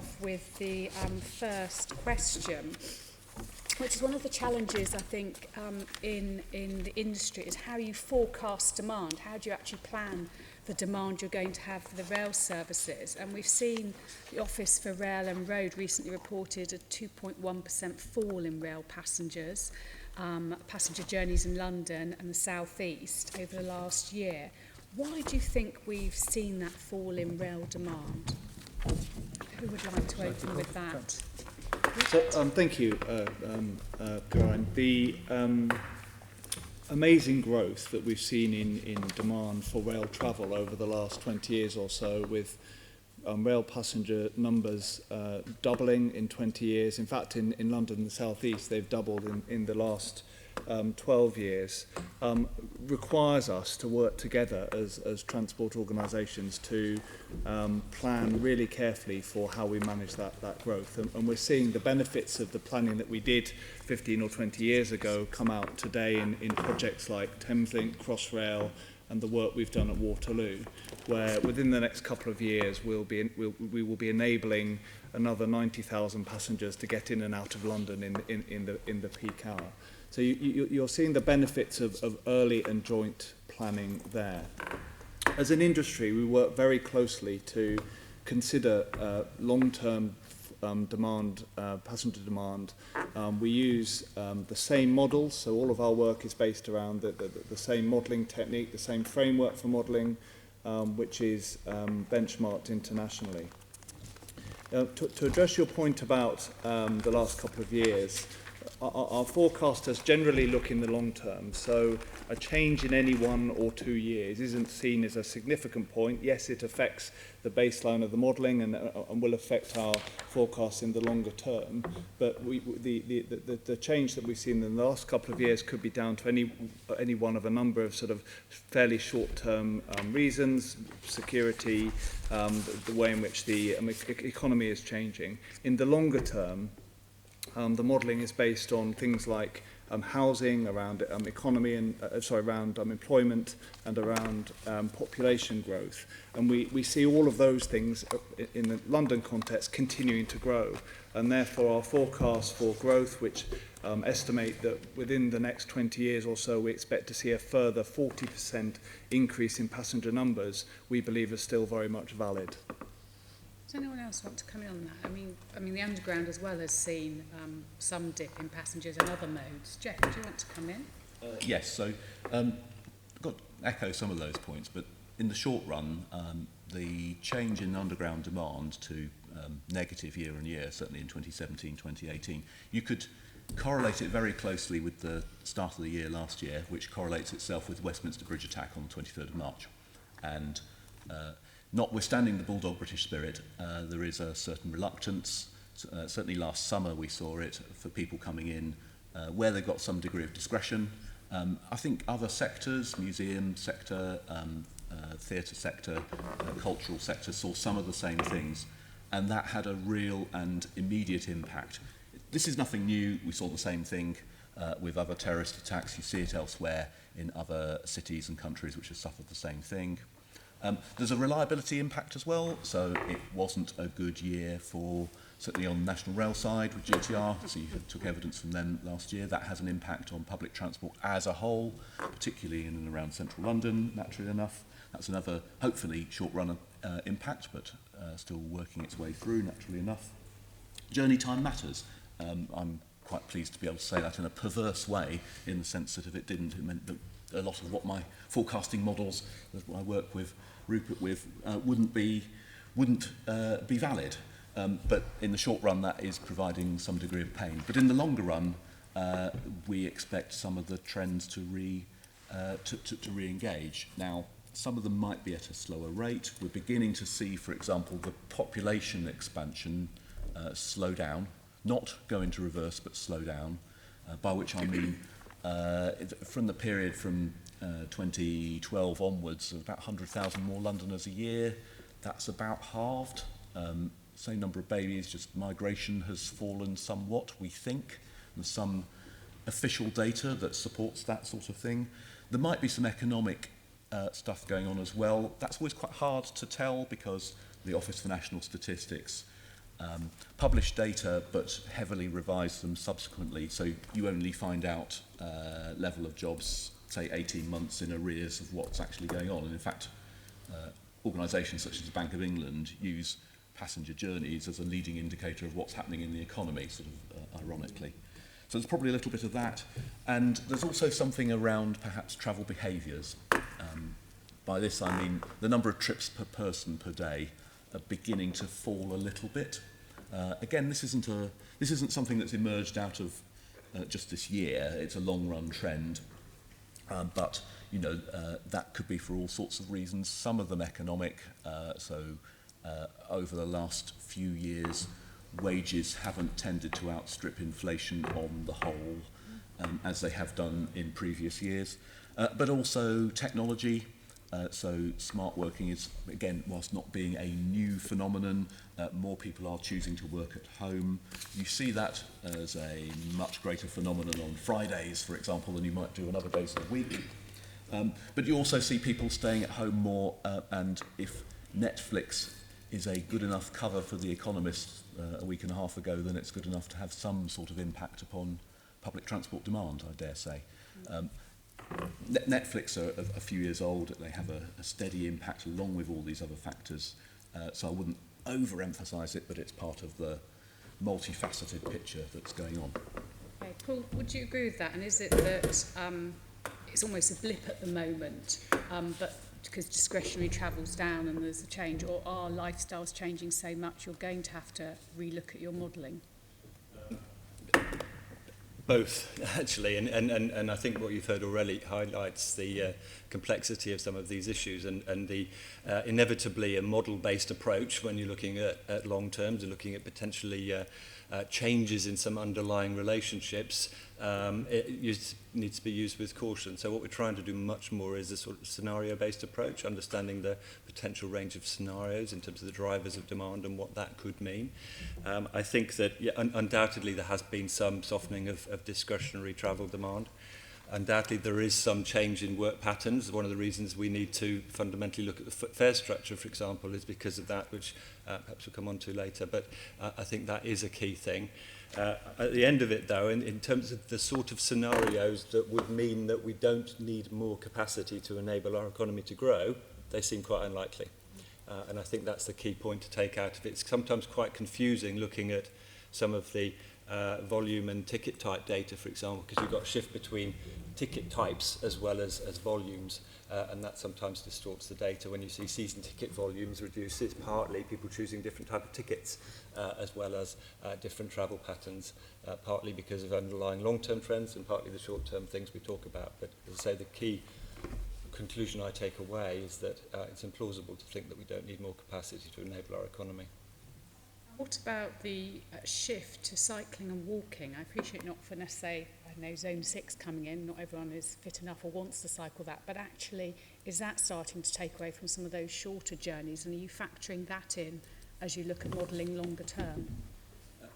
off with the first question, which is one of the challenges, I think, in the industry, is how you forecast demand. How do you actually plan the demand you're going to have for the rail services? And we've seen the Office for Rail and Road recently reported a 2.1% fall in rail passengers, passenger journeys in London and the South East over the last year. Why do you think we've seen that fall in rail demand? Who would like to open with that? So, thank you, Caroline. The amazing growth that we've seen in demand for rail travel over the last 20 years or so, with rail passenger numbers doubling in 20 years. In fact, in London and the South East, they've doubled in the last 12 years, requires us to work together as transport organisations to plan really carefully for how we manage that growth. And we're seeing the benefits of the planning that we did 15 or 20 years ago come out today in projects like Thameslink, Crossrail, and the work we've done at Waterloo, where within the next couple of years we will be enabling another 90,000 passengers to get in and out of London in the peak hour. So you're seeing the benefits of early and joint planning there. As an industry, we work very closely to consider long-term demand, passenger demand. We use the same models, so all of our work is based around the same modelling technique, the same framework for modelling, which is benchmarked internationally. To address your point about the last couple of years, our forecasters generally look in the long term, so a change in any 1 or 2 years isn't seen as a significant point. Yes, it affects the baseline of the modelling and will affect our forecasts in the longer term, but the change that we've seen in the last couple of years could be down to any one of a number of sort of fairly short-term reasons, security, the way in which the economy is changing. In the longer term, the modelling is based on things like housing, around economy and around employment and around population growth, and we see all of those things in the London context continuing to grow, and therefore our forecasts for growth, which estimate that within the next 20 years or so we expect to see a further 40% increase in passenger numbers, we believe are still very much valid. Does anyone else want to come in on that? I mean, the Underground as well has seen some dip in passengers and other modes. Geoff, do you want to come in? Yes, so I've got to echo some of those points, but in the short run, the change in Underground demand to negative year on year, certainly in 2017, 2018, you could correlate it very closely with the start of the year last year, which correlates itself with Westminster Bridge attack on the 23rd of March. And notwithstanding the bulldog British spirit, there is a certain reluctance. Certainly last summer we saw it for people coming in where they've got some degree of discretion. I think other sectors, museum sector, theatre sector, cultural sector, saw some of the same things, and that had a real and immediate impact. This is nothing new. We saw the same thing with other terrorist attacks. You see it elsewhere in other cities and countries which have suffered the same thing. There's a reliability impact as well, so it wasn't a good year for, certainly on the National Rail side with GTR, so you took evidence from them last year. That has an impact on public transport as a whole, particularly in and around central London, naturally enough. That's another, hopefully, short-run impact, but still working its way through, naturally enough. Journey time matters. I'm quite pleased to be able to say that in a perverse way, in the sense that if it didn't, it meant that a lot of what my forecasting models that I work with Rupert with wouldn't be valid. But in the short run, that is providing some degree of pain. But in the longer run, we expect some of the trends to re-engage. Now, some of them might be at a slower rate. We're beginning to see, for example, the population expansion slow down, not go into reverse, but slow down, by which I mean from the period from 2012 onwards, about 100,000 more Londoners a year. That's about halved. Same number of babies, just migration has fallen somewhat, we think. There's some official data that supports that sort of thing. There might be some economic stuff going on as well. That's always quite hard to tell because the Office for National Statistics published data but heavily revised them subsequently, so you only find out level of jobs, say 18 months in arrears of what's actually going on. And in fact, organisations such as the Bank of England use passenger journeys as a leading indicator of what's happening in the economy, sort of ironically. So there's probably a little bit of that. And there's also something around perhaps travel behaviours. By this I mean the number of trips per person per day are beginning to fall a little bit. Again, this isn't something that's emerged out of just this year. It's a long-run trend. But you know, that could be for all sorts of reasons, some of them economic. Over the last few years, wages haven't tended to outstrip inflation on the whole, as they have done in previous years. But also technology. So smart working is, again, whilst not being a new phenomenon, more people are choosing to work at home. You see that as a much greater phenomenon on Fridays, for example, than you might do on other days of the week. But you also see people staying at home more, and if Netflix is a good enough cover for The Economist a week and a half ago, then it's good enough to have some sort of impact upon public transport demand, I dare say. Netflix are a few years old. They have a steady impact along with all these other factors. So I wouldn't overemphasise it, but it's part of the multifaceted picture that's going on. Okay, Paul, would you agree with that? And is it that it's almost a blip at the moment, but because discretionary travel's down and there's a change, or are lifestyles changing so much you're going to have to relook at your modelling? Both, actually, and I think what you've heard already highlights the complexity of some of these issues and the inevitably a model-based approach when you're looking at long terms and looking at potentially changes in some underlying relationships. It needs to be used with caution. So what we're trying to do much more is a sort of scenario-based approach, understanding the potential range of scenarios in terms of the drivers of demand and what that could mean. I think that undoubtedly there has been some softening of discretionary travel demand. Undoubtedly there is some change in work patterns. One of the reasons we need to fundamentally look at the fare structure, for example, is because of that, which perhaps we'll come on to later. But I think that is a key thing. At the end of it, though, in terms of the sort of scenarios that would mean that we don't need more capacity to enable our economy to grow, they seem quite unlikely. And I think that's the key point to take out of it. It's sometimes quite confusing looking at some of the volume and ticket type data, for example, because you've got a shift between ticket types as well as volumes, and that sometimes distorts the data. When you see season ticket volumes reduce, it's partly people choosing different type of tickets as well as different travel patterns, partly because of underlying long-term trends and partly the short-term things we talk about. But as I say, the key conclusion I take away is that it's implausible to think that we don't need more capacity to enable our economy. What about the shift to cycling and walking? I appreciate not for necessarily, I know, Zone 6 coming in, not everyone is fit enough or wants to cycle that, but actually is that starting to take away from some of those shorter journeys, and are you factoring that in as you look at modelling longer term?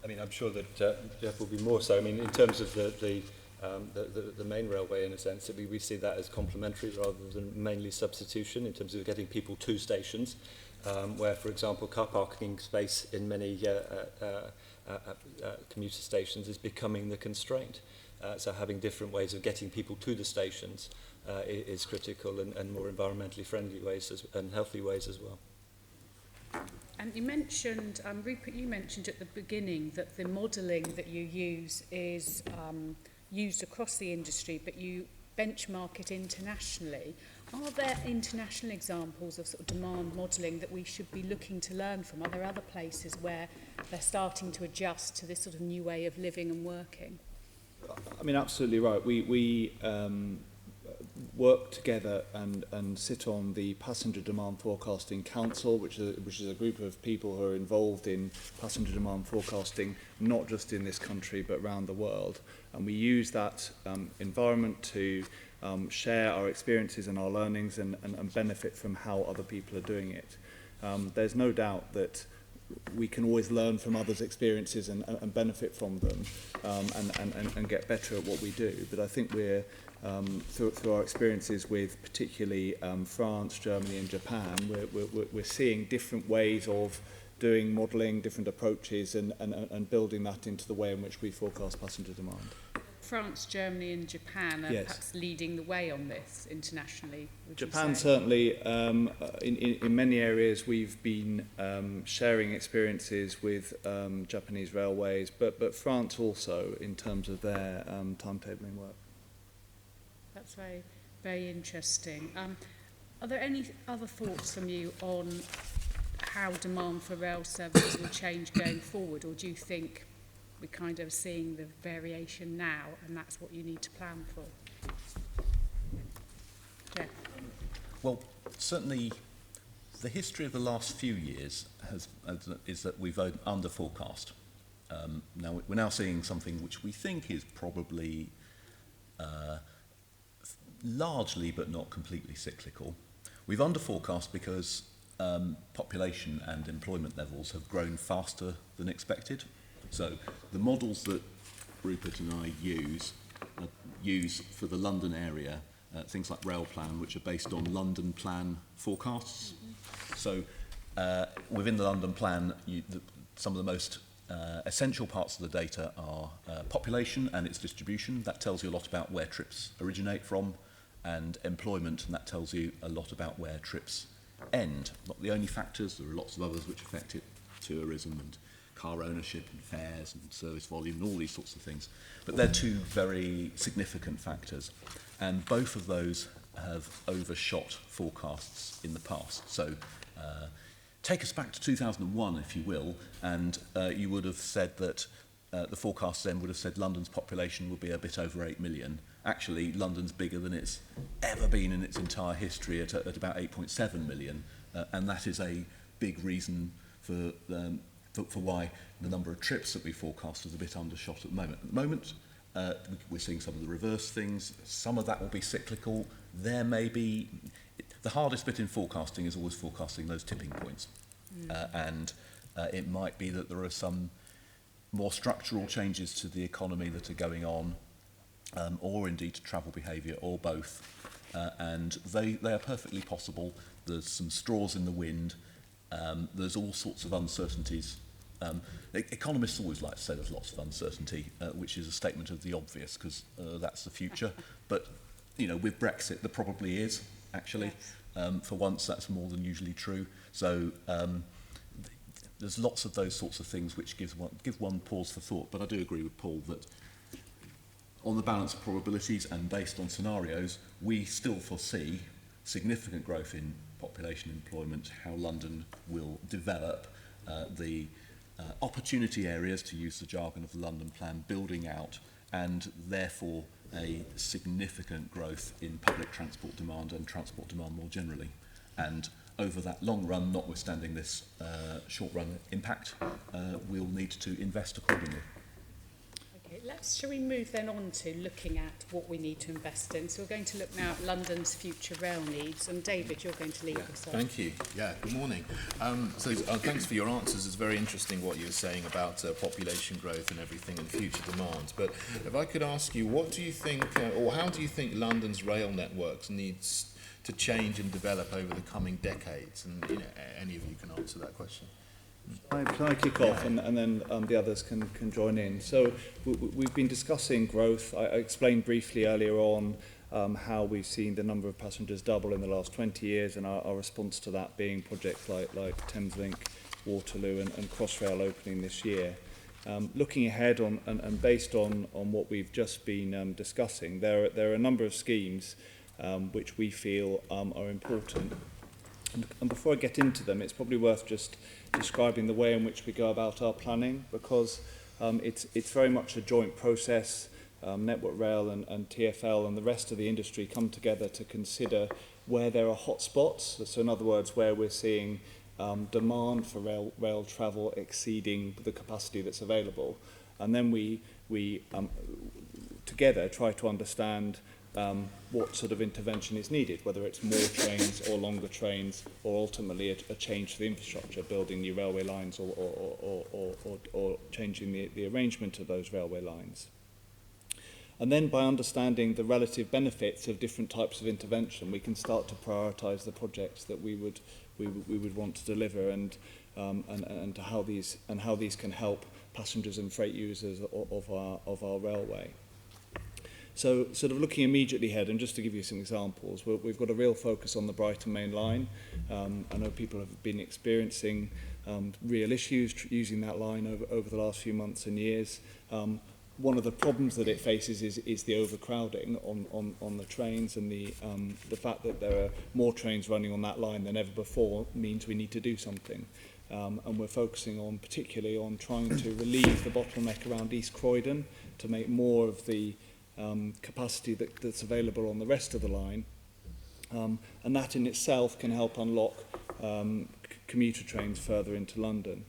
I mean, I'm sure that Geoff will be more so. I mean, in terms of the main railway, in a sense, we see that as complementary rather than mainly substitution in terms of getting people to stations. Where, for example, car parking space in many commuter stations is becoming the constraint. So having different ways of getting people to the stations is critical, and more environmentally friendly ways and healthy ways as well. And you mentioned, Rupert, you mentioned at the beginning that the modelling that you use is used across the industry, but you benchmark it internationally. Are there international examples of sort of demand modelling that we should be looking to learn from? Are there other places where they're starting to adjust to this sort of new way of living and working? I mean, absolutely right. We work together and sit on the Passenger Demand Forecasting Council, which is a group of people who are involved in passenger demand forecasting, not just in this country but around the world. And we use that environment to share our experiences and our learnings and benefit from how other people are doing it. There's no doubt that we can always learn from others' experiences and benefit from them and get better at what we do. But I think we're, through our experiences with particularly France, Germany and Japan, we're seeing different ways of doing modelling, different approaches, and building that into the way in which we forecast passenger demand. France, Germany and Japan are Yes. perhaps leading the way on this internationally, would Japan you say? certainly, in many areas we've been sharing experiences with Japanese railways, but France also in terms of their timetabling work. That's very, very interesting. Are there any other thoughts from you on how demand for rail services will change going forward, or do you think we're kind of seeing the variation now and that's what you need to plan for? Geoff? Well, certainly the history of the last few years is that we've under forecast. Now we're now seeing something which we think is probably largely but not completely cyclical. We've under forecast because population and employment levels have grown faster than expected. So the models that Rupert and I use for the London area, things like Rail Plan, which are based on London Plan forecasts. So within the London Plan, some of the most essential parts of the data are population and its distribution. That tells you a lot about where trips originate from, and employment, and that tells you a lot about where trips end. Not the only factors, there are lots of others which affect it, tourism and car ownership and fares and service volume and all these sorts of things. But they're two very significant factors, and both of those have overshot forecasts in the past. So take us back to 2001, if you will, and you would have said that the forecast then would have said London's population would be a bit over 8 million. Actually, London's bigger than it's ever been in its entire history at about 8.7 million, and that is a big reason for why the number of trips that we forecast is a bit undershot at the moment. At the moment, we're seeing some of the reverse things. Some of that will be cyclical. There may be... The hardest bit in forecasting is always forecasting those tipping points. And it might be that there are some more structural changes to the economy that are going on, or indeed to travel behaviour, or both. And they are perfectly possible. There's some straws in the wind. There's all sorts of uncertainties. Economists always like to say there's lots of uncertainty, which is a statement of the obvious, because that's the future. But, you know, with Brexit, there probably is, actually. Yes. For once, that's more than usually true. So there's lots of those sorts of things which give one pause for thought. But I do agree with Paul that on the balance of probabilities and based on scenarios, we still foresee significant growth in population employment, how London will develop, the opportunity areas, to use the jargon of the London Plan, building out, and therefore a significant growth in public transport demand and transport demand more generally. And over that long run, notwithstanding this short run impact, we'll need to invest accordingly. Okay, shall we move then on to looking at what we need to invest in? So we're going to look now at London's future rail needs, and David, you're going to lead us on. Thank you. Yeah, good morning. Thanks for your answers. It's very interesting what you were saying about population growth and everything and future demands. But if I could ask you, what do you think, or how do you think London's rail networks needs to change and develop over the coming decades? And any of you can answer that question. Shall I kick off, and then the others can join in? So we've been discussing growth. I explained briefly earlier on how we've seen the number of passengers double in the last 20 years, and our response to that being projects like Thameslink, Waterloo and Crossrail opening this year. Looking ahead and based on what we've just been discussing, there are a number of schemes which we feel are important. And before I get into them, it's probably worth just describing the way in which we go about our planning, because it's very much a joint process. Network Rail and TfL and the rest of the industry come together to consider where there are hotspots. So in other words, where we're seeing demand for rail travel exceeding the capacity that's available. And then we together try to understand what sort of intervention is needed, whether it's more trains or longer trains, or ultimately a change to the infrastructure, building new railway lines or changing the arrangement of those railway lines. And then by understanding the relative benefits of different types of intervention, we can start to prioritise the projects that we would want to deliver. And and how these can help passengers and freight users of our railway. So sort of looking immediately ahead, and just to give you some examples, we've got a real focus on the Brighton Mainline. I know people have been experiencing real issues using that line over the last few months and years. One of the problems that it faces is the overcrowding on the trains, and the fact that there are more trains running on that line than ever before means we need to do something. And we're focusing particularly on trying to relieve the bottleneck around East Croydon to make more of the capacity that's available on the rest of the line. And that in itself can help unlock commuter trains further into London.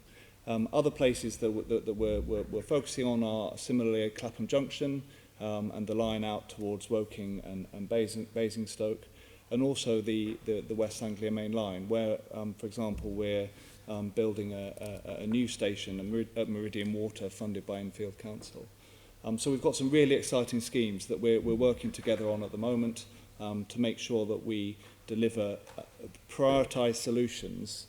Other places that we're focusing on are similarly Clapham Junction and the line out towards Woking and Basingstoke, and also the West Anglia Main Line, where, for example, we're building a new station at Meridian Water funded by Enfield Council. So we've got some really exciting schemes that we're working together on at the moment to make sure that we deliver prioritised solutions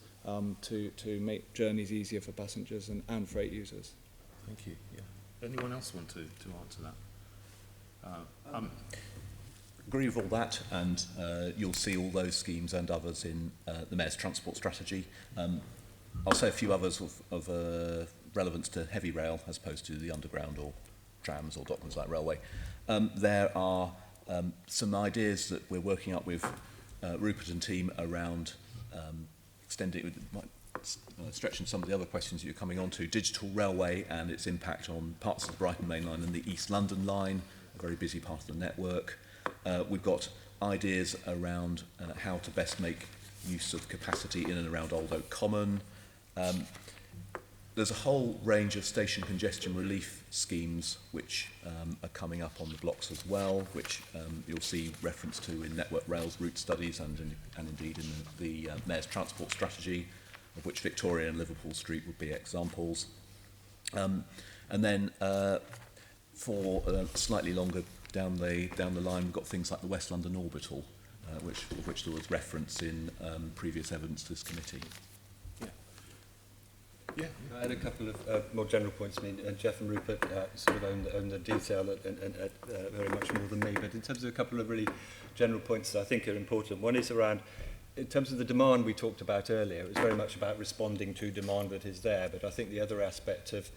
to make journeys easier for passengers and freight users. Thank you. Yeah. Anyone else want to answer that? Agree with all that, and you'll see all those schemes and others in the Mayor's Transport Strategy. I'll say a few others of relevance to heavy rail as opposed to the underground or trams or Docklands Light Railway. There are some ideas that we're working up with Rupert and team around stretching some of the other questions that you're coming on to, digital railway and its impact on parts of the Brighton Mainline and the East London line, a very busy part of the network. We've got ideas around how to best make use of capacity in and around Old Oak Common. There's a whole range of station congestion relief schemes which are coming up on the blocks as well, which you'll see reference to in Network Rail's route studies and indeed in the Mayor's Transport Strategy, of which Victoria and Liverpool Street would be examples. And then for slightly longer down the line, we've got things like the West London Orbital, of which there was reference in previous evidence to this committee. Yeah. I had a couple of more general points. I mean, Geoff and Rupert sort of own the detail and very much more than me. But in terms of a couple of really general points that I think are important, one is around, in terms of the demand we talked about earlier, it was very much about responding to demand that is there. But I think the other aspect of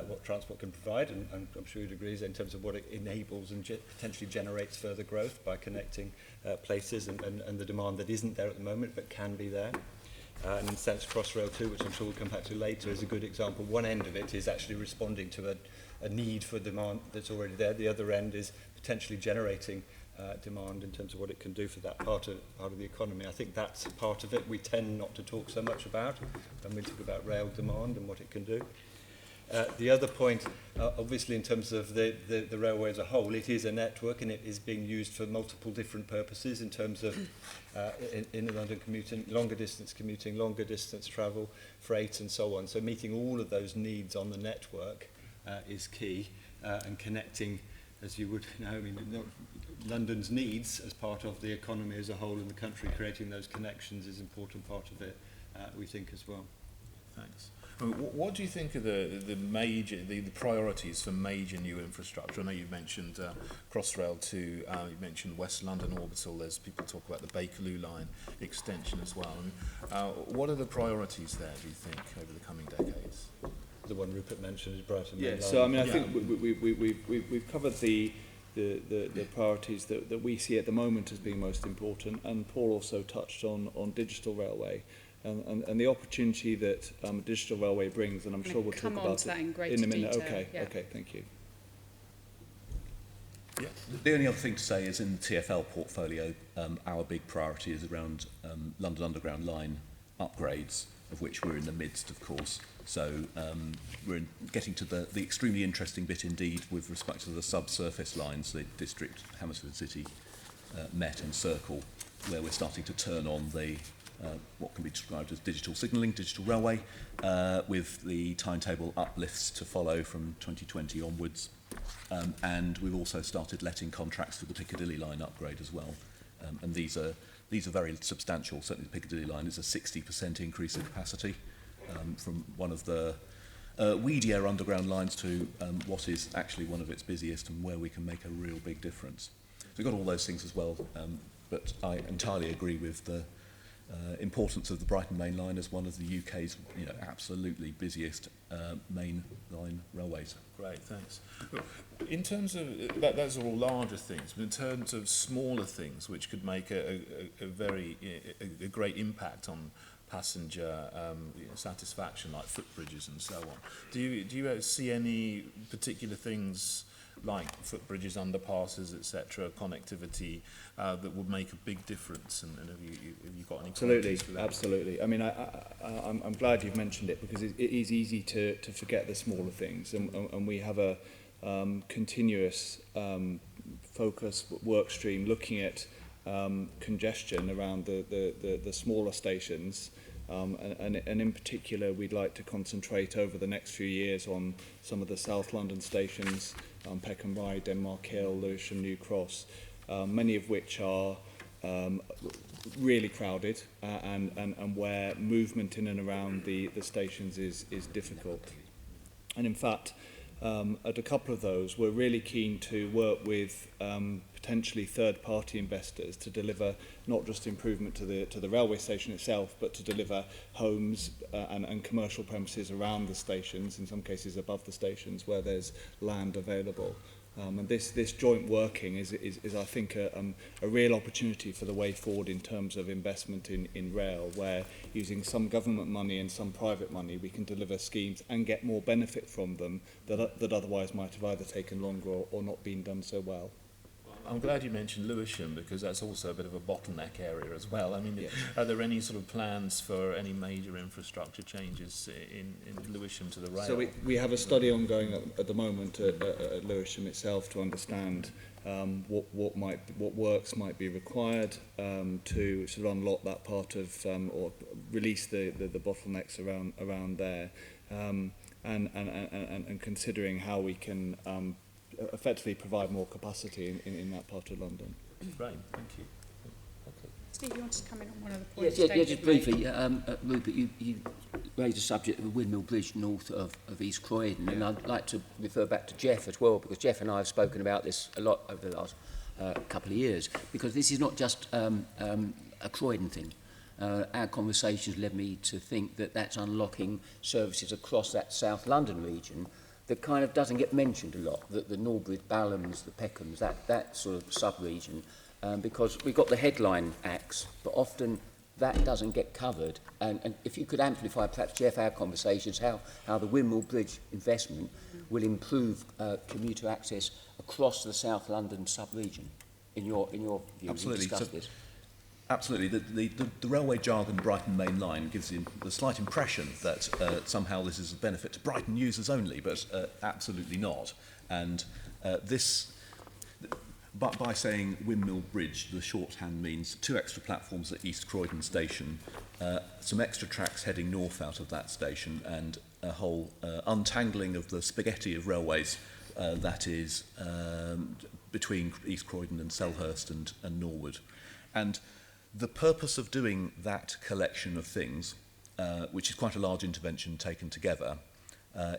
what transport can provide, and I'm sure you'd agree, is in terms of what it enables and potentially generates further growth by connecting places and the demand that isn't there at the moment but can be there. And in a sense, Crossrail 2, which I'm sure we'll come back to later, is a good example. One end of it is actually responding to a need for demand that's already there. The other end is potentially generating demand in terms of what it can do for that part of the economy. I think that's part of it we tend not to talk so much about when we talk about rail demand and what it can do. The other point, obviously in terms of the railway as a whole, it is a network and it is being used for multiple different purposes in terms of in London commuting, longer distance travel, freight and so on. So meeting all of those needs on the network is key, and connecting, as you would know, I mean, London's needs as part of the economy as a whole in the country, creating those connections is an important part of it, we think as well. Thanks. What do you think are the priorities for major new infrastructure? I know you mentioned Crossrail 2, you mentioned West London Orbital, there's people talk about the Bakerloo line extension as well. What are the priorities there, do you think, over the coming decades? The one Rupert mentioned is Brighton Mainline. Yeah, so I mean, I think we've covered the priorities that we see at the moment as being most important, and Paul also touched on digital railway. And the opportunity that digital railway brings, and I'm sure we'll talk about it in a minute. Detail, Okay, thank you. Yeah. The only other thing to say is in the TfL portfolio, our big priority is around London Underground line upgrades, of which we're in the midst, of course. So we're getting to the extremely interesting bit indeed with respect to the subsurface lines, the District, Hammersmith City, Met and Circle, where we're starting to turn on the what can be described as digital signalling, digital railway, with the timetable uplifts to follow from 2020 onwards. And we've also started letting contracts for the Piccadilly line upgrade as well. And these are very substantial. Certainly the Piccadilly line is a 60% increase in capacity. from one of the weedier underground lines to what is actually one of its busiest and where we can make a real big difference. So we've got all those things as well, but I entirely agree with the importance of the Brighton Mainline as one of the UK's absolutely busiest main line railways. Great, thanks. In terms of those are all larger things, but in terms of smaller things which could make a great impact on passenger satisfaction, like footbridges and so on. Do you see any particular things like footbridges, underpasses, etc., connectivity that would make a big difference? And have you got any? Absolutely, absolutely. I mean, I'm glad you've mentioned it, because it is easy to forget the smaller things, and we have a continuous focus work stream looking at congestion around the smaller stations, and in particular we'd like to concentrate over the next few years on some of the South London stations, Peckham Rye, Denmark Hill, Lewisham, New Cross, many of which are really crowded and where movement in and around the stations is difficult. And in fact, at a couple of those, we're really keen to work with potentially third-party investors to deliver not just improvement to the railway station itself, but to deliver homes and commercial premises around the stations, in some cases above the stations where there's land available. And this joint working is I think a real opportunity for the way forward in terms of investment in rail, where using some government money and some private money we can deliver schemes and get more benefit from them that otherwise might have either taken longer or not been done so well. I'm glad you mentioned Lewisham, because that's also a bit of a bottleneck area as well. I mean, are there any sort of plans for any major infrastructure changes in Lewisham to the rail? So we have a study ongoing at the moment at Lewisham itself to understand what works might be required to sort of unlock that part of or release the bottlenecks around there, and considering how we can effectively provide more capacity in that part of London. Great, thank you. Okay. Steve, you want to come in on one of the points? Yes, just briefly, Rupert, you raised the subject of the windmill bridge north of East Croydon, and I'd like to refer back to Geoff as well, because Geoff and I have spoken about this a lot over the last couple of years, because this is not just a Croydon thing. Our conversations led me to think that that's unlocking services across that South London region that kind of doesn't get mentioned a lot, the Norbury, Ballams, the Peckhams, that sort of sub-region, because we've got the headline acts, but often that doesn't get covered. And if you could amplify, perhaps, Geoff, our conversations, how the Windmill Bridge investment will improve commuter access across the South London sub-region, in your view. Absolutely. Discuss this. Absolutely. The railway jargon Brighton Mainline gives you the slight impression that somehow this is a benefit to Brighton users only, but absolutely not. And by saying Windmill Bridge, the shorthand means 2 extra platforms at East Croydon Station, some extra tracks heading north out of that station, and a whole untangling of the spaghetti of railways that is between East Croydon and Selhurst and Norwood. And the purpose of doing that collection of things, which is quite a large intervention taken together,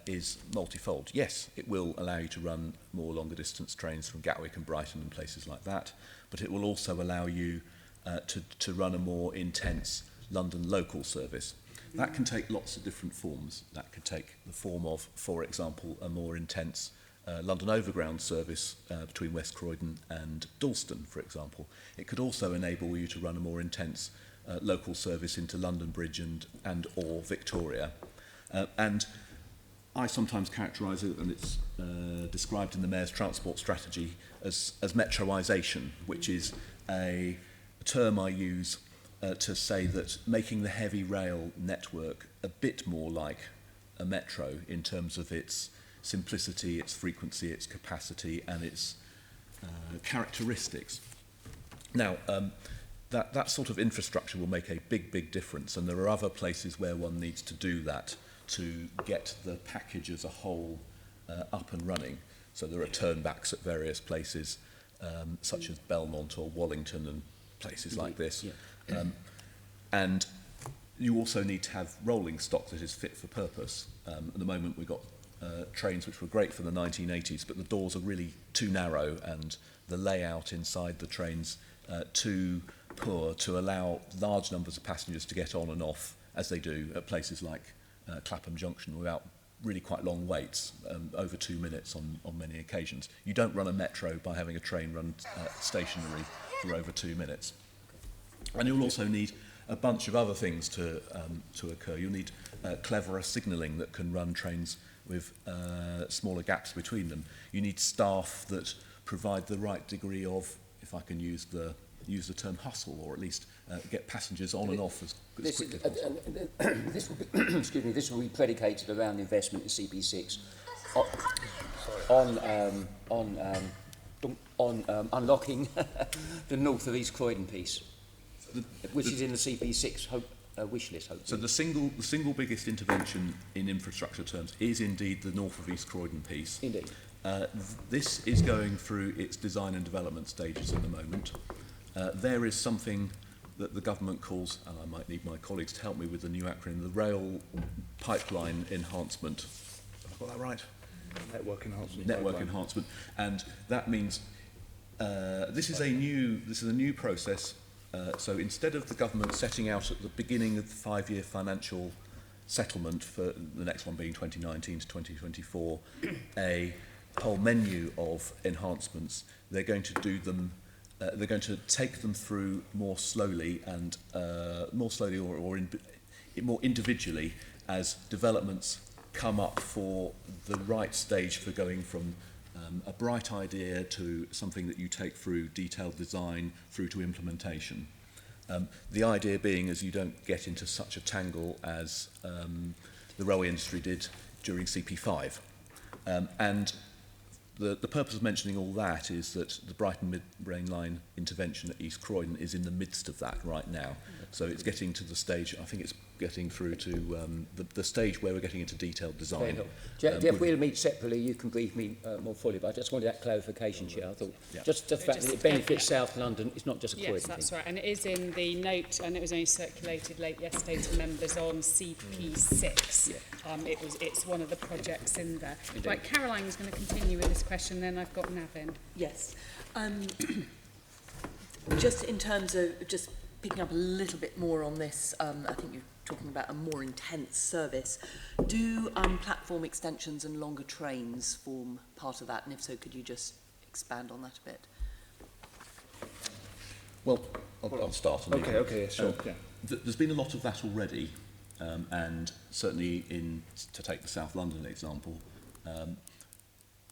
is multifold. Yes, it will allow you to run more longer distance trains from Gatwick and Brighton and places like that, but it will also allow you to run a more intense London local service. That can take lots of different forms. That could take the form of, for example, a more intense London Overground service between West Croydon and Dalston, for example. It could also enable you to run a more intense local service into London Bridge and or Victoria. And I sometimes characterise it, and it's described in the Mayor's Transport Strategy, as metroisation, which is a term I use to say that making the heavy rail network a bit more like a metro in terms of its simplicity, its frequency, its capacity, and its characteristics. Now, that sort of infrastructure will make a big difference, and there are other places where one needs to do that to get the package as a whole up and running. So there are turnbacks at various places, such as Belmont or Wallington and places like this. And You also need to have rolling stock that is fit for purpose. At the moment, we've got trains which were great for the 1980s, but the doors are really too narrow and the layout inside the trains too poor to allow large numbers of passengers to get on and off, as they do at places like Clapham Junction, without really quite long waits, over 2 minutes on many occasions. You don't run a metro by having a train run stationary for over 2 minutes. And you'll also need a bunch of other things to occur. You'll need cleverer signalling that can run trains with smaller gaps between them. You need staff that provide the right degree of, if I can use the term, hustle, or at least get passengers on and off as quickly as possible. This will be, excuse me, this will be predicated around investment in CP6 on unlocking the north of East Croydon piece, which is in the CP6 wish list, hopefully. So the single biggest intervention in infrastructure terms is indeed the north of East Croydon piece. Indeed. This is going through its design and development stages at the moment. There is something that the government calls, and I might need my colleagues to help me with the new acronym, the Rail Pipeline Enhancement. Have I got that right? Network enhancement. Network enhancement, and that means this is a new process. So instead of the government setting out at the beginning of the 5-year financial settlement, for the next one being 2019 to 2024, a whole menu of enhancements, they're going to do them. They're going to take them through more slowly and more individually as developments come up for the right stage for going from a bright idea to something that you take through detailed design through to implementation. The idea being is you don't get into such a tangle as the railway industry did during CP5. And the purpose of mentioning all that is that the Brighton Mainline intervention at East Croydon is in the midst of that right now. So it's getting to the stage, I think it's getting through to the stage where we're getting into detailed design. Geoff, we'll meet separately, you can brief me more fully, but I just wanted that clarification, Chair. I thought just the fact that it benefits South London, it's not just a Croydon Yes, that's thing. right, and it is in the note, and it was only circulated late yesterday to members on CP6. Yeah. It's one of the projects in there. Indeed. Right, Caroline was going to continue with this question, then I've got Navin. Yes. Just in terms of just picking up a little bit more on this, I think you're talking about a more intense service. Do platform extensions and longer trains form part of that? And if so, could you just expand on that a bit? Well, I'll start. Okay, sure. Yeah. There's been a lot of that already, and certainly to take the South London example,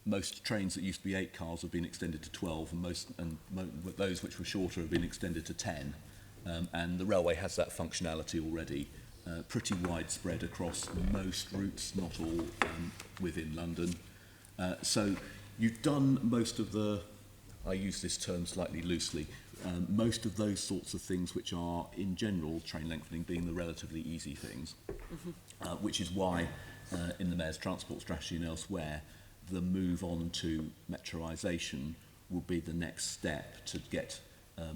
most trains that used to be 8 cars have been extended to 12, and those which were shorter have been extended to 10. And the railway has that functionality already, pretty widespread across most routes, not all within London. So you've done most of the, I use this term slightly loosely, most of those sorts of things which are, in general, train lengthening being the relatively easy things, which is why in the Mayor's transport strategy and elsewhere, the move on to metroisation will be the next step to get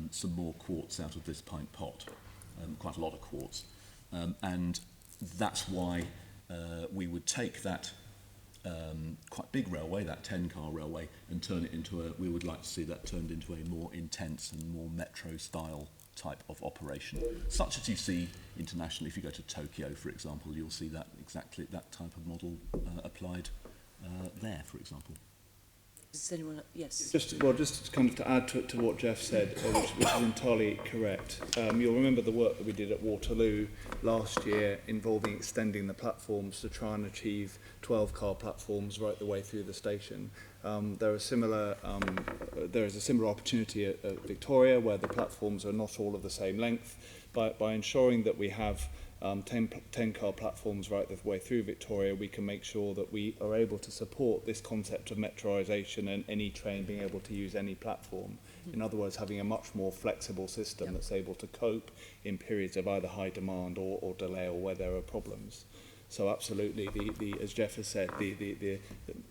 some more quartz out of this pint pot, quite a lot of quartz. And that's why we would take that quite big railway, that 10-car railway, and turn it into we would like to see that turned into a more intense and more metro-style type of operation, such as you see internationally. If you go to Tokyo, for example, you'll see that exactly that type of model applied there, for example. Does anyone? Yes. Just kind of to add to what Geoff said, which is entirely correct. You'll remember the work that we did at Waterloo last year involving extending the platforms to try and achieve 12-car platforms right the way through the station. There is a similar opportunity at Victoria, where the platforms are not all of the same length. By ensuring that we have 10-car platforms right the way through Victoria, we can make sure that we are able to support this concept of metroisation and any train being able to use any platform. In other words, having a much more flexible system that's able to cope in periods of either high demand or delay, or where there are problems. So absolutely, as Geoff has said,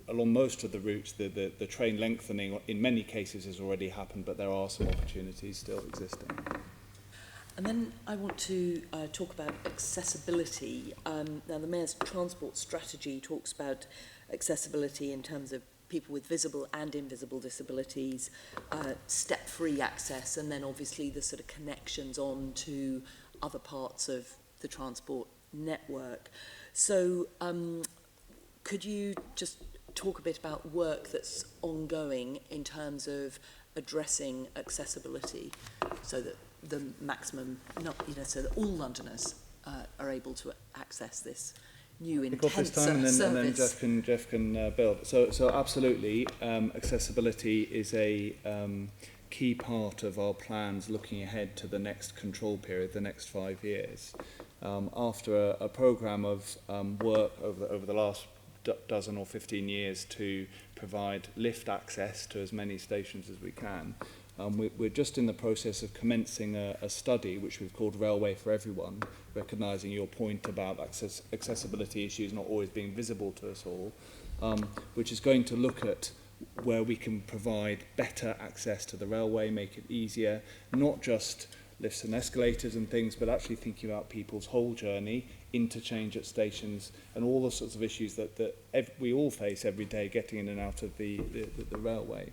along most of the routes, the train lengthening in many cases has already happened, but there are some opportunities still existing. And then I want to talk about accessibility. Now, the Mayor's transport strategy talks about accessibility in terms of people with visible and invisible disabilities, step-free access, and then obviously the sort of connections on to other parts of the transport network. So could you just talk a bit about work that's ongoing in terms of addressing accessibility so that the maximum, so that all Londoners are able to access this new intense service? And then Geoff can build. So absolutely, accessibility is a key part of our plans looking ahead to the next control period, the next 5 years. After a programme of work over the last dozen or 15 years to provide lift access to as many stations as we can, we're just in the process of commencing a study which we've called Railway for Everyone, recognising your point about accessibility issues not always being visible to us all, which is going to look at where we can provide better access to the railway, make it easier, not just lifts and escalators and things, but actually thinking about people's whole journey, interchange at stations, and all the sorts of issues that we all face every day getting in and out of the railway.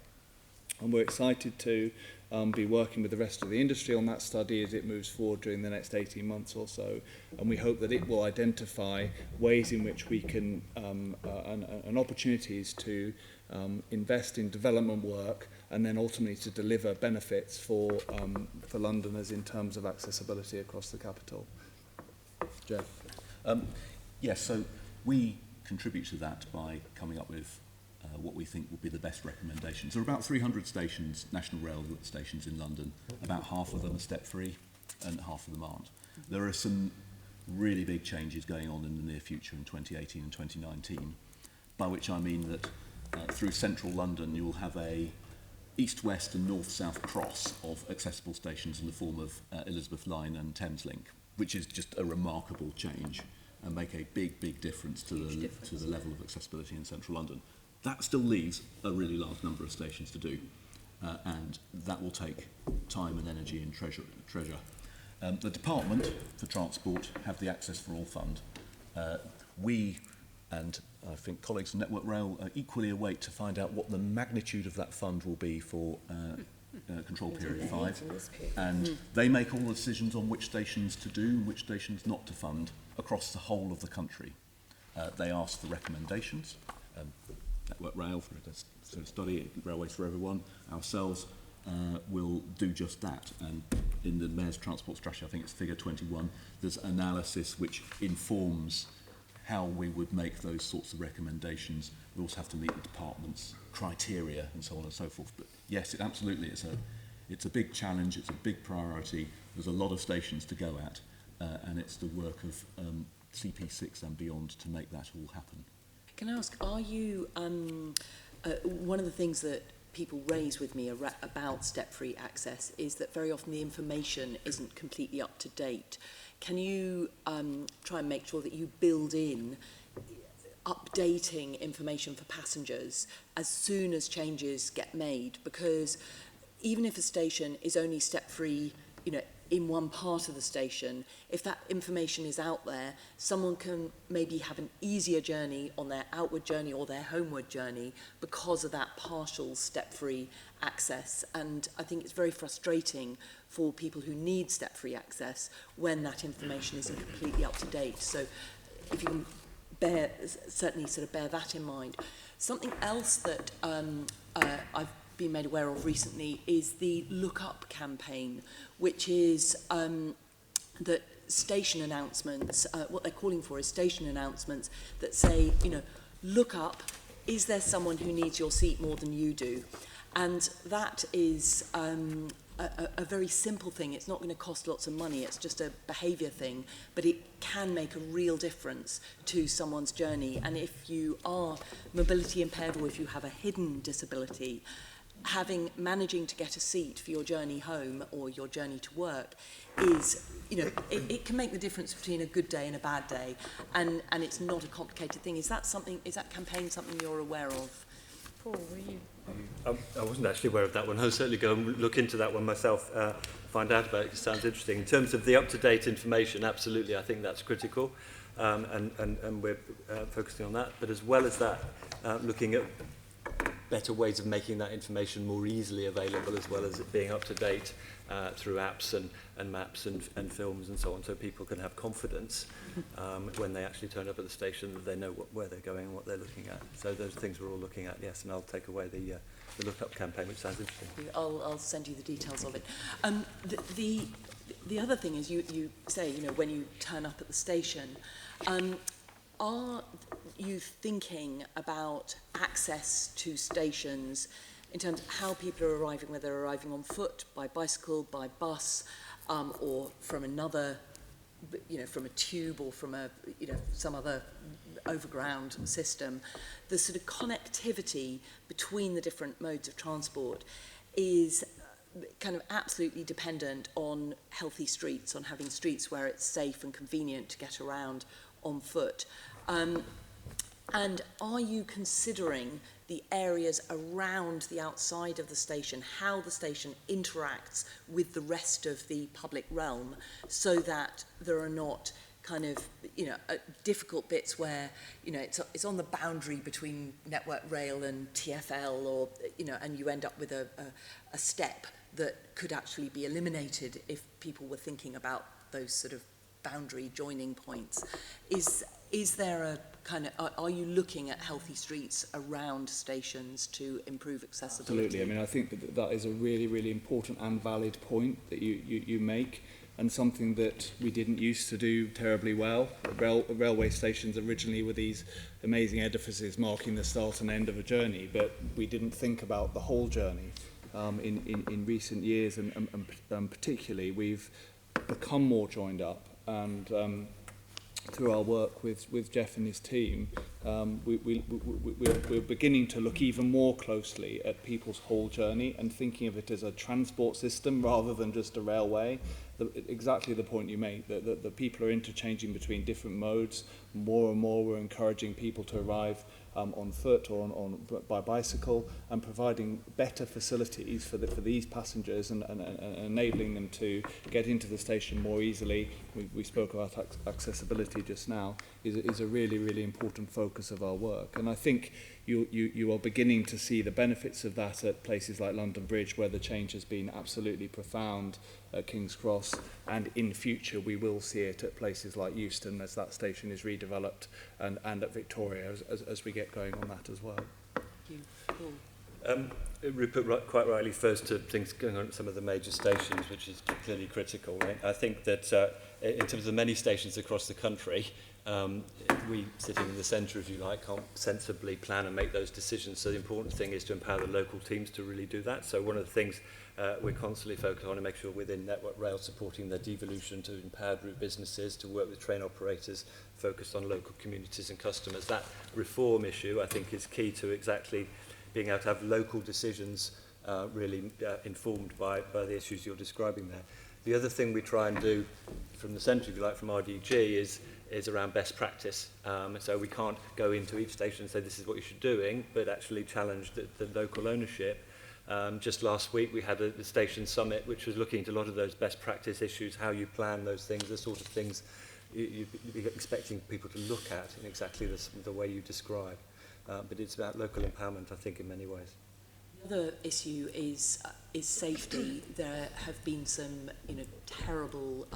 And we're excited to be working with the rest of the industry on that study as it moves forward during the next 18 months or so. And we hope that it will identify ways in which we can, and opportunities to invest in development work and then ultimately to deliver benefits for Londoners in terms of accessibility across the capital. Geoff? Yes, so we contribute to that by coming up with what we think will be the best recommendations. There are about 300 stations, National Rail stations in London. About half of them are step-free and half of them aren't. There are some really big changes going on in the near future in 2018 and 2019, by which I mean that through central London you will have a east-west and north-south cross of accessible stations in the form of Elizabeth Line and Thameslink, which is just a remarkable change and make a big difference to the level of accessibility in central London. That still leaves a really large number of stations to do, and that will take time and energy and treasure. The Department for Transport have the Access for All Fund. We, and I think colleagues in Network Rail, equally await to find out what the magnitude of that fund will be for control period 5. And they make all the decisions on which stations to do and which stations not to fund across the whole of the country. They ask for recommendations. Network Rail for a study, Railways for Everyone, ourselves will do just that. And in the Mayor's Transport Strategy, I think it's figure 21, there's analysis which informs how we would make those sorts of recommendations. We also have to meet the department's criteria and so on and so forth. But yes, absolutely, it's a big challenge, it's a big priority. There's a lot of stations to go at, and it's the work of CP6 and beyond to make that all happen. Can I ask, are you, one of the things that people raise with me about step-free access is that very often the information isn't completely up to date. Can you try and make sure that you build in updating information for passengers as soon as changes get made? Because even if a station is only step-free, in one part of the station, if that information is out there, someone can maybe have an easier journey on their outward journey or their homeward journey because of that partial step-free access. And I think it's very frustrating for people who need step-free access when that information isn't completely up to date. So if you can certainly sort of bear that in mind. Something else that I've been made aware of recently is the Lookup Campaign, which is that station announcements, what they're calling for is station announcements that say, look up, is there someone who needs your seat more than you do? And that is a very simple thing. It's not going to cost lots of money. It's just a behaviour thing, but it can make a real difference to someone's journey. And if you are mobility impaired or if you have a hidden disability, managing to get a seat for your journey home or your journey to work is, it can make the difference between a good day and a bad day, and it's not a complicated thing. Is that campaign something you're aware of? Paul, were you? I wasn't actually aware of that one. I'll certainly go and look into that one myself, find out about it. It sounds interesting. In terms of the up-to-date information, absolutely, I think that's critical, and we're focusing on that. But as well as that, looking at better ways of making that information more easily available, as well as it being up-to-date through apps and maps and films and so on, so people can have confidence when they actually turn up at the station that they know where they're going and what they're looking at. So those things we're all looking at, yes, and I'll take away the Lookup Campaign, which sounds interesting. I'll send you the details of it. The other thing is you say, you know, when you turn up at the station, are you thinking about access to stations in terms of how people are arriving, whether they're arriving on foot, by bicycle, by bus, or from another, you know, from a tube or from a, you know, some other overground system? The sort of connectivity between the different modes of transport is kind of absolutely dependent on healthy streets, on having streets where it's safe and convenient to get around on foot. And are you considering the areas around the outside of the station, how the station interacts with the rest of the public realm, so that there are not kind of, you know, difficult bits where, you know, it's on the boundary between Network Rail and TfL, or, you know, and you end up with a step that could actually be eliminated if people were thinking about those sort of boundary joining points. Is there a kind of, are you looking at healthy streets around stations to improve accessibility? Absolutely. I mean, I think that is a really, really important and valid point that you make, and something that we didn't used to do terribly well. Railway stations originally were these amazing edifices marking the start and end of a journey, but we didn't think about the whole journey. In recent years, and particularly, we've become more joined up, and through our work with Geoff and his team, we're beginning to look even more closely at people's whole journey and thinking of it as a transport system rather than just a railway. Exactly the point you make, that the people are interchanging between different modes. More and more we're encouraging people to arrive on foot or by bicycle, and providing better facilities for these passengers and enabling them to get into the station more easily. We spoke about accessibility just now, is a really, really important focus of our work. And I think you are beginning to see the benefits of that at places like London Bridge, where the change has been absolutely profound, at King's Cross, and in future we will see it at places like Euston as that station is redeveloped, and at Victoria as we get going on that as well. Thank you. Paul. Rupert quite rightly refers to things going on at some of the major stations, which is clearly critical. Right? I think that in terms of many stations across the country, we, sitting in the centre, if you like, can't sensibly plan and make those decisions. So the important thing is to empower the local teams to really do that. So one of the things we're constantly focused on, and make sure within Network Rail supporting their devolution to empowered route businesses, to work with train operators focused on local communities and customers. That reform issue, I think, is key to exactly being able to have local decisions really informed by the issues you're describing there. The other thing we try and do from the centre, if you like, from RDG, is around best practice. So we can't go into each station and say this is what you should be doing, but actually challenge the local ownership. Just last week we had a station summit which was looking at a lot of those best practice issues, how you plan those things, the sort of things you'd be expecting people to look at in exactly the way you describe. But it's about local empowerment, I think, in many ways. The other issue is safety. There have been some, you know, terrible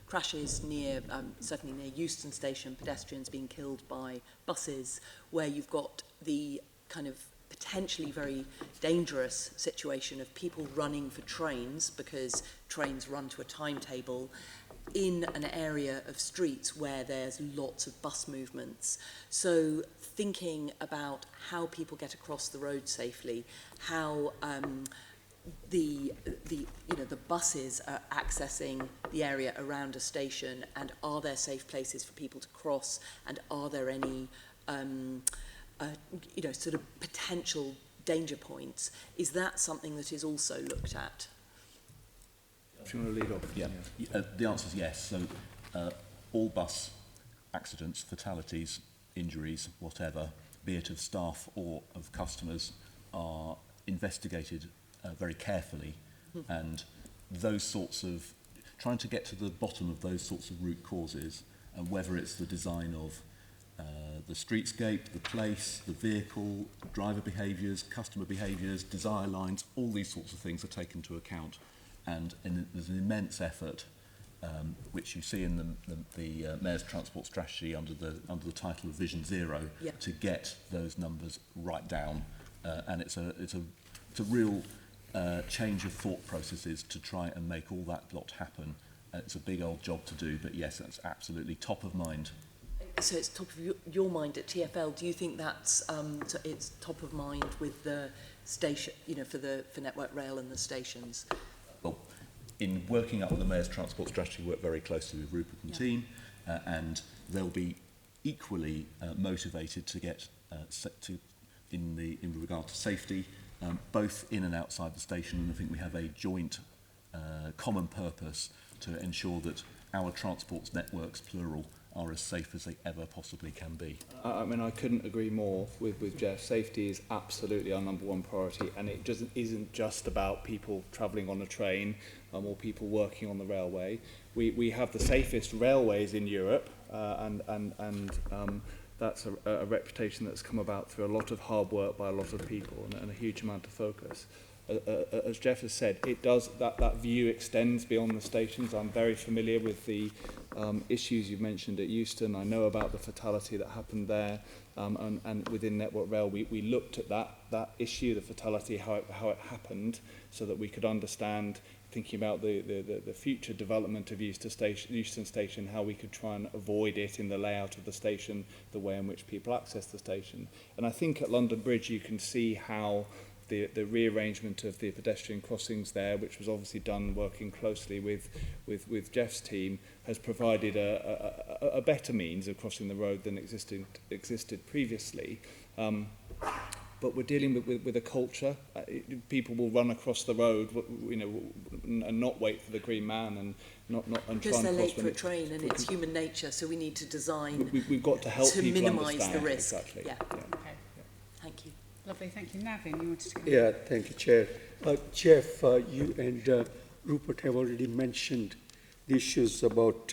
crashes near, certainly near Euston Station, pedestrians being killed by buses, where you've got the kind of potentially very dangerous situation of people running for trains because trains run to a timetable in an area of streets where there's lots of bus movements. So thinking about how people get across the road safely, how the buses are accessing the area around a station, and are there safe places for people to cross, and are there any sort of potential danger points? Is that something that is also looked at? Do you want to lead off? Yeah. The answer is yes. So all bus accidents, fatalities, injuries, whatever, be it of staff or of customers, are investigated very carefully, and those sorts of, trying to get to the bottom of those sorts of root causes, and whether it's the design of the streetscape, the place, the vehicle, driver behaviours, customer behaviours, desire lines, all these sorts of things are taken into account, and there's an immense effort which you see in the Mayor's Transport Strategy under the title of Vision Zero, to get those numbers right down, and it's a real change of thought processes to try and make all that lot happen. It's a big old job to do, but yes, that's absolutely top of mind. So it's top of your mind at TfL. Do you think that's so it's top of mind with the station, you know, for Network Rail and the stations? Well, in working up the Mayor's Transport Strategy, we work very closely with Rupert and team, and they'll be equally motivated to get in regard to safety, both in and outside the station. And I think we have a joint common purpose to ensure that our transport networks, plural, are as safe as they ever possibly can be. I mean, I couldn't agree more with Geoff. Safety is absolutely our number one priority, and it isn't just about people travelling on a train or people working on the railway. We have the safest railways in Europe, and that's a reputation that's come about through a lot of hard work by a lot of people and a huge amount of focus. As Geoff has said, it does that view extends beyond the stations. I'm very familiar with the issues you've mentioned at Euston. I know about the fatality that happened there, and within Network Rail, we looked at that issue, the fatality, how it happened, so that we could understand, thinking about the future development of Euston Station, how we could try and avoid it in the layout of the station, the way in which people access the station. And I think at London Bridge you can see how the rearrangement of the pedestrian crossings there, which was obviously done working closely with Geoff's team, has provided a better means of crossing the road than existed previously. But we're dealing with a culture. People will run across the road, you know, and not wait for the green man, and not and because try and they're cross late for a train, and it's human nature. So we need to design. We've got to help to people minimise understand. the risk. Exactly. Yeah. Okay. Thank you. Lovely, thank you. Navin, you wanted to go? Yeah, thank you, Chair. Geoff, you and Rupert have already mentioned the issues about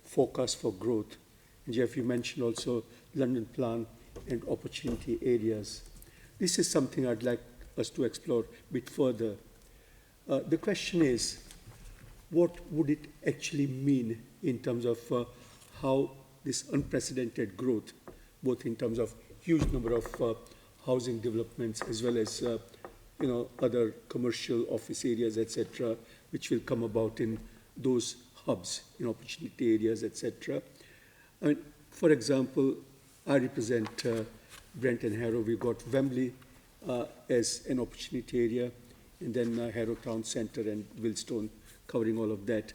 forecast for growth. And Geoff, you mentioned also London Plan and opportunity areas. This is something I'd like us to explore a bit further. The question is, what would it actually mean in terms of how this unprecedented growth, both in terms of huge number of housing developments as well as other commercial office areas, etc., which will come about in those hubs, in opportunity areas, etc. I mean, for example, I represent Brent and Harrow. We've got Wembley as an opportunity area, and then Harrow Town Centre and Willstone covering all of that.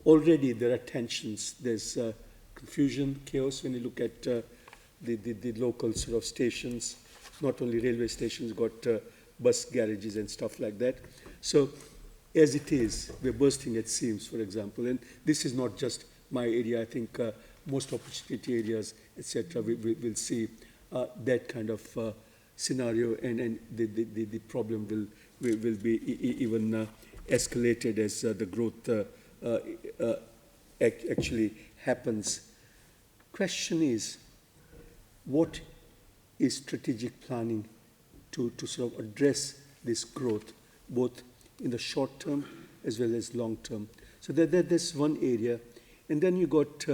Already there are tensions. There's confusion, chaos when you look at the local sort of stations. Not only railway stations, got bus garages and stuff like that. So as it is, we're bursting at seams, for example. And this is not just my area. I think most opportunity areas, etc., will see that kind of scenario, and the problem will be even escalated as the growth actually happens. Question is, what is strategic planning to sort of address this growth, both in the short term as well as long term? So that's one area. And then you got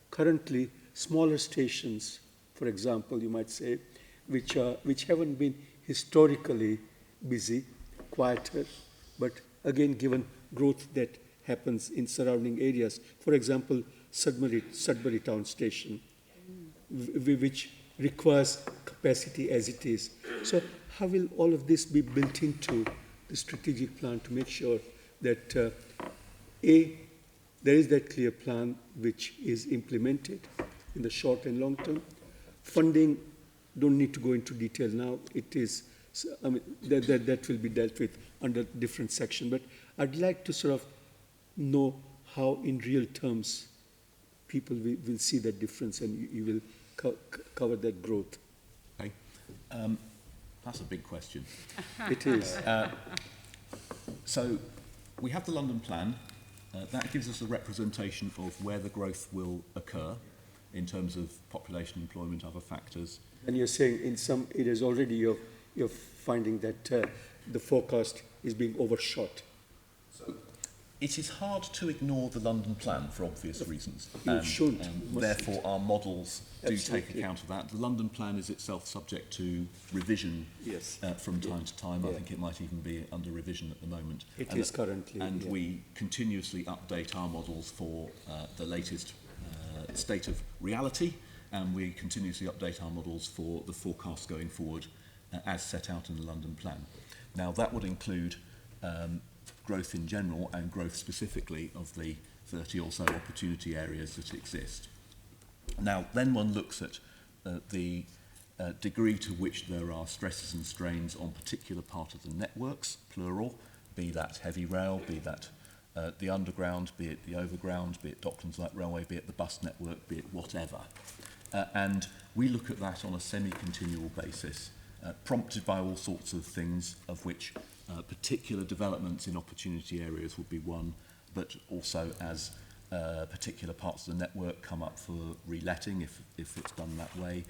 currently smaller stations, for example, you might say, which haven't been historically busy, quieter, but again, given growth that happens in surrounding areas. For example, Sudbury Town Station, which requires capacity as it is. So how will all of this be built into the strategic plan to make sure that, there is that clear plan which is implemented in the short and long term? Funding, don't need to go into detail now. It is, I mean, that will be dealt with under different section. But I'd like to sort of know how, in real terms, people will see that difference, and you will cover that growth? Okay. That's a big question. It is. So we have the London Plan. That gives us a representation of where the growth will occur in terms of population, employment, other factors. And you're saying in some areas already you're finding that the forecast is being overshot. So it is hard to ignore the London Plan for obvious reasons. You shouldn't. Therefore, our models do take Absolutely. account of that. The London Plan is itself subject to revision Yes. from time to time. I Yeah. think it might even be under revision at the moment. It is currently. And yeah. we continuously update our models for the latest state of reality, and we continuously update our models for the forecast going forward as set out in the London Plan. Now, that would include growth in general and growth specifically of the 30 or so opportunity areas that exist. Now, then one looks at the degree to which there are stresses and strains on particular part of the networks, plural, be that heavy rail, be that the underground, be it the overground, be it Docklands Light Railway, be it the bus network, be it whatever. And we look at that on a semi-continual basis, prompted by all sorts of things, of which particular developments in opportunity areas would be one, but also as particular parts of the network come up for reletting, if it's done that way,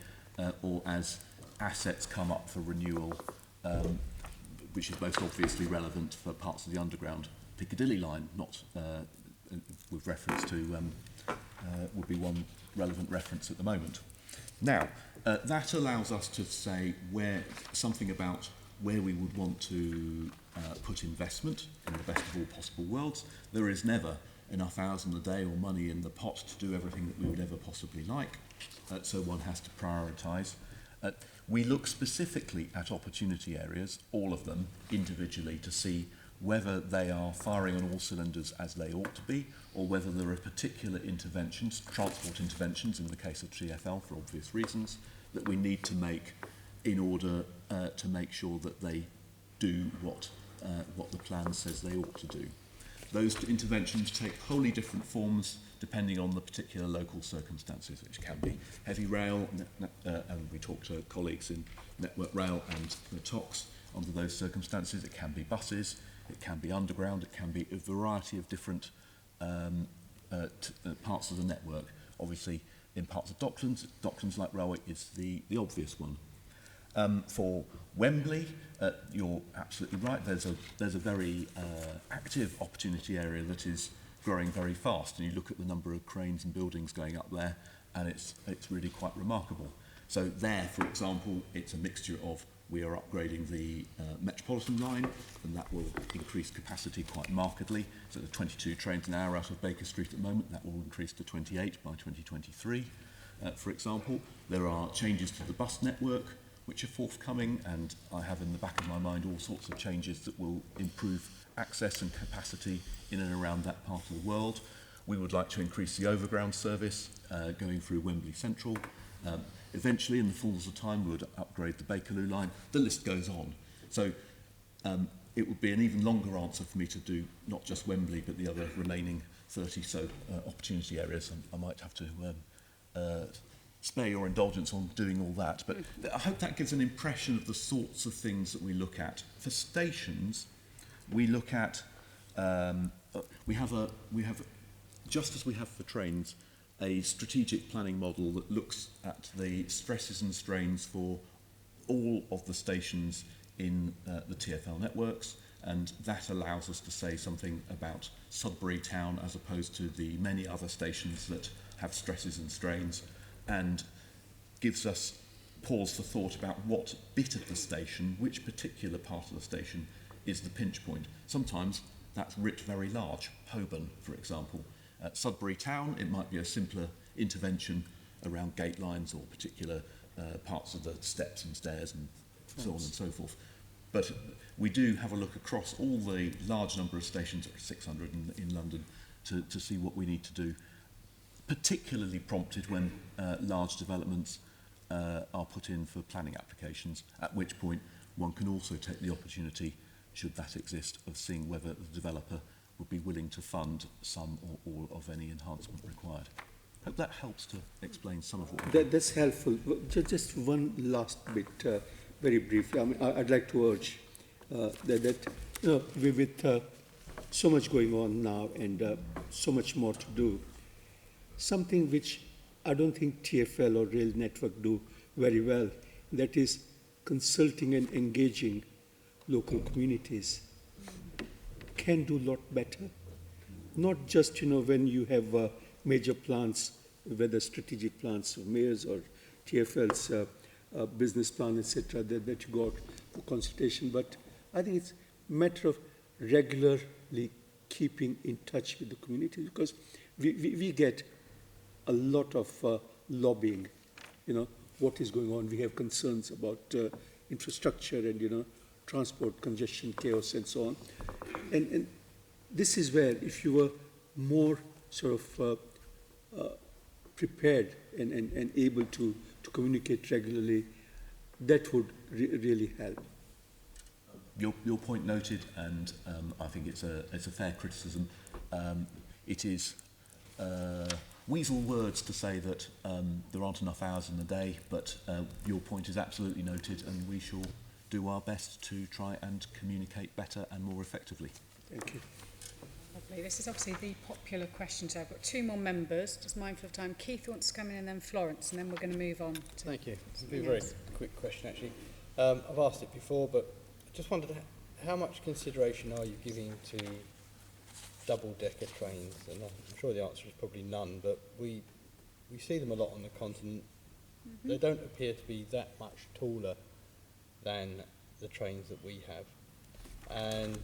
or as assets come up for renewal, which is most obviously relevant for parts of the underground Piccadilly line, not with reference to, would be one relevant reference at the moment. Now, that allows us to say something about where we would want to put investment in the best of all possible worlds. There is never enough hours in the day or money in the pot to do everything that we would ever possibly like, so one has to prioritise. We look specifically at opportunity areas, all of them, individually, to see whether they are firing on all cylinders as they ought to be, or whether there are particular interventions, transport interventions in the case of TfL for obvious reasons, that we need to make in order to make sure that they do what the plan says they ought to do. Those interventions take wholly different forms depending on the particular local circumstances, which can be heavy rail, and we talk to colleagues in Network Rail and the TOCs under those circumstances. It can be buses, it can be underground, it can be a variety of different parts of the network. Obviously, in parts of Docklands Light Railway is the obvious one. For Wembley, you're absolutely right. There's a very active opportunity area that is growing very fast, and you look at the number of cranes and buildings going up there, and it's really quite remarkable. So there, for example, it's a mixture of we are upgrading the Metropolitan line, and that will increase capacity quite markedly. So the 22 trains an hour out of Baker Street at the moment, that will increase to 28 by 2023, for example. There are changes to the bus network, which are forthcoming, and I have in the back of my mind all sorts of changes that will improve access and capacity in and around that part of the world. We would like to increase the overground service going through Wembley Central. Eventually, in the fullness of time, we would upgrade the Bakerloo line. The list goes on. So it would be an even longer answer for me to do not just Wembley, but the other remaining 30 so opportunity areas. I might have to spare your indulgence on doing all that, but I hope that gives an impression of the sorts of things that we look at. For stations, we look at we have just as we have for trains, a strategic planning model that looks at the stresses and strains for all of the stations in the TfL networks, and that allows us to say something about Sudbury Town as opposed to the many other stations that have stresses and strains, and gives us pause for thought about what bit of the station, which particular part of the station is the pinch point. Sometimes that's writ very large, Holborn, for example. At Sudbury Town, it might be a simpler intervention around gate lines or particular parts of the steps and stairs and so on and so forth. But we do have a look across all the large number of stations, 600 in London, to see what we need to do, particularly prompted when large developments are put in for planning applications, at which point one can also take the opportunity, should that exist, of seeing whether the developer would be willing to fund some or all of any enhancement required. Hope that helps to explain some of what That's helpful. Just one last bit, very briefly. I mean, I'd like to urge that you know, with so much going on now and so much more to do, something which I don't think TfL or Rail Network do very well, that is consulting and engaging local communities, can do a lot better. Not just, you know, when you have major plans, whether strategic plans of mayors or TfL's business plan, etc., that you go out for consultation, but I think it's a matter of regularly keeping in touch with the community, because we get a lot of lobbying, you know, what is going on. We have concerns about infrastructure and, you know, transport, congestion, chaos, and so on. And this is where, if you were more sort of prepared and able to communicate regularly, that would really help. Your point noted, and I think it's a fair criticism. It is weasel words to say that there aren't enough hours in the day, but your point is absolutely noted, and we shall do our best to try and communicate better and more effectively. Thank you. Lovely. This is obviously the popular question. So I've got two more members, just mindful of time. Keith wants to come in, and then Florence, and then we're going to move on to Thank you. It'll be a very quick question, actually. I've asked it before, but I just wondered how much consideration are you giving to double-decker trains? And I'm sure the answer is probably none, but we see them a lot on the continent. Mm-hmm. They don't appear to be that much taller than the trains that we have. And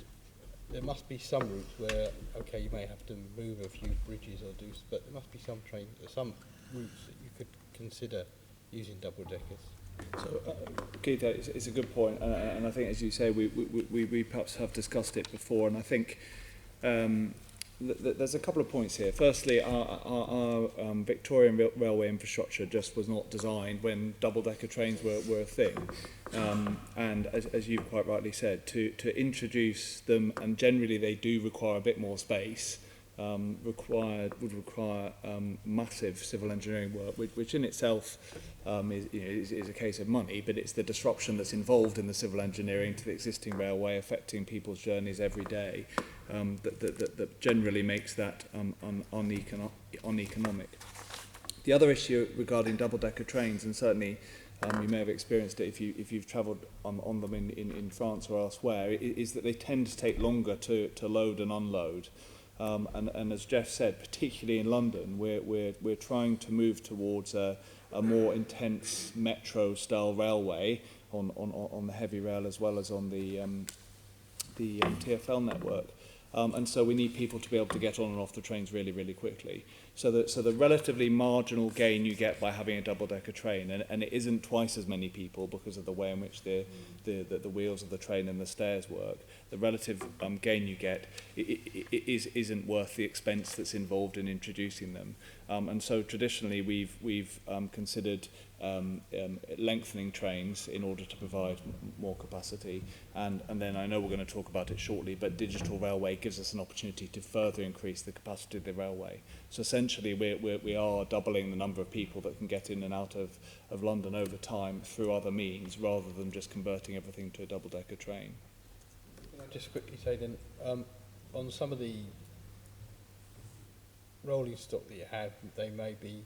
there must be some routes where, okay, you may have to move a few bridges or do, but there must be some routes that you could consider using double-deckers. So, Keith, it's a good point, and I think, as you say, we perhaps have discussed it before, and I think there's a couple of points here. Firstly, our Victorian railway infrastructure just was not designed when double-decker trains were a thing, and as you've quite rightly said, to introduce them, and generally they do require a bit more space, would require massive civil engineering work, which in itself is a case of money, but it's the disruption that's involved in the civil engineering to the existing railway, affecting people's journeys every day, that generally makes that uneconomic. The other issue regarding double-decker trains, and certainly you may have experienced it if you've travelled on them in France or elsewhere, is that they tend to take longer to load and unload. And as Geoff said, particularly in London, we're trying to move towards a more intense metro-style railway on the heavy rail as well as on the TfL network. And so we need people to be able to get on and off the trains really, really quickly. So the relatively marginal gain you get by having a double-decker train, and it isn't twice as many people because of the way in which the wheels of the train and the stairs work, the relative gain you get isn't worth the expense that's involved in introducing them. And so traditionally we've considered lengthening trains in order to provide more capacity, and then I know we're going to talk about it shortly, but digital railway gives us an opportunity to further increase the capacity of the railway. So essentially we are doubling the number of people that can get in and out of London over time through other means, rather than just converting everything to a double-decker train. Can I just quickly say then, on some of the rolling stock that you have, they may be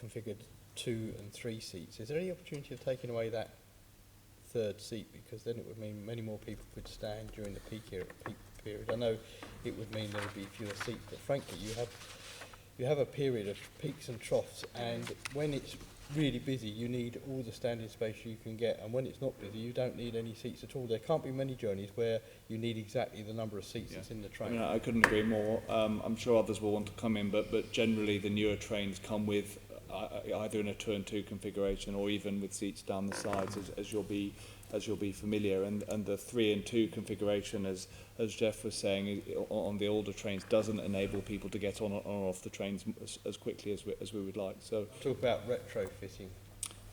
configured 2 and 3 seats. Is there any opportunity of taking away that third seat, because then it would mean many more people could stand during the peak period? I know it would mean there would be fewer seats, but frankly you have a period of peaks and troughs, and when it's really busy you need all the standing space you can get, and when it's not busy you don't need any seats at all. There can't be many journeys where you need exactly the number of seats that's in the train. I mean, I couldn't agree more. I'm sure others will want to come in, but generally the newer trains come with either in a 2 and 2 configuration or even with seats down the sides, as you'll be familiar, and the 3 and 2 configuration, as Geoff was saying, on the older trains doesn't enable people to get on or off the trains as quickly as we would like. So talk about retrofitting.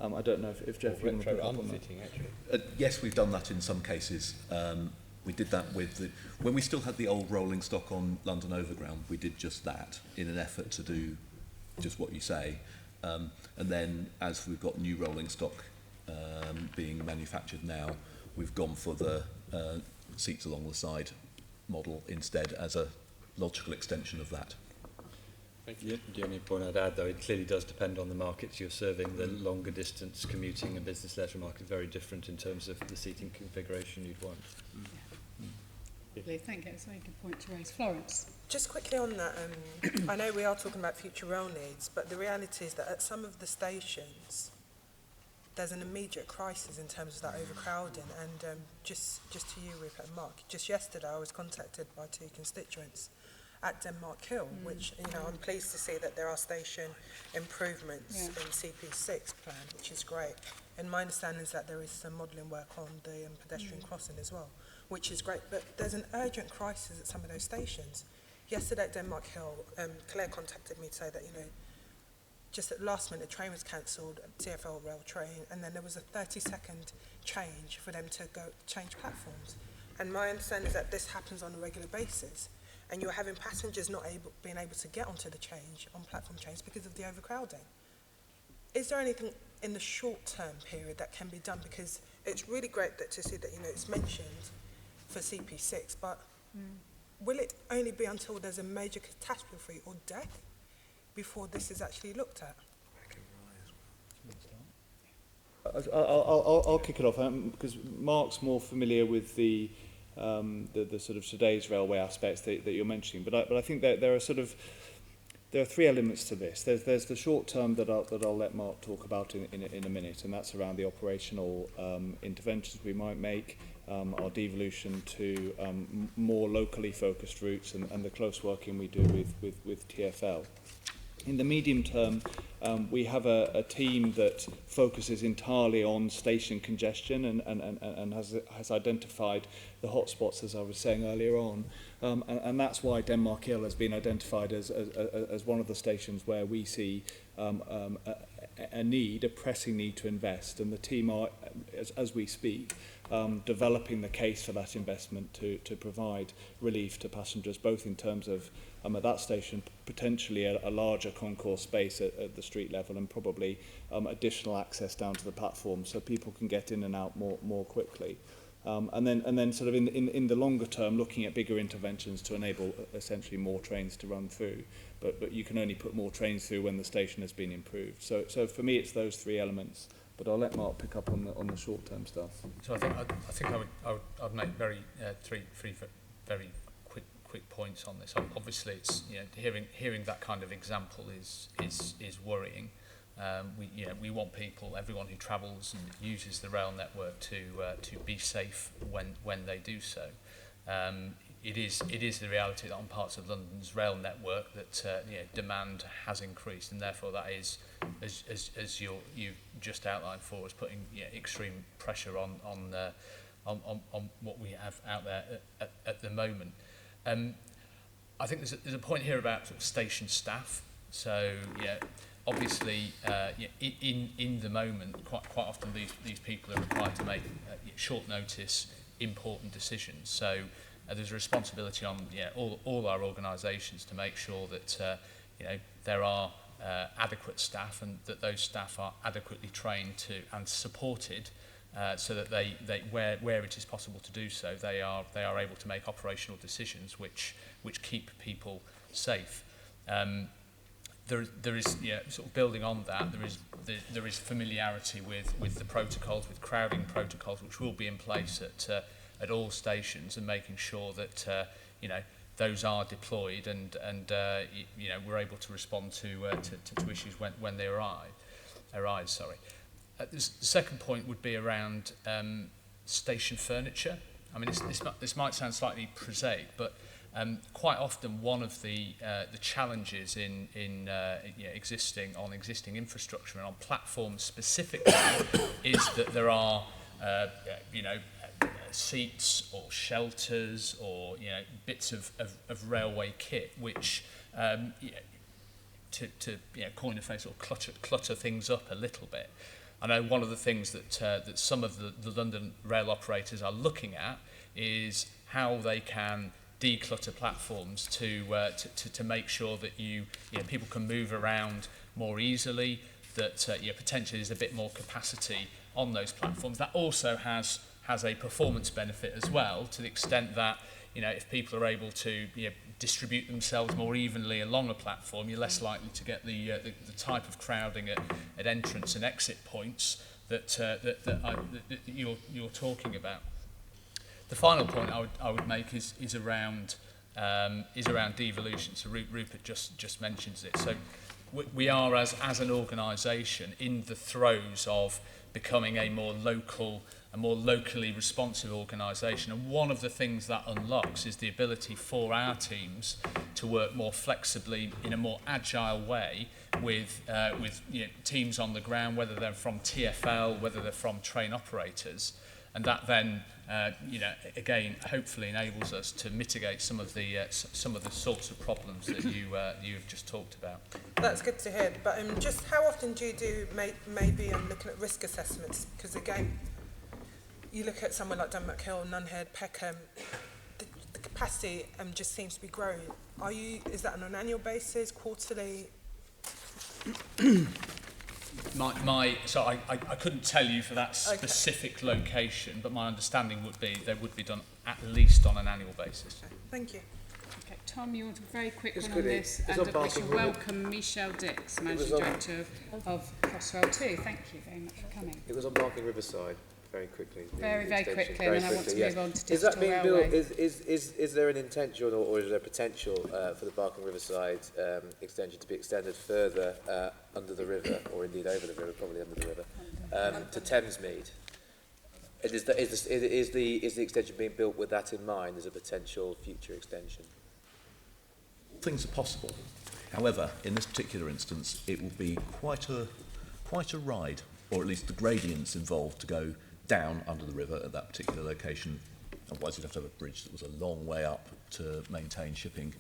I don't know if Geoff, you want to pick up on that. Unfitting, actually. Yes, we've done that in some cases. We did that when we still had the old rolling stock on London Overground. We did just that in an effort to do just what you say. And then as we've got new rolling stock being manufactured now, we've gone for the seats along the side model instead as a logical extension of that. The only point I'd add, though, it clearly does depend on the markets you're serving. The longer distance commuting and business leisure market is very different in terms of the seating configuration you'd want. Lovely, thank you. It's a very good point to raise. Florence. Just quickly on that, I know we are talking about future rail needs, but the reality is that at some of the stations, there's an immediate crisis in terms of that overcrowding. And just to you, Rupert and Mark, just yesterday I was contacted by 2 constituents at Denmark Hill, which, you know, I'm pleased to see that there are station improvements in CP6 plan, which is great. And my understanding is that there is some modelling work on the pedestrian crossing as well, which is great. But there's an urgent crisis at some of those stations. Yesterday at Denmark Hill, Claire contacted me to say that, you know, just at last minute, a train was cancelled, a TfL rail train, and then there was a 30-second change for them to go change platforms. And my understanding is that this happens on a regular basis. And you're having passengers not being able to get onto the change, on platform change, because of the overcrowding. Is there anything in the short-term period that can be done? Because it's really great to see that, you know, it's mentioned for CP6, but will it only be until there's a major catastrophe or death before this is actually looked at? I'll kick it off because Mark's more familiar with the sort of today's railway aspects that you're mentioning, but I think that there are 3 elements to this. There's the short term that I'll let Mark talk about in a minute, and that's around the operational interventions we might make, our devolution to more locally focused routes, and the close working we do with TfL. In the medium term, we have a team that focuses entirely on station congestion and has identified the hotspots, as I was saying earlier on. And that's why Denmark Hill has been identified as one of the stations where we see a pressing need to invest. And the team are, as we speak, developing the case for that investment to provide relief to passengers, both in terms of at that station potentially a larger concourse space at the street level, and probably additional access down to the platform so people can get in and out more quickly. And then sort of in the longer term, looking at bigger interventions to enable essentially more trains to run through. But you can only put more trains through when the station has been improved. So for me, it's those 3 elements. But I'll let Mark pick up on the short-term stuff. So I think I'd make three very quick points on this. Obviously, it's, you know, hearing that kind of example is worrying. We want everyone who travels and uses the rail network to be safe when they do so. It is the reality that on parts of London's rail network that demand has increased, and therefore that is, as you just outlined for us, putting extreme pressure on what we have out there at the moment. I think there's a point here about sort of station staff. So obviously in the moment, quite often these people are required to make short notice important decisions. So there's a responsibility on all our organisations to make sure that there are adequate staff, and that those staff are adequately trained and supported, so that they where it is possible to do so, they are able to make operational decisions which keep people safe. There is sort of building on that. There is familiarity with the protocols, with crowding protocols, which will be in place at all stations, and making sure that those are deployed and we're able to respond to issues when they arise. Sorry. The second point would be around station furniture. I mean, this might sound slightly prosaic, but quite often one of the challenges in existing infrastructure and on platforms specifically is that there are seats or shelters or bits of railway kit which to coin a phrase, sort of clutter things up a little bit. I know one of the things that some of the London rail operators are looking at is how they can declutter platforms to make sure that people can move around more easily, that potentially there's a bit more capacity on those platforms. That also has a performance benefit as well, to the extent that if people are able to distribute themselves more evenly along a platform, you're less likely to get the type of crowding at entrance and exit points that you're talking about. The final point I would make is around devolution. So Rupert just mentions it. So we are as an organisation in the throes of becoming a more locally responsive organisation, and one of the things that unlocks is the ability for our teams to work more flexibly in a more agile way with teams on the ground, whether they're from TfL, whether they're from train operators, and that then again hopefully enables us to mitigate some of the sorts of problems that you've just talked about. That's good to hear. But just how often do you do maybe looking at risk assessments? Because again, you look at somewhere like Denmark Hill, Nunhead, Peckham, the capacity just seems to be growing. Is that on an annual basis, quarterly? So I couldn't tell you for that specific location, but my understanding would be they would be done at least on an annual basis. Okay, thank you. Okay, Tom, you want a very quick one on this, and we shall welcome Michèle Dix, Managing Director of Crossrail too. Thank you very much for coming. It was on Barking Riverside. Very quickly. Very quickly, and then I want to move on to digital Is that being railway. built? Is there an intention or is there potential for the Barking Riverside extension to be extended further under the river, or indeed over the river, probably under the river, to Thamesmead? And is the extension being built with that in mind as a potential future extension? Things are possible. However, in this particular instance, it will be quite a ride, or at least the gradients involved to go down under the river at that particular location. Otherwise you'd have to have a bridge that was a long way up to maintain shipping.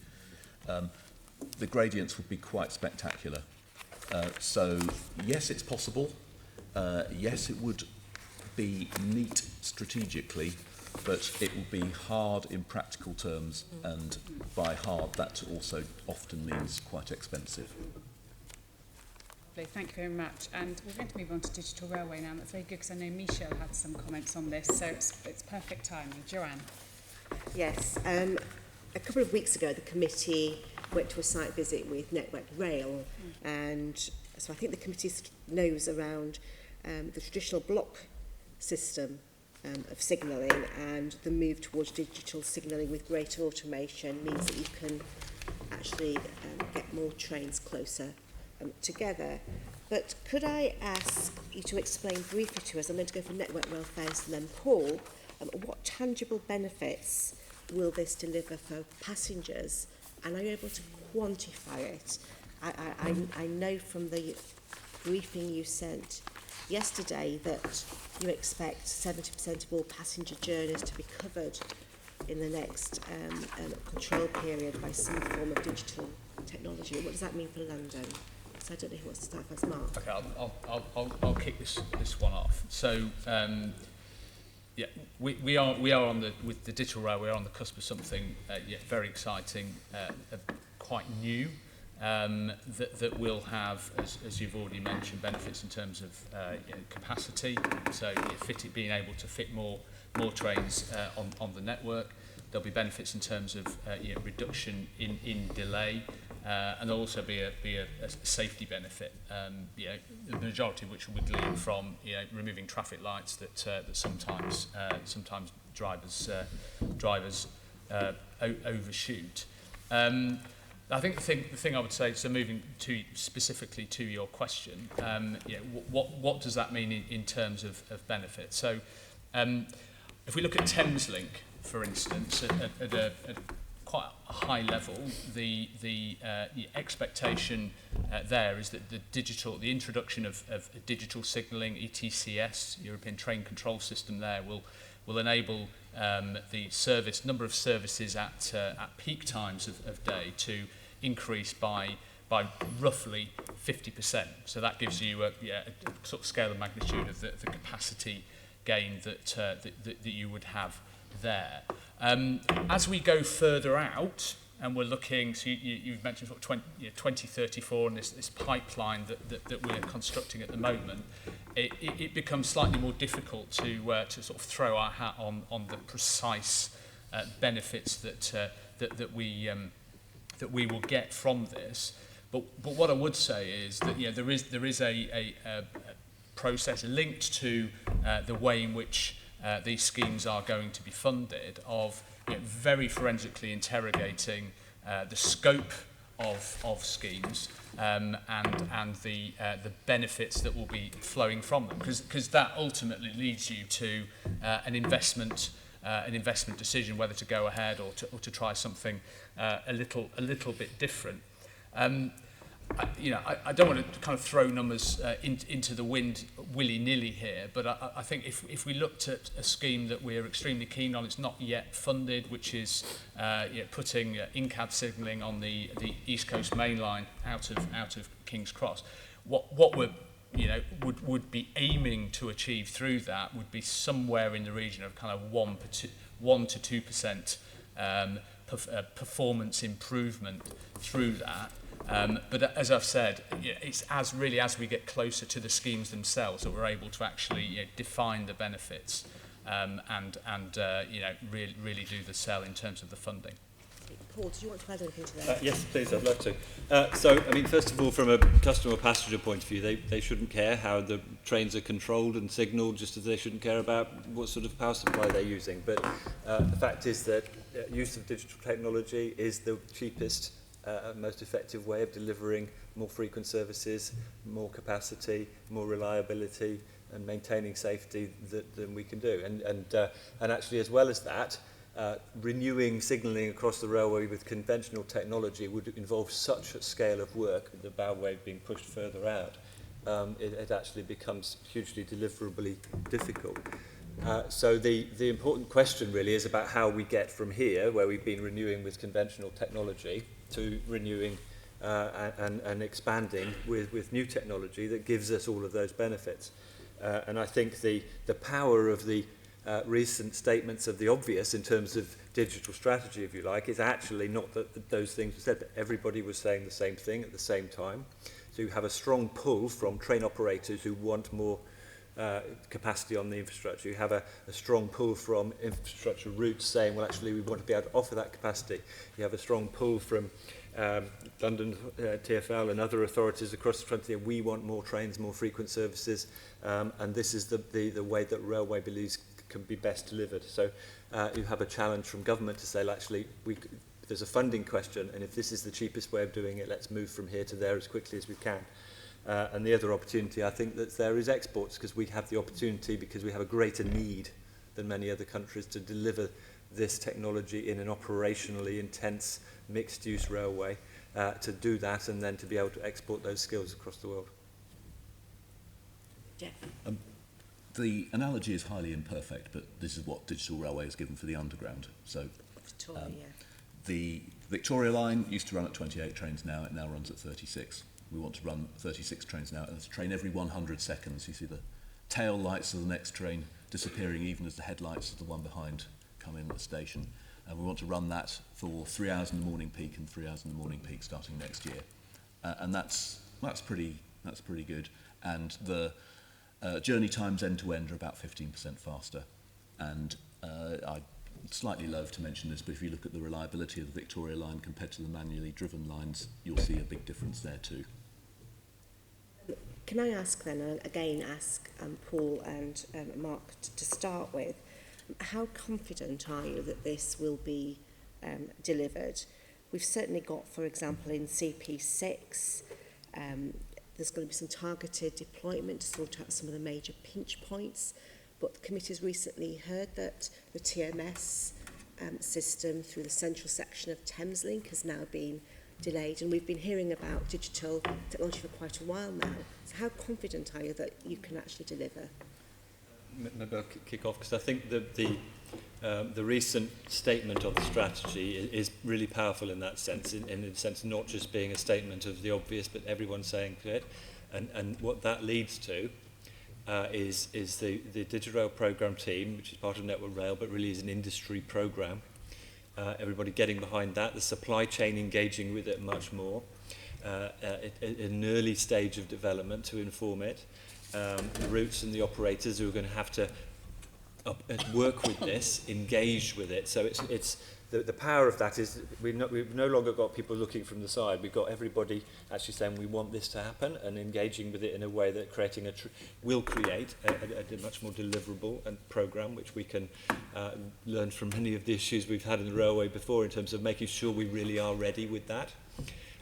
The gradients would be quite spectacular. So yes, it's possible. Yes, it would be neat strategically, but it would be hard in practical terms, and by hard that also often means quite expensive. Thank you very much. And we're going to move on to digital railway now. That's very good, because I know Michèle had some comments on this, so it's perfect timing. Joanne. Yes. A couple of weeks ago, the committee went to a site visit with Network Rail, and so I think the committee knows around the traditional block system of signalling, and the move towards digital signalling with greater automation means that you can actually get more trains closer together. But could I ask you to explain briefly to us, I'm going to go for Network Rail first and then Paul, what tangible benefits will this deliver for passengers, and are you able to quantify it? I know from the briefing you sent yesterday that you expect 70% of all passenger journeys to be covered in the next control period by some form of digital technology. What does that mean for London? So I don't know who wants to start first. Mark. Okay, I'll kick this one off. So we are on with the digital rail. We are on the cusp of something very exciting, quite new. That will have, as you've already mentioned, benefits in terms of capacity. So being able to fit more trains on the network. There'll be benefits in terms of reduction in delay. And there'll also be a safety benefit, the majority of which will be gleaned from removing traffic lights that sometimes drivers overshoot. I think the thing I would say, so moving specifically to your question, what does that mean in terms of benefit? So if we look at Thameslink, for instance, at quite a high level, the expectation there is that the introduction of digital signalling, ETCS, European Train Control System, there will enable the number of services at peak times of day to increase by roughly 50%. So that gives you a sort of scale of magnitude of the capacity gain that you would have there. As we go further out, and we're looking, so you've mentioned sort of 2034 and this pipeline that we're constructing at the moment, it becomes slightly more difficult to sort of throw our hat on the precise benefits that we will get from this. But what I would say is that there is a process linked to the way in which these schemes are going to be funded of very forensically interrogating the scope of schemes and the benefits that will be flowing from them, because that ultimately leads you to an investment decision whether to go ahead or to try something a little bit different. I don't want to kind of throw numbers into the wind willy-nilly here, but I think if we looked at a scheme that we're extremely keen on, it's not yet funded, which is putting in-cab signalling on the East Coast Mainline out of King's Cross. What we're would be aiming to achieve through that would be somewhere in the region of kind of 1 to 2% performance improvement through that. But as I've said, it's as we get closer to the schemes themselves that we're able to actually define the benefits and really do the sell in terms of the funding. Paul, do you want to add anything to that? Yes, please, I'd love to. So, I mean, first of all, from a customer passenger point of view, they shouldn't care how the trains are controlled and signalled, just as they shouldn't care about what sort of power supply they're using. But the fact is that use of digital technology is the cheapest, most effective way of delivering more frequent services, more capacity, more reliability, and maintaining safety than we can do. And actually, as well as that, renewing signalling across the railway with conventional technology would involve such a scale of work, the bow wave being pushed further out, it actually becomes hugely deliverably difficult. So the important question really is about how we get from here, where we've been renewing with conventional technology, to renewing and expanding with new technology that gives us all of those benefits. And I think the power of the recent statements of the obvious in terms of digital strategy, if you like, is actually not that those things were said, but everybody was saying the same thing at the same time. So you have a strong pull from train operators who want more capacity on the infrastructure. You have a strong pull from infrastructure routes saying, well, actually, we want to be able to offer that capacity. You have a strong pull from London TfL and other authorities across the frontier. We want more trains, more frequent services, and this is the way that railway believes can be best delivered. So you have a challenge from government to say, well, actually, there's a funding question, and if this is the cheapest way of doing it, let's move from here to there as quickly as we can. And the other opportunity, I think, that's there is exports, because we have the opportunity, because we have a greater need than many other countries to deliver this technology in an operationally intense mixed-use railway, to do that and then to be able to export those skills across the world. Geoff? The analogy is highly imperfect, but this is what digital railway is given for the underground. So the Victoria line used to run at 28 trains now, it now runs at 36. We want to run 36 trains now. It's a train every 100 seconds. You see the tail lights of the next train disappearing even as the headlights of the one behind come in at the station. And we want to run that for 3 hours in the morning peak and 3 hours in the morning peak starting next year. And that's pretty good. And the journey times end to end are about 15% faster. And I slightly loath to mention this, but if you look at the reliability of the Victoria line compared to the manually driven lines, you'll see a big difference there too. Can I ask then, again ask Paul and Mark to start with, how confident are you that this will be delivered? We've certainly got, for example, in CP6, there's going to be some targeted deployment to sort out some of the major pinch points, but the committee's recently heard that the TMS system through the central section of Thameslink has now been delayed, and we've been hearing about digital technology for quite a while now. So how confident are you that you can actually deliver? Maybe I'll kick off, because I think the recent statement of the strategy is really powerful in that sense, in the sense not just being a statement of the obvious, but everyone saying it. And what that leads to is the Digital Rail Programme team, which is part of Network Rail, but really is an industry programme, everybody getting behind that, the supply chain engaging with it much more, an early stage of development to inform it, the routes and the operators who are going to have to work with this, engage with it. So it's the power of that is we've no longer got people looking from the side. We've got everybody actually saying we want this to happen and engaging with it in a way that will create a much more deliverable and programme, which we can learn from many of the issues we've had in the railway before in terms of making sure we really are ready with that.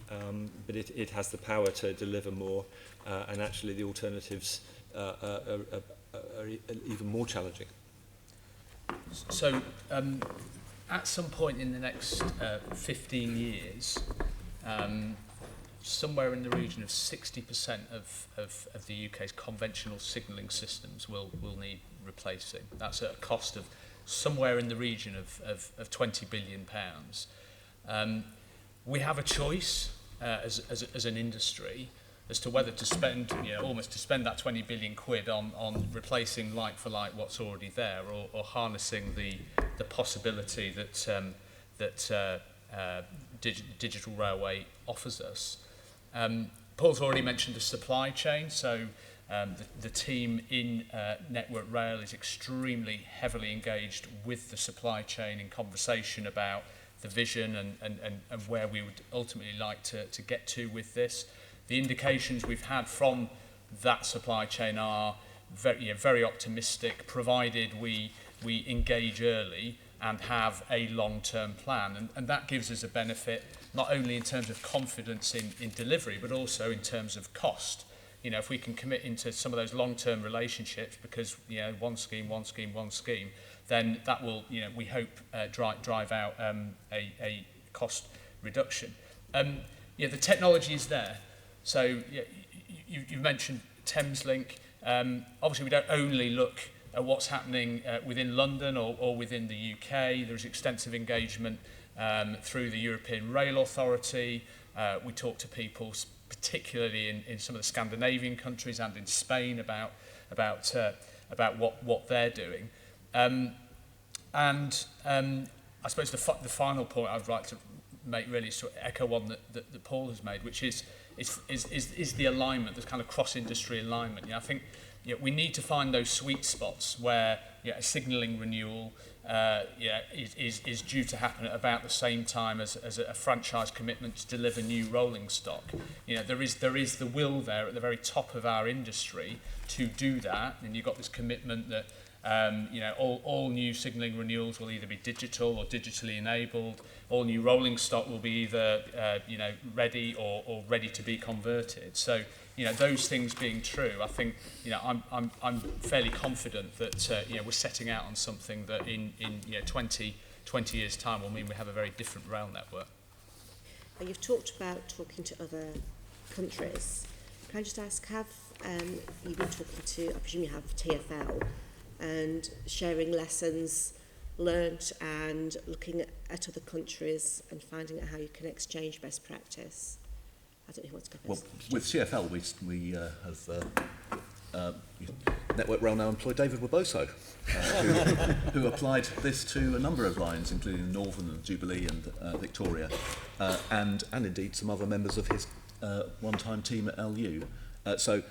But it has the power to deliver more, and actually the alternatives are even more challenging. So, at some point in the next 15 years, somewhere in the region of 60% of the UK's conventional signalling systems will need replacing. That's at a cost of somewhere in the region of £20 billion. We have a choice as an industry as to whether to spend, almost to spend that 20 billion quid on replacing like for like what's already there, or harnessing the possibility that digital railway offers us. Paul's already mentioned the supply chain, so the team in Network Rail is extremely heavily engaged with the supply chain in conversation about the vision and where we would ultimately like to get to with this. The indications we've had from that supply chain are very optimistic, provided we engage early and have a long-term plan. And that gives us a benefit, not only in terms of confidence in delivery, but also in terms of cost. If we can commit into some of those long-term relationships, because, one scheme, then that will, we hope, drive out a cost reduction. The technology is there. So you've mentioned Thameslink. Obviously, we don't only look at what's happening within London or within the UK. There's extensive engagement through the European Rail Authority. We talk to people, particularly in some of the Scandinavian countries and in Spain, about what they're doing. I suppose the final point I'd like to make really is to echo one that Paul has made, which is the alignment, this kind of cross-industry alignment. I think we need to find those sweet spots where a signalling renewal is due to happen at about the same time as a franchise commitment to deliver new rolling stock. There is the will there at the very top of our industry to do that, and you've got this commitment that all new signalling renewals will either be digital or digitally enabled. All new rolling stock will be either ready or ready to be converted. So those things being true, I think I'm fairly confident that we're setting out on something that in 20 years' time will mean we have a very different rail network. You've talked about talking to other countries. Can I just ask, have you been talking to, I presume you have, TfL, and sharing lessons learnt and looking at other countries and finding out how you can exchange best practice? I don't know who wants to go first. Well, with TfL, we have Network Rail now employ David Waboso, who applied this to a number of lines, including Northern and Jubilee and Victoria, and indeed some other members of his one-time team at LU. So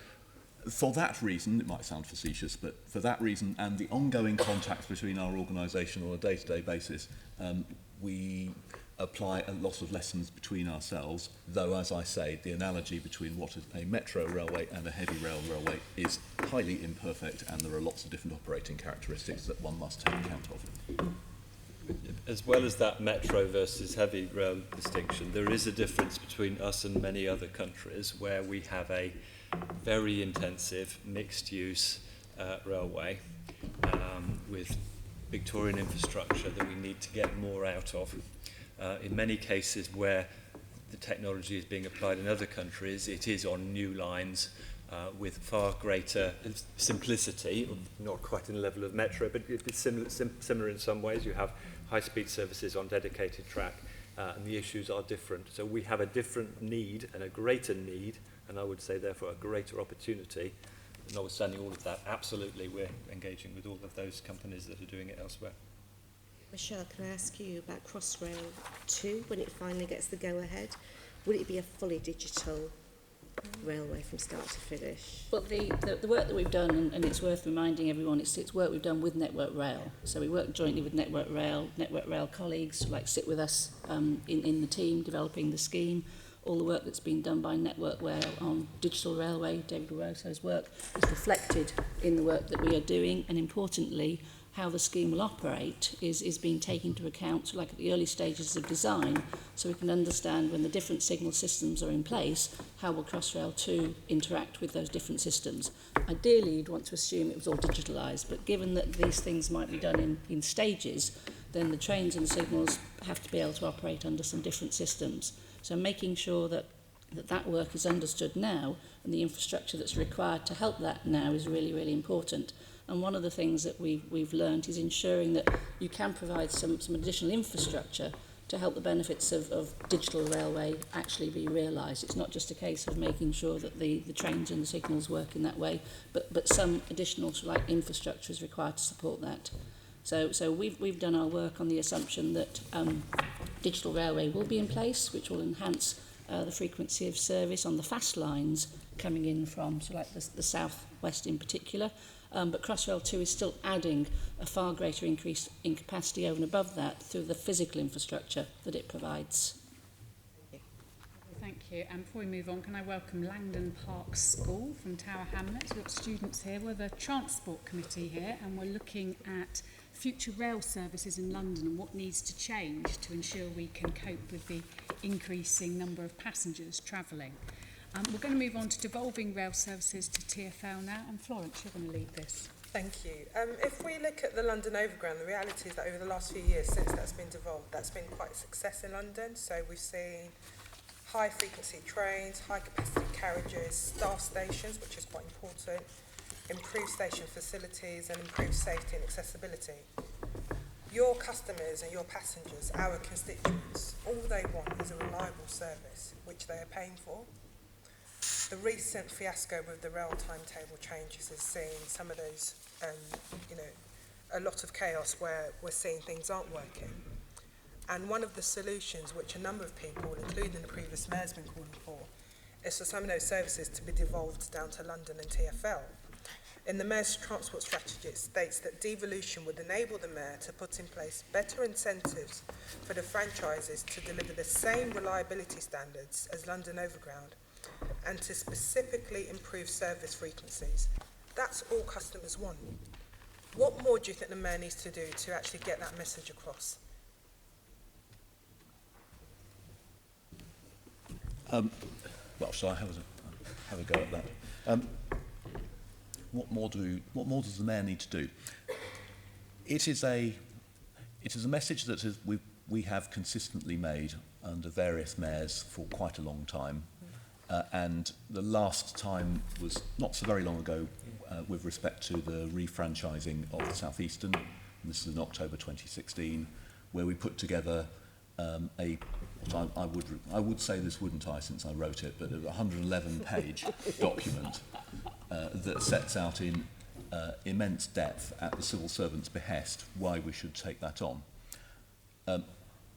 for that reason, it might sound facetious, but for that reason and the ongoing contacts between our organisation on a day-to-day basis, we apply a lot of lessons between ourselves, though, as I say, the analogy between what is a metro railway and a heavy rail railway is highly imperfect, and there are lots of different operating characteristics that one must take account of. As well as that metro versus heavy rail distinction, there is a difference between us and many other countries where we have a very intensive mixed-use railway with Victorian infrastructure that we need to get more out of. In many cases where the technology is being applied in other countries, it is on new lines with far greater simplicity, not quite in the level of metro, but it's similar in some ways. You have high-speed services on dedicated track, and the issues are different. So we have a different need and a greater need, and I would say therefore a greater opportunity. Notwithstanding all of that, absolutely we're engaging with all of those companies that are doing it elsewhere. Michèle, can I ask you about Crossrail 2, when it finally gets the go-ahead? Will it be a fully digital railway from start to finish? Well, the work that we've done, and it's worth reminding everyone, it's work we've done with Network Rail. So we work jointly with Network Rail colleagues who sit with us in the team developing the scheme. All the work that's been done by Network Rail on digital railway, David Roso's work, is reflected in the work that we are doing, and importantly, how the scheme will operate is being taken into account at the early stages of design, so we can understand when the different signal systems are in place, how will Crossrail 2 interact with those different systems. Ideally, you'd want to assume it was all digitalised, but given that these things might be done in stages, then the trains and signals have to be able to operate under some different systems. So making sure that work is understood now, and the infrastructure that's required to help that now is really, really important. And one of the things that we've learned is ensuring that you can provide some additional infrastructure to help the benefits of digital railway actually be realised. It's not just a case of making sure that the trains and the signals work in that way, but some additional infrastructure is required to support that. So we've done our work on the assumption that digital railway will be in place, which will enhance the frequency of service on the fast lines coming in from the south-west in particular. But Crossrail 2 is still adding a far greater increase in capacity over and above that through the physical infrastructure that it provides. Thank you. And before we move on, can I welcome Langdon Park School from Tower Hamlets. We've got students here. We're the Transport Committee here, and we're looking at future rail services in London and what needs to change to ensure we can cope with the increasing number of passengers travelling. We're going to move on to devolving rail services to TfL now, and Florence, you're going to lead this. Thank you. If we look at the London Overground, the reality is that over the last few years since that's been devolved, that's been quite a success in London. So we've seen high frequency trains, high capacity carriages, staff stations, which is quite important, improved station facilities and improved safety and accessibility. Your customers and your passengers, our constituents, all they want is a reliable service, which they are paying for. The recent fiasco with the rail timetable changes has seen some of those, a lot of chaos where we're seeing things aren't working. And one of the solutions, which a number of people, including the previous mayor, has been calling for, is for some of those services to be devolved down to London and TfL. In the mayor's transport strategy, it states that devolution would enable the mayor to put in place better incentives for the franchises to deliver the same reliability standards as London Overground, and to specifically improve service frequencies. That's all customers want. What more do you think the mayor needs to do to actually get that message across? Well, shall I have a go at that? What more does the mayor need to do? It is a message that we have consistently made under various mayors for quite a long time. And the last time was not so very long ago with respect to the refranchising of the South Eastern. And this is in October 2016, where we put together I would say this, wouldn't I, since I wrote it, but a 111-page document that sets out in immense depth at the civil servant's behest why we should take that on.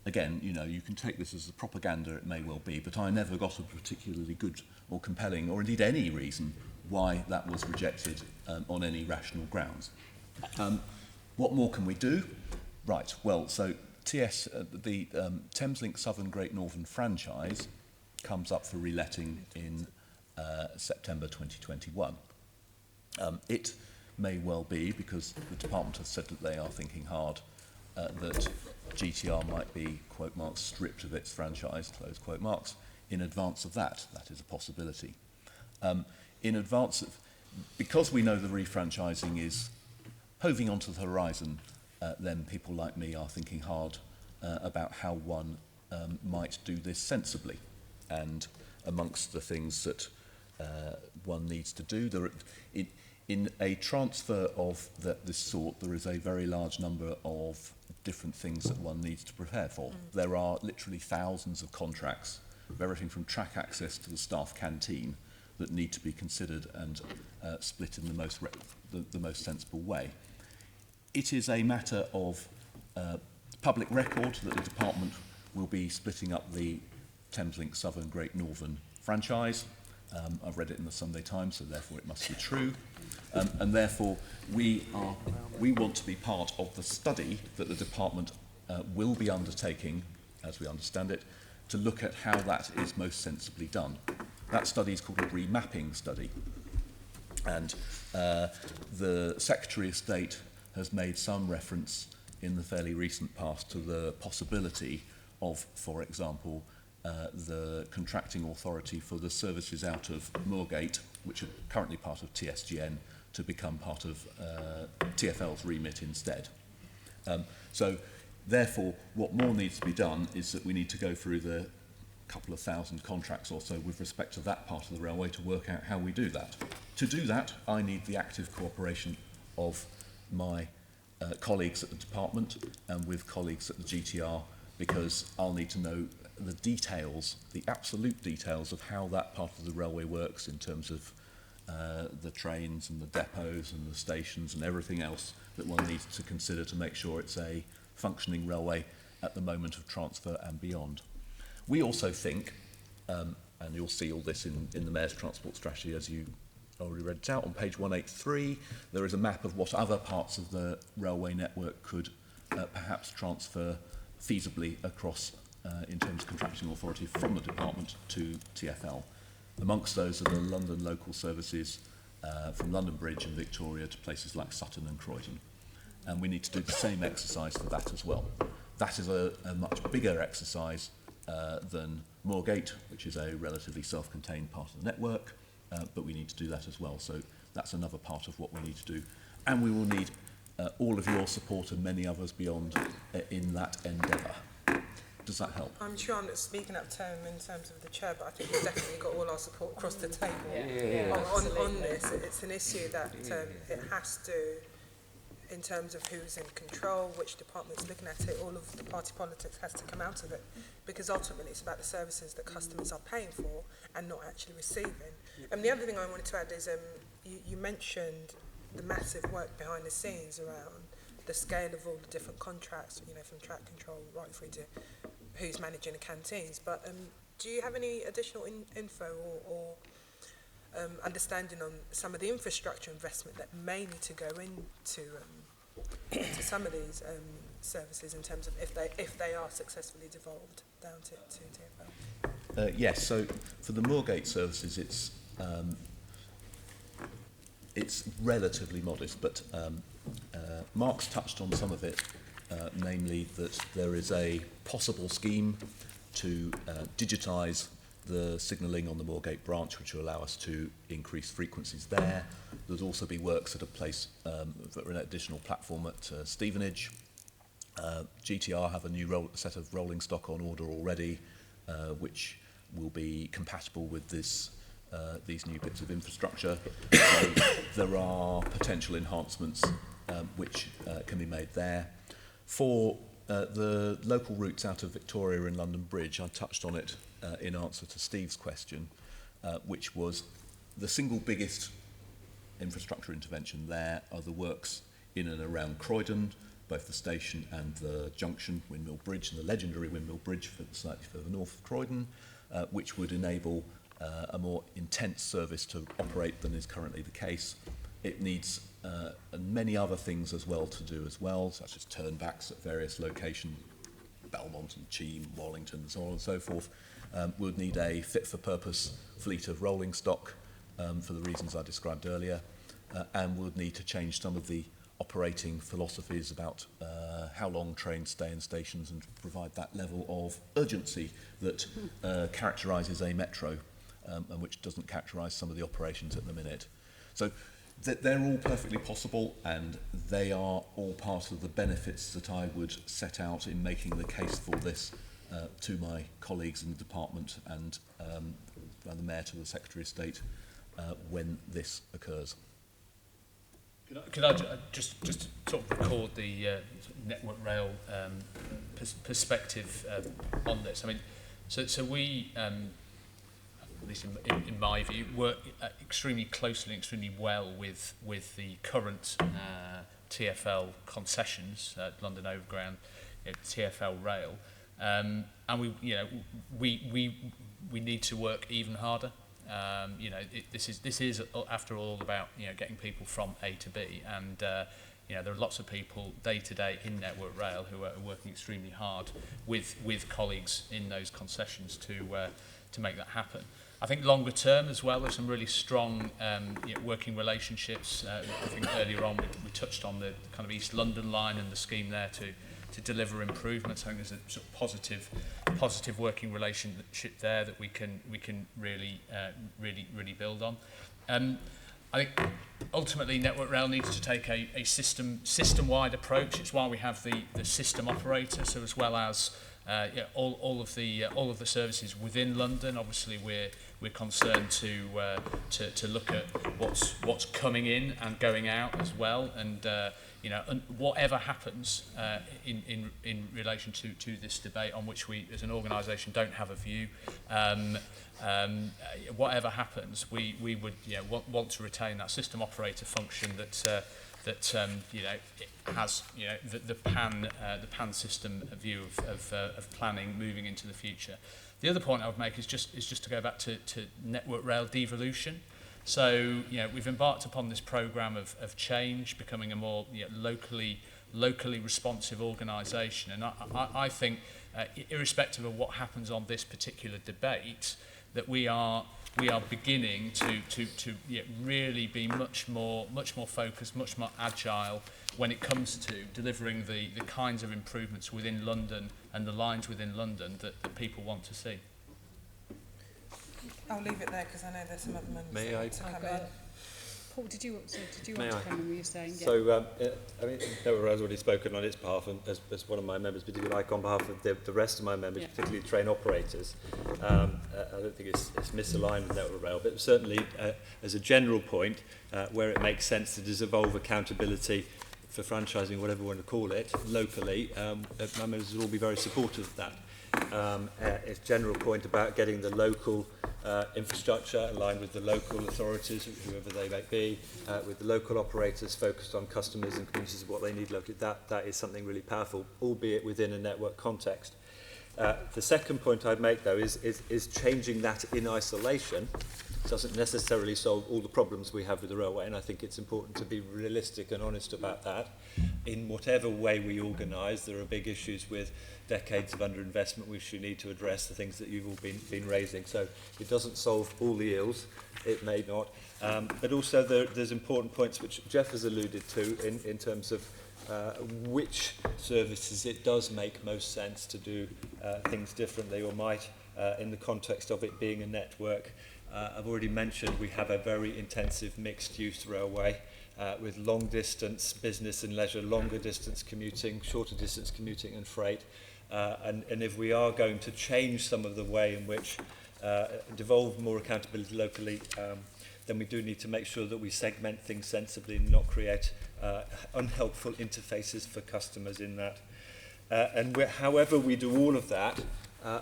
Again, you can take this as a propaganda, it may well be, but I never got a particularly good or compelling, or indeed any reason why that was rejected on any rational grounds. What more can we do? Right, well, so the Thameslink Southern Great Northern franchise comes up for reletting in September 2021. It may well be, because the department has said that they are thinking hard, that GTR might be, quote marks, stripped of its franchise, close quote marks, in advance of that. That is a possibility. In advance of, because we know the refranchising is hoving onto the horizon, then people like me are thinking hard about how one might do this sensibly. And amongst the things that one needs to do, in a transfer of this sort, there is a very large number of different things that one needs to prepare for. There are literally thousands of contracts, of everything from track access to the staff canteen, that need to be considered and split in the most sensible way. It is a matter of public record that the department will be splitting up the Thameslink Southern Great Northern franchise. I've read it in the Sunday Times, so therefore it must be true. And therefore we want to be part of the study that the department will be undertaking, as we understand it, to look at how that is most sensibly done. That study is called a remapping study. And the Secretary of State has made some reference in the fairly recent past to the possibility of, for example, the contracting authority for the services out of Moorgate, which are currently part of TSGN, to become part of TfL's remit instead. So therefore, what more needs to be done is that we need to go through the couple of thousand contracts or so with respect to that part of the railway to work out how we do that. To do that, I need the active cooperation of my colleagues at the department and with colleagues at the GTR, because I'll need to know the details, the absolute details of how that part of the railway works in terms of the trains and the depots and the stations and everything else that one needs to consider to make sure it's a functioning railway at the moment of transfer and beyond. We also think, and you'll see all this in the Mayor's Transport Strategy as you already read it out, on page 183, there is a map of what other parts of the railway network could perhaps transfer feasibly across in terms of contracting authority from the department to TfL. Amongst those are the London local services from London Bridge and Victoria to places like Sutton and Croydon. And we need to do the same exercise for that as well. That is a much bigger exercise than Moorgate, which is a relatively self-contained part of the network, but we need to do that as well. So that's another part of what we need to do. And we will need all of your support and many others beyond in that endeavour. Does that help? I'm sure I'm not speaking up term in terms of the chair, but I think we've definitely got all our support across the table on this. It's an issue that it has to, in terms of who's in control, which department's looking at it, all of the party politics has to come out of it, because ultimately it's about the services that customers are paying for and not actually receiving. And the other thing I wanted to add is you mentioned the massive work behind the scenes around the scale of all the different contracts, you know, from track control right through to who's managing the canteens. But do you have any additional info or understanding on some of the infrastructure investment that may need to go into to some of these services in terms of if they are successfully devolved down to TfL? Yes, so for the Moorgate services, it's relatively modest, but Mark's touched on some of it, namely that there is a possible scheme to digitise the signalling on the Moorgate branch, which will allow us to increase frequencies there. There'll also be works at a place for an additional platform at Stevenage. GTR have a new set of rolling stock on order already, which will be compatible with these new bits of infrastructure. So there are potential enhancements which can be made there. For the local routes out of Victoria and London Bridge, I touched on it in answer to Steve's question, which was the single biggest infrastructure intervention there are the works in and around Croydon, both the station and the junction, Windmill Bridge, and the legendary Windmill Bridge slightly further north of Croydon, which would enable a more intense service to operate than is currently the case. It needs many other things as well to do as well, such as turnbacks at various locations, Belmont and Cheam, Wallington, and so on and so forth. Would need a fit-for-purpose fleet of rolling stock for the reasons I described earlier, and would need to change some of the operating philosophies about how long trains stay in stations and provide that level of urgency that characterises a metro and which doesn't characterise some of the operations at the minute. So they're all perfectly possible, and they are all part of the benefits that I would set out in making the case for this to my colleagues in the department and the Mayor to the Secretary of State when this occurs. Could I just sort of record the Network Rail perspective on this? I mean, so we, at least in my view, work extremely closely and extremely well with the current TfL concessions, London Overground, TfL Rail, and we need to work even harder. This is after all about getting people from A to B, and there are lots of people day to day in Network Rail who are working extremely hard with colleagues in those concessions to make that happen. I think longer term as well, there's some really strong working relationships. I think earlier on we touched on the kind of East London line and the scheme there to deliver improvements. I think there's a sort of positive working relationship there that we can really build on. I think ultimately Network Rail needs to take a system-wide approach. It's why we have the system operator, so as well as all of the services within London. Obviously, we're concerned to look at what's coming in and going out as well, and and whatever happens in relation to this debate, on which we as an organisation don't have a view. Whatever happens, we would want to retain that system operator function that has the pan system view of planning moving into the future. The other point I would make is just to go back to Network Rail devolution. So we've embarked upon this programme of change, becoming a more locally responsive organisation, and I think irrespective of what happens on this particular debate, that we are beginning to really be much more focused, much more agile when it comes to delivering the kinds of improvements within London and the lines within London that people want to see. I'll leave it there because I know there's some other members. May I? To come in. Paul, did you want to come in? Were you saying? Yeah. So, Network Rail's already spoken on its behalf, and as one of my members, particularly like on behalf of the rest of my members, particularly train operators. I don't think it's misaligned with Network Rail, but certainly as a general point, where it makes sense to devolve accountability for franchising, whatever you want to call it, locally, my members will all be very supportive of that. Its general point about getting the local infrastructure aligned with the local authorities, whoever they may be, with the local operators focused on customers and communities, what they need locally, that is something really powerful, albeit within a network context. The second point I'd make, though, is changing that in isolation doesn't necessarily solve all the problems we have with the railway, and I think it's important to be realistic and honest about that. In whatever way we organise, there are big issues with decades of underinvestment which you need to address, the things that you've all been raising. So it doesn't solve all the ills, it may not. But also there's important points which Geoff has alluded to in terms of which services it does make most sense to do things differently, or might in the context of it being a network. I've already mentioned we have a very intensive mixed-use railway with long-distance business and leisure, longer distance commuting, shorter distance commuting and freight. And if we are going to change some of the way in which devolve more accountability locally, then we do need to make sure that we segment things sensibly and not create unhelpful interfaces for customers in that. And however we do all of that,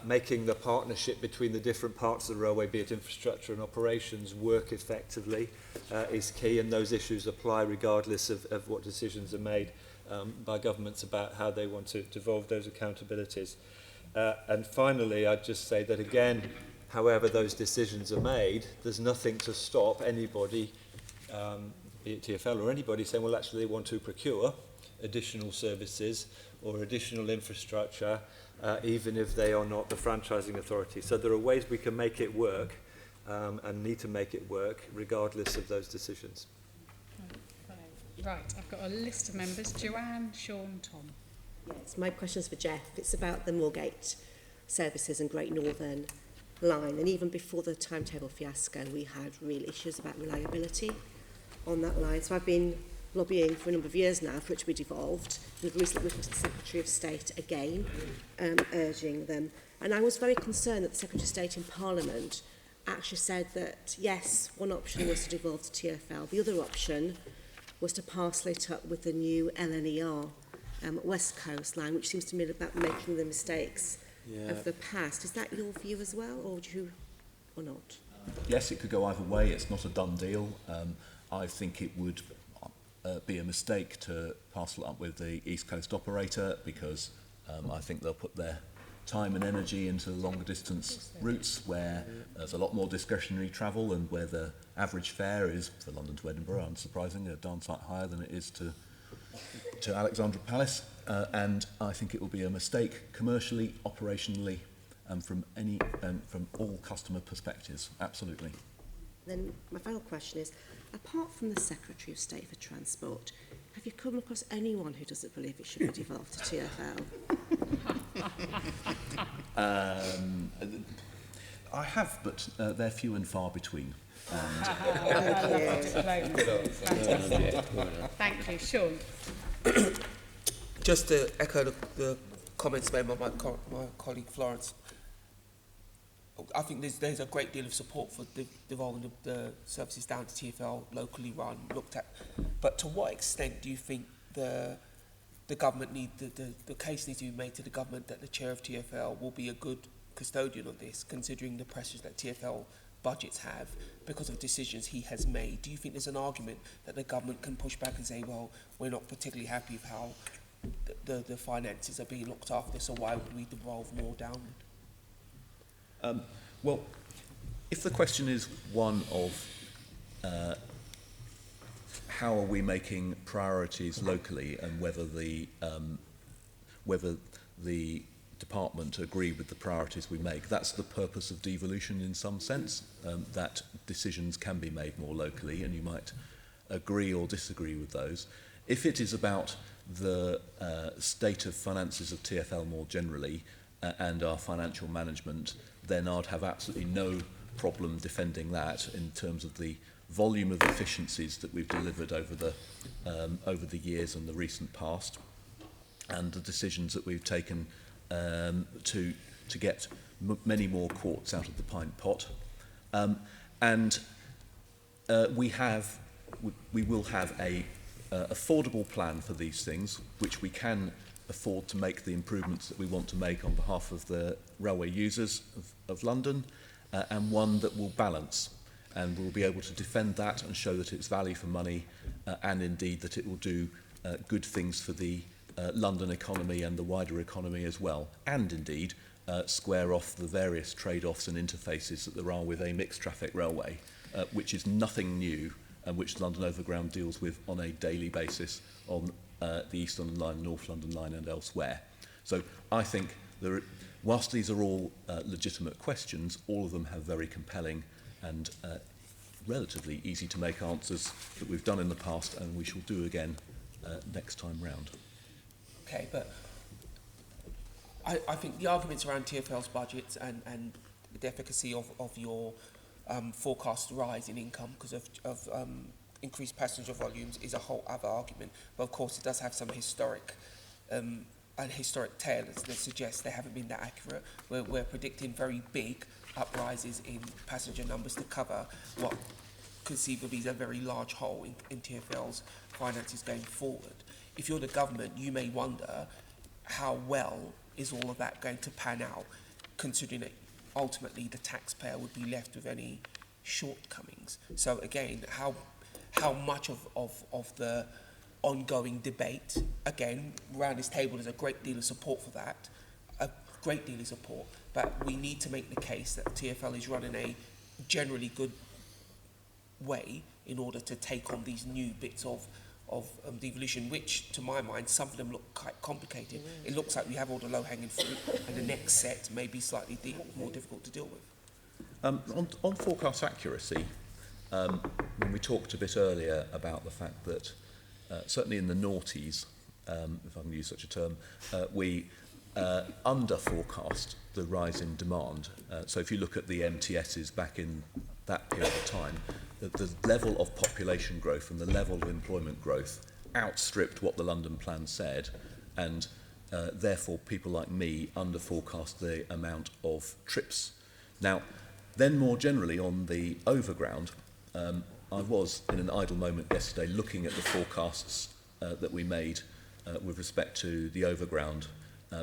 making the partnership between the different parts of the railway, be it infrastructure and operations, work effectively is key, and those issues apply regardless of what decisions are made by governments about how they want to devolve those accountabilities. And finally, I'd just say that again, however those decisions are made, there's nothing to stop anybody, be it TfL or anybody, saying, well, actually they want to procure additional services or additional infrastructure, even if they are not the franchising authority. So there are ways we can make it work and need to make it work regardless of those decisions. Right, I've got a list of members. Joanne, Sean, Tom. Yes, my question's for Geoff. It's about the Moorgate services and Great Northern line. And even before the timetable fiasco, we had real issues about reliability on that line. So I've been lobbying for a number of years now for it to be devolved. We've recently written to the Secretary of State again, urging them. And I was very concerned that the Secretary of State in Parliament actually said that, yes, one option was to devolve to TfL. The other option was to parcel it up with the new LNER West Coast line, which seems to me about making the mistakes of the past. Is that your view as well, or not? Yes, it could go either way. It's not a done deal. I think it would be a mistake to parcel up with the East Coast operator because I think they'll put their time and energy into longer distance routes where there's a lot more discretionary travel and where the average fare is, for London to Edinburgh, unsurprisingly, a darn sight higher than it is to Alexandra Palace. And I think it will be a mistake commercially, operationally, and from all customer perspectives, absolutely. Then my final question is, apart from the Secretary of State for Transport, have you come across anyone who doesn't believe it should be devolved to TfL? I have, but they're few and far between. Thank you. Sean. Just to echo the comments made by my colleague Florence, I think there's a great deal of support for devolving the services down to TfL, locally run, looked at. But to what extent do you think the government the case needs to be made to the government that the chair of TfL will be a good custodian of this, considering the pressures that TfL budgets have because of decisions he has made? Do you think there's an argument that the government can push back and say, well, we're not particularly happy with how the finances are being looked after, so why would we devolve more downward? Well, if the question is one of how are we making priorities locally and whether the department agree with the priorities we make, that's the purpose of devolution in some sense, that decisions can be made more locally and you might agree or disagree with those. If it is about the state of finances of TfL more generally and our financial management, then I'd have absolutely no problem defending that in terms of the volume of efficiencies that we've delivered over the years and the recent past, and the decisions that we've taken to get many more quarts out of the pint pot. We will have a affordable plan for these things, which we can afford to make the improvements that we want to make on behalf of the railway users of London, and one that will balance, and we'll be able to defend that and show that it's value for money, and indeed that it will do good things for the London economy and the wider economy as well, and indeed square off the various trade-offs and interfaces that there are with a mixed traffic railway, which is nothing new and which London Overground deals with on a daily basis on the East London Line, North London Line and elsewhere. So I think whilst these are all legitimate questions, all of them have very compelling and relatively easy to make answers that we've done in the past and we shall do again next time round. Okay, but I think the arguments around TfL's budgets and the efficacy of your forecast rise in income because of increased passenger volumes is a whole other argument. But of course, it does have some historic tale that suggests they haven't been that accurate. We're predicting very big uprises in passenger numbers to cover what conceivably is a very large hole in TfL's finances going forward. If you're the government, you may wonder how well is all of that going to pan out, considering that ultimately the taxpayer would be left with any shortcomings. So again, how much of the ongoing debate, again, around this table, there's a great deal of support for that, a great deal of support, but we need to make the case that TfL is running a generally good way in order to take on these new bits of devolution, which to my mind, some of them look quite complicated. It looks like we have all the low-hanging fruit and the next set may be slightly more difficult to deal with. On forecast accuracy, when we talked a bit earlier about the fact that certainly in the noughties, if I can use such a term, we under-forecast the rise in demand. So if you look at the MTSs back in that period of time, the level of population growth and the level of employment growth outstripped what the London plan said, and therefore people like me under-forecast the amount of trips. Now, then more generally on the overground, I was in an idle moment yesterday looking at the forecasts that we made with respect to the overground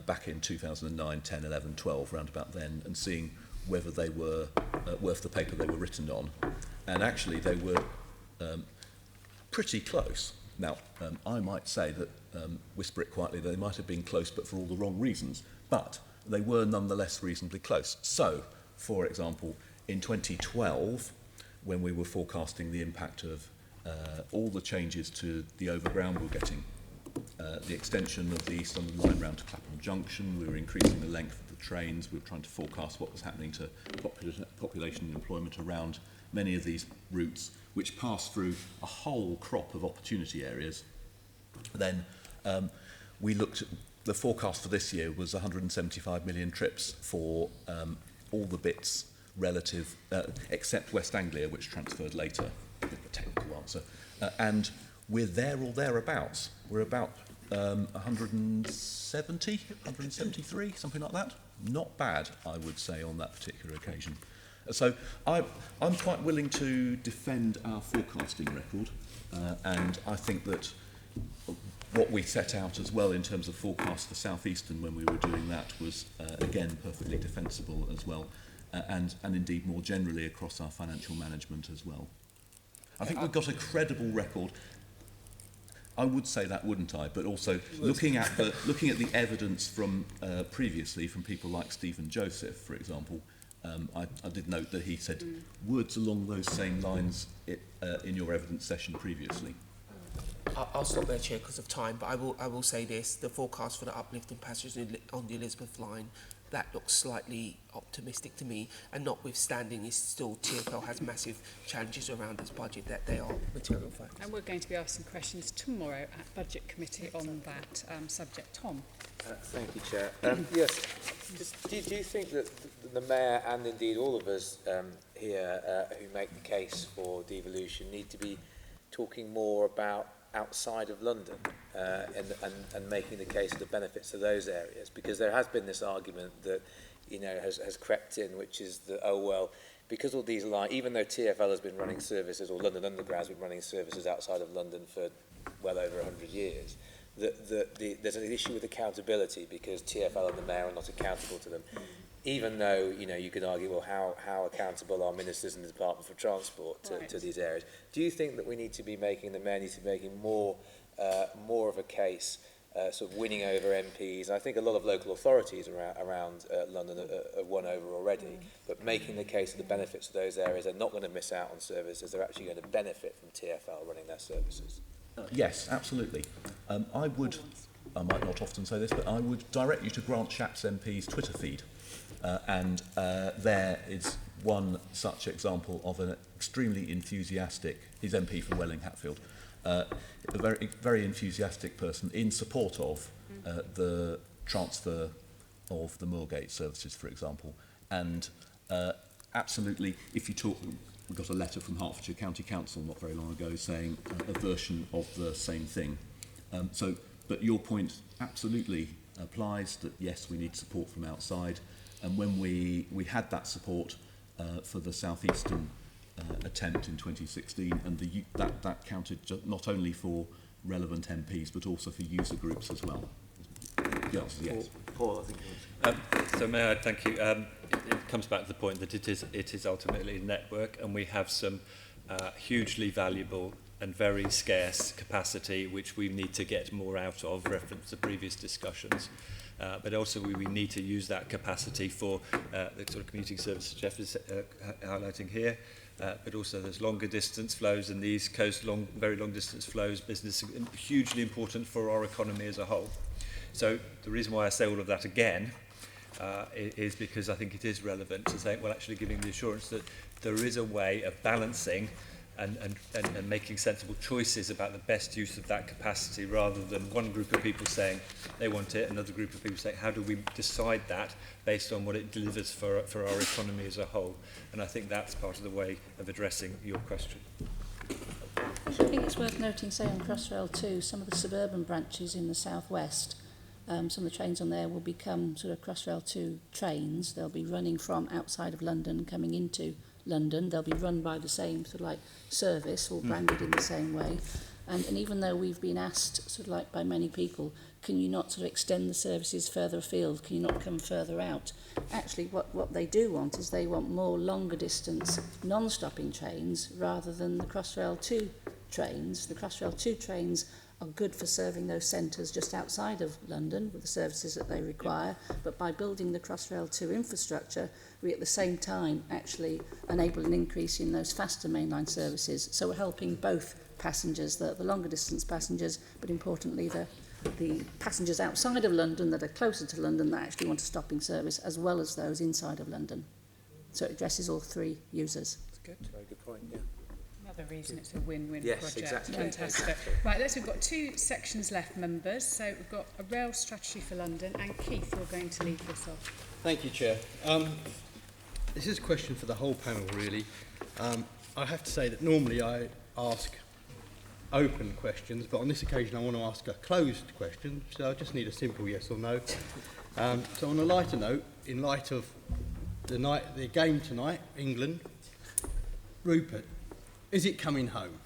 back in 2009, 10, 11, 12, round about then, and seeing whether they were worth the paper they were written on. And actually they were pretty close Now, I might say that, whisper it quietly, they might have been close but for all the wrong reasons, but they were nonetheless reasonably close. So, for example, in 2012, when we were forecasting the impact of all the changes to the overground we were getting, the extension of the East London line round to Clapham Junction, we were increasing the length of the trains, we were trying to forecast what was happening to population and employment around many of these routes, which pass through a whole crop of opportunity areas. Then we looked at the forecast for this year was 175 million trips for all the bits relative, except West Anglia, which transferred later, a bit of a technical answer, and we're there or thereabouts. We're about 170, 173, something like that. Not bad, I would say, on that particular occasion. So I'm quite willing to defend our forecasting record, and I think that what we set out as well in terms of forecast for South Eastern when we were doing that was, again, perfectly defensible as well, and indeed more generally across our financial management as well. I think we've got a credible record. I would say that, wouldn't I? But also looking at the evidence from previously from people like Stephen Joseph, for example, I did note that he said words along those same lines in your evidence session previously. I'll stop there, Chair, because of time, but I will say this: the forecast for the uplift in passengers on the Elizabeth line, that looks slightly optimistic to me, and notwithstanding, is still TfL has massive challenges around its budget that they are material factors. And we're going to be asking questions tomorrow at Budget Committee on that subject. Tom. Thank you, Chair. Yes, do you think that the Mayor and indeed all of us here who make the case for devolution need to be talking more about outside of London and making the case of the benefits of those areas? Because there has been this argument that, you know, has crept in, which is that, oh, well, because all these lines, even though TfL has been running services, or London Underground has been running services outside of London for well over 100 years, there's an issue with accountability because TfL and the Mayor are not accountable to them. Even though, you know, you could argue, well, how accountable are ministers in the Department for Transport to these areas? Do you think that we need to be making, the Mayor needs to be making more of a case, sort of winning over MPs? I think a lot of local authorities around London have won over already, but making the case of the benefits of those areas, they're not going to miss out on services, they're actually going to benefit from TfL running their services. Yes, absolutely. I might not often say this, but I would direct you to Grant Shapps MP's Twitter feed. And there is one such example of an extremely enthusiastic, he's MP for Welling Hatfield, a very, very enthusiastic person in support of the transfer of the Moorgate services, for example. And absolutely, if you talk, we got a letter from Hertfordshire County Council not very long ago saying a version of the same thing. But your point absolutely applies that yes, we need support from outside. And when we had that support for the South Eastern attempt in 2016, and that counted not only for relevant MPs but also for user groups as well. The answer is yes. Paul, I think. So may I thank you. It comes back to the point that it is ultimately a network, and we have some hugely valuable and very scarce capacity which we need to get more out of, reference to previous discussions. But also we need to use that capacity for the sort of commuting services Geoff is highlighting here, but also there's longer distance flows in the East Coast, very long distance flows, business hugely important for our economy as a whole. So the reason why I say all of that again is because I think it is relevant to say, well, actually giving the assurance that there is a way of balancing and making sensible choices about the best use of that capacity, rather than one group of people saying they want it, another group of people saying, how do we decide that based on what it delivers for our economy as a whole? And I think that's part of the way of addressing your question. I think it's worth noting, say on Crossrail too, some of the suburban branches in the southwest, some of the trains on there will become sort of Crossrail 2 trains. They'll be running from outside of London, coming into London. They'll be run by the same sort of like service, all branded in the same way. And even though we've been asked sort of like by many people, can you not sort of extend the services further afield? Can you not come further out? Actually, what they do want is they want more longer distance non-stopping trains rather than the Crossrail 2 trains. The Crossrail 2 trains are good for serving those centres just outside of London with the services that they require, but by building the Crossrail 2 infrastructure, we at the same time actually enable an increase in those faster mainline services. So we're helping both passengers, the longer distance passengers, but importantly the passengers outside of London that are closer to London that actually want a stopping service, as well as those inside of London. So it addresses all three users. That's good. Very good point, yeah. Another reason it's a win-win Yes, project. exactly. Fantastic. Exactly. Right, we've got 2 sections left, members. So we've got a rail strategy for London, and Keith, you're going to lead this off. Thank you, Chair. This is a question for the whole panel, really. I have to say that normally I ask open questions, but on this occasion I want to ask a closed question, so I just need a simple yes or no. So on a lighter note, in light of the game tonight, England, Rupert, is it coming home?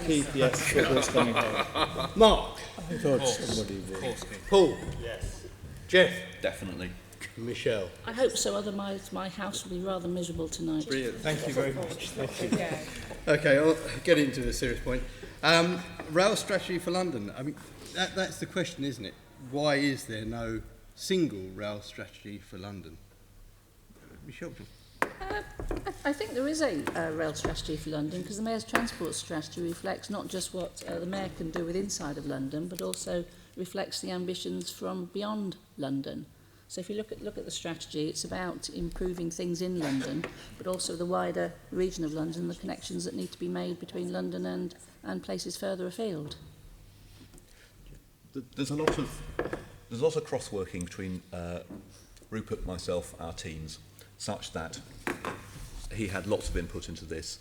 Keith, yes, football's coming home. Mark? I thought somebody would. Paul? Yes. Geoff? Definitely. Michèle? I hope so, otherwise my house will be rather miserable tonight. Brilliant, thank you very much. Thank you. Yeah. Okay, I'll get into the serious point. Rail strategy for London. I mean, that's the question, isn't it? Why is there no single rail strategy for London? Michèle? I think there is a rail strategy for London, because the Mayor's transport strategy reflects not just what the Mayor can do with inside of London, but also reflects the ambitions from beyond London. So if you look at the strategy, it's about improving things in London, but also the wider region of London, the connections that need to be made between London and places further afield. There's a lot of cross-working between Rupert, myself, our teams, such that he had lots of input into this,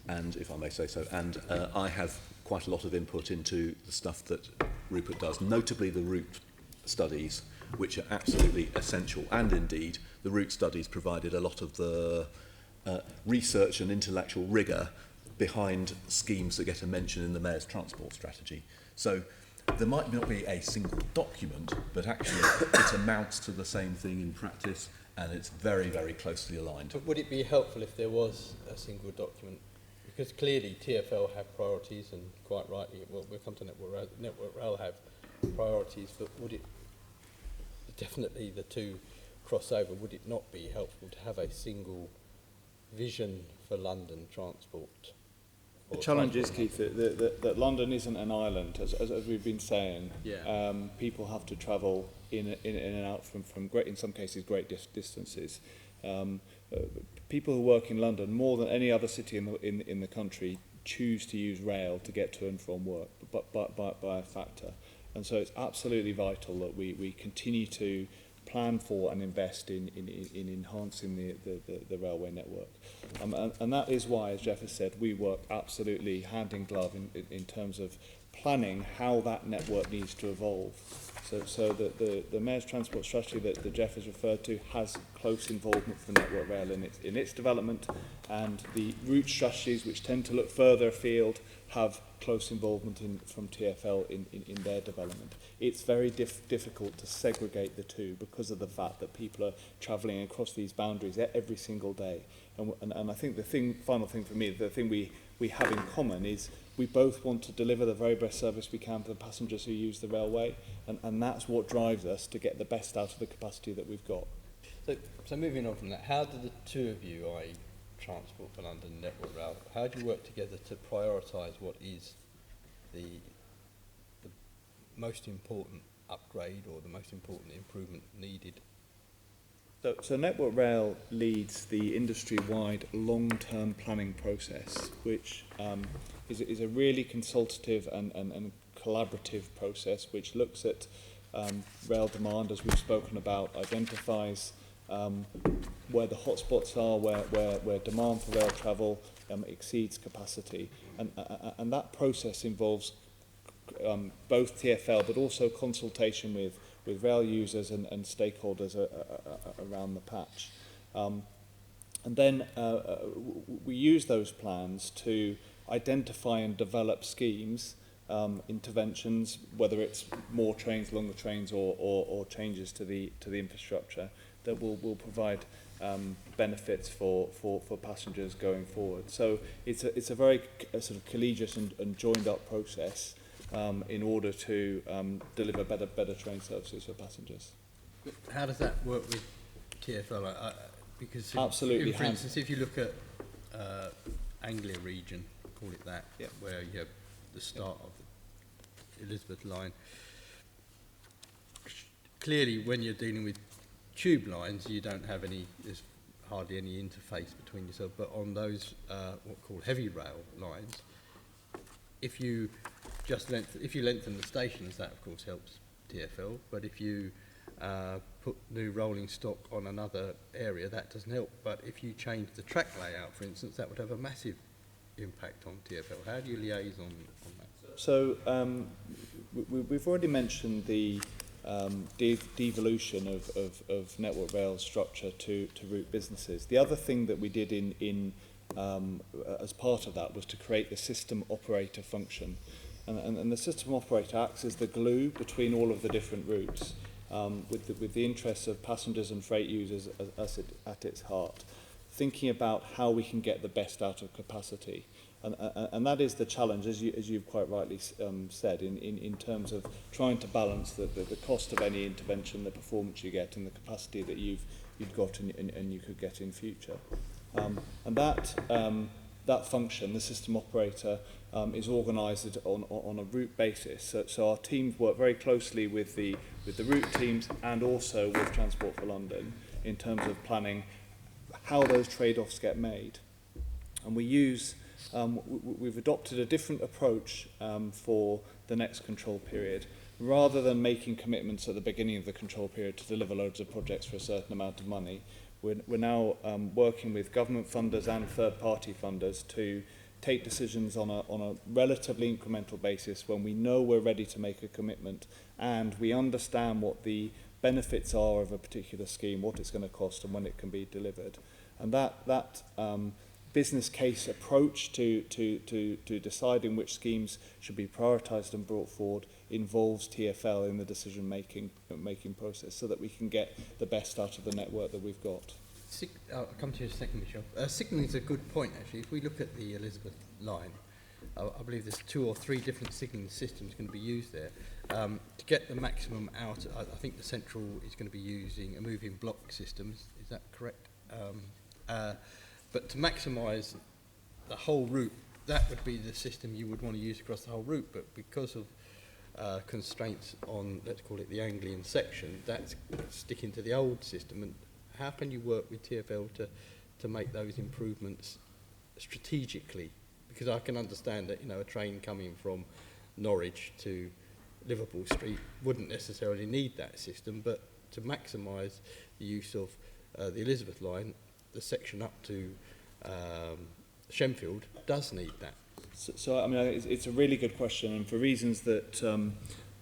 and if I may say so, and I have quite a lot of input into the stuff that Rupert does, notably the route studies, which are absolutely essential, and indeed the route studies provided a lot of the research and intellectual rigour behind schemes that get a mention in the Mayor's transport strategy. So there might not be a single document, but actually it amounts to the same thing in practice, and it's very, very closely aligned. But would it be helpful if there was a single document? Because clearly TfL have priorities, and quite rightly, well, we'll come to Network Rail have priorities, but would it, definitely the two cross over, would it not be helpful to have a single vision for London transport? The challenge is, Keith, that London isn't an island, as we've been saying. Yeah. People have to travel in and out from great, in some cases, great distances. People who work in London, more than any other city in the country, choose to use rail to get to and from work, but by a factor. And so it's absolutely vital that we continue to plan for and invest in enhancing the railway network. And that is why, as Geoff has said, we work absolutely hand in glove in terms of planning how that network needs to evolve. So the Mayor's transport strategy that Geoff has referred to has close involvement from Network Rail in its development, and the route strategies, which tend to look further afield, have close involvement from TfL in their development. It's very difficult to segregate the two because of the fact that people are travelling across these boundaries every single day. And I think the final thing for me, the thing we have in common is we both want to deliver the very best service we can to the passengers who use the railway, and that's what drives us to get the best out of the capacity that we've got. So moving on from that, how do the two of you, i.e. Transport for London, Network Rail, how do you work together to prioritise what is the most important upgrade or the most important improvement needed? So Network Rail leads the industry-wide long-term planning process, which is a really consultative and collaborative process, which looks at rail demand, as we've spoken about, identifies where the hotspots are, where demand for rail travel exceeds capacity, and that process involves both TfL but also consultation with rail users and stakeholders around the patch. And then we use those plans to identify and develop schemes, interventions, whether it's more trains, longer trains, or changes to the infrastructure, that will provide benefits for passengers going forward. So it's a very sort of collegiate and joined up process in order to deliver better train services for passengers. How does that work with TfL? Because absolutely, for instance, if you look at Anglia region, call it that, yeah, where you have the start of the Elizabeth line, clearly when you're dealing with tube lines, you don't have there's hardly any interface between yourself, but on those what are called heavy rail lines, if you lengthen the stations, that of course helps TfL, but if you put new rolling stock on another area, that doesn't help. But if you change the track layout, for instance, that would have a massive impact on TfL. How do you liaise on that? So we've already mentioned the devolution of Network Rail's structure to route businesses. The other thing that we did as part of that was to create the system operator function. And the system operator acts as the glue between all of the different routes, with the interests of passengers and freight users at its heart, thinking about how we can get the best out of capacity. And that is the challenge, as you've quite rightly said, in terms of trying to balance the cost of any intervention, the performance you get, and the capacity that you've got and you could get in future. And that function, the system operator, is organised on a route basis. So our teams work very closely with the route teams and also with Transport for London in terms of planning how those trade-offs get made. And we've adopted a different approach for the next control period. Rather than making commitments at the beginning of the control period to deliver loads of projects for a certain amount of money, we're now working with government funders and third-party funders to take decisions on a relatively incremental basis when we know we're ready to make a commitment and we understand what the benefits are of a particular scheme, what it's going to cost and when it can be delivered. And that business case approach to deciding which schemes should be prioritised and brought forward involves TfL in the decision-making process so that we can get the best out of the network that we've got. I'll come to you in a second, Michèle. Signalling is a good point, actually. If we look at the Elizabeth line, I believe there's 2 or 3 different signalling systems going to be used there. To get the maximum out, I think the central is going to be using a moving block system. Is that correct? But to maximise the whole route, that would be the system you would want to use across the whole route. But because of constraints on, let's call it the Anglian section, that's sticking to the old system. And how can you work with TfL to make those improvements strategically? Because I can understand that, a train coming from Norwich to Liverpool Street wouldn't necessarily need that system, but to maximise the use of the Elizabeth line, the section up to Shenfield does need that. So I mean, it's a really good question, and for reasons that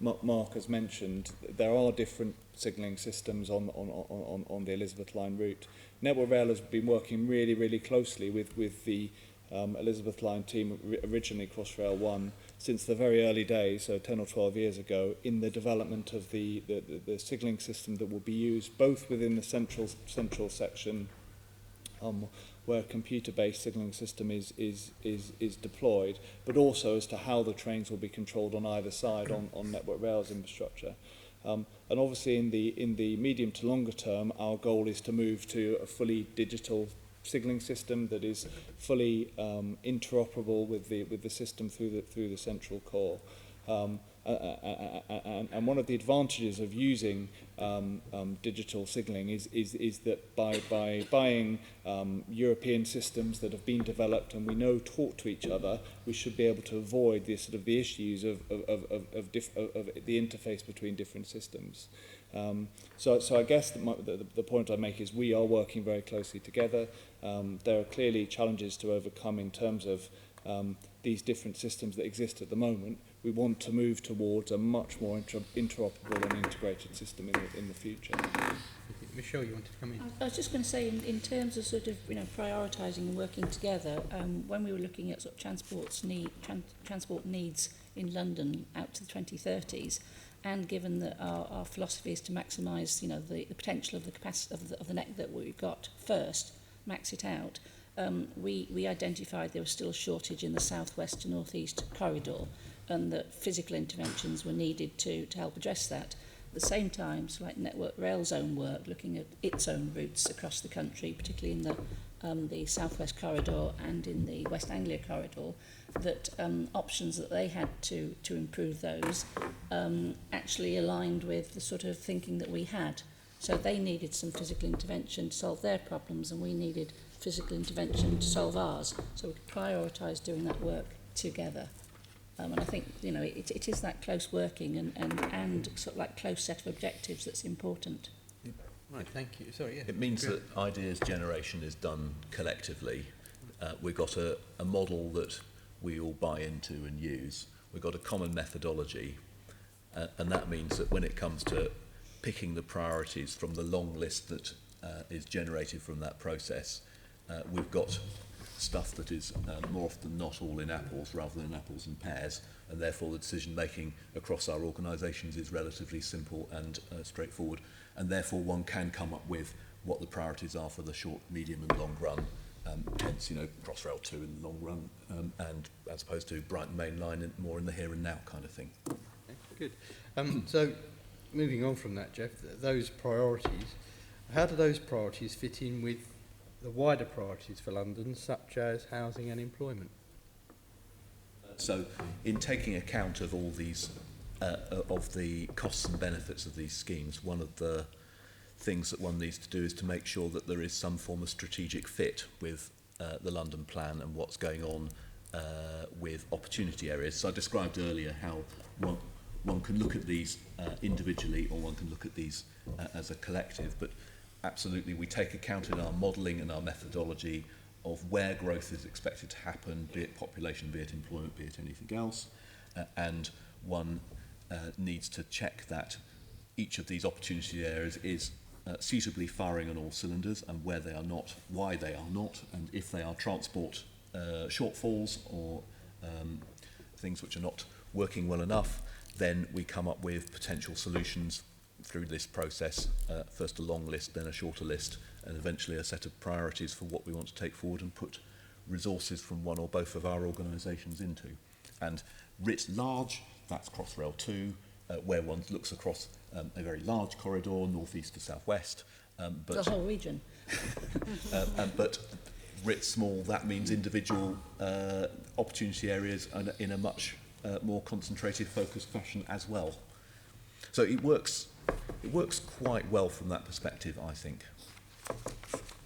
Mark has mentioned, there are different signalling systems on the Elizabeth line route. Network Rail has been working really, really closely with the Elizabeth line team, originally Crossrail 1, since the very early days, so 10 or 12 years ago, in the development of the signalling system that will be used both within the central section, where a computer-based signalling system is deployed, but also as to how the trains will be controlled on either side on Network Rail's infrastructure. And obviously in the medium to longer term, our goal is to move to a fully digital signalling system that is fully interoperable with the system through the central core. And one of the advantages of using digital signalling is that by buying European systems that have been developed and we know talk to each other, we should be able to avoid the issues of the interface between different systems. So I guess the point I make is we are working very closely together. There are clearly challenges to overcome in terms of these different systems that exist at the moment. We want to move towards a much more interoperable and integrated system in the future. Michèle, you wanted to come in? I was just going to say, in terms of sort of prioritising and working together, when we were looking at sort of transport needs in London out to the 2030s, and given that our philosophy is to maximise, you know, the potential of the capacity of the net that we've got first, max it out, we identified there was still a shortage in the southwest to northeast corridor, and that physical interventions were needed to help address that. At the same time, so like Network Rail's own work, looking at its own routes across the country, particularly in the southwest corridor and in the West Anglia corridor, that options that they had to improve those actually aligned with the sort of thinking that we had. So they needed some physical intervention to solve their problems, and we needed physical intervention to solve ours. So we could prioritise doing that work together. And I think, you know, it is that close working and sort of like close set of objectives that's important. Right, thank you. Sorry, yeah. It means that ideas generation is done collectively. We've got a model that we all buy into and use. We've got a common methodology, and that means that when it comes to picking the priorities from the long list that is generated from that process, we've got stuff that is more often than not all in apples rather than apples and pears, and therefore the decision making across our organisations is relatively simple and straightforward, and therefore one can come up with what the priorities are for the short, medium and long run, hence, you know, Crossrail 2 in the long run, and as opposed to Brighton Mainline and more in the here and now kind of thing. Okay, good. So moving on from that, Geoff, those priorities, how do those priorities fit in with the wider priorities for London, such as housing and employment? So, in taking account of all these, of the costs and benefits of these schemes, one of the things that one needs to do is to make sure that there is some form of strategic fit with the London plan and what's going on with opportunity areas. So I described earlier how one can look at these individually, or one can look at these as a collective, but absolutely we take account in our modelling and our methodology of where growth is expected to happen, be it population, be it employment, be it anything else, and one needs to check that each of these opportunity areas is suitably firing on all cylinders, and where they are not, why they are not, and if they are transport shortfalls or things which are not working well enough, then we come up with potential solutions through this process, first a long list, then a shorter list, and eventually a set of priorities for what we want to take forward and put resources from one or both of our organisations into. And writ large, that's Crossrail 2, where one looks across a very large corridor, northeast to southwest. But the whole region. But writ small, that means individual opportunity areas in a much more concentrated, focused fashion as well. So it works quite well from that perspective, I think.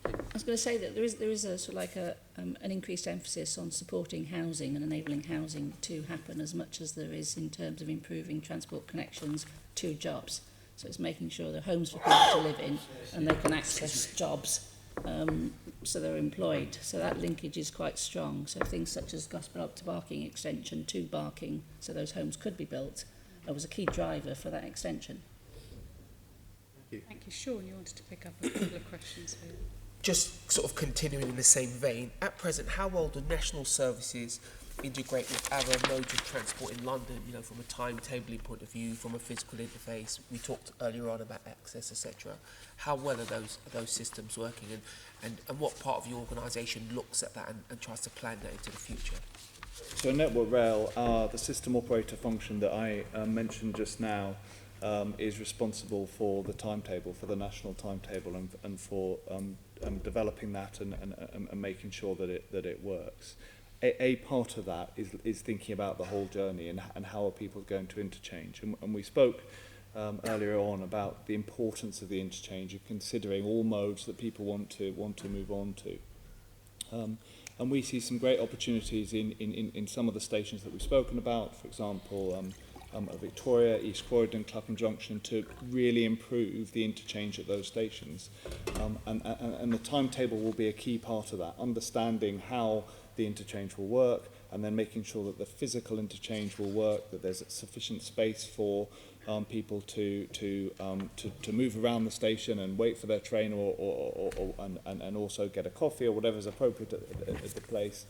I was going to say that there is a sort of like an increased emphasis on supporting housing and enabling housing to happen as much as there is in terms of improving transport connections to jobs. So it's making sure there are homes for people to live in and they can access jobs, so they're employed. So that linkage is quite strong. So things such as Gospel Up to Barking extension to Barking, so those homes could be built, was a key driver for that extension. Thank you. Sean, you wanted to pick up a couple of questions here. Just sort of continuing in the same vein, at present, how well do national services integrate with other modes of transport in London, you know, from a timetabling point of view, from a physical interface? We talked earlier on about access, etc. How well are those systems working, and what part of your organisation looks at that and tries to plan that into the future? So Network Rail, the system operator function that I mentioned just now, is responsible for the timetable, for the national timetable, and for developing that and making sure that it works. A part of that is thinking about the whole journey and how are people going to interchange. And we spoke earlier on about the importance of the interchange and considering all modes that people want to move on to. And we see some great opportunities in some of the stations that we've spoken about, for example, Victoria, East Croydon, Clapham Junction, to really improve the interchange at those stations. And the timetable will be a key part of that, understanding how the interchange will work, and then making sure that the physical interchange will work, that there's sufficient space for people to move around the station and wait for their train, and also get a coffee or whatever is appropriate at the place,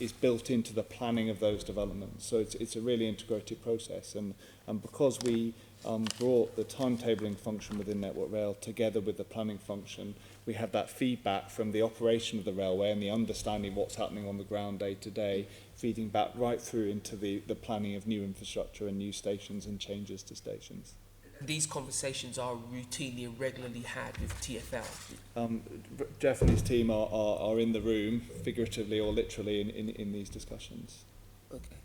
is built into the planning of those developments. So it's a really integrated process, and because we brought the timetabling function within Network Rail together with the planning function, we have that feedback from the operation of the railway and the understanding of what's happening on the ground day to day, feeding back right through into the planning of new infrastructure and new stations and changes to stations. These conversations are routinely and regularly had with TfL. Geoff and his team are in the room, figuratively or literally, in these discussions. Okay.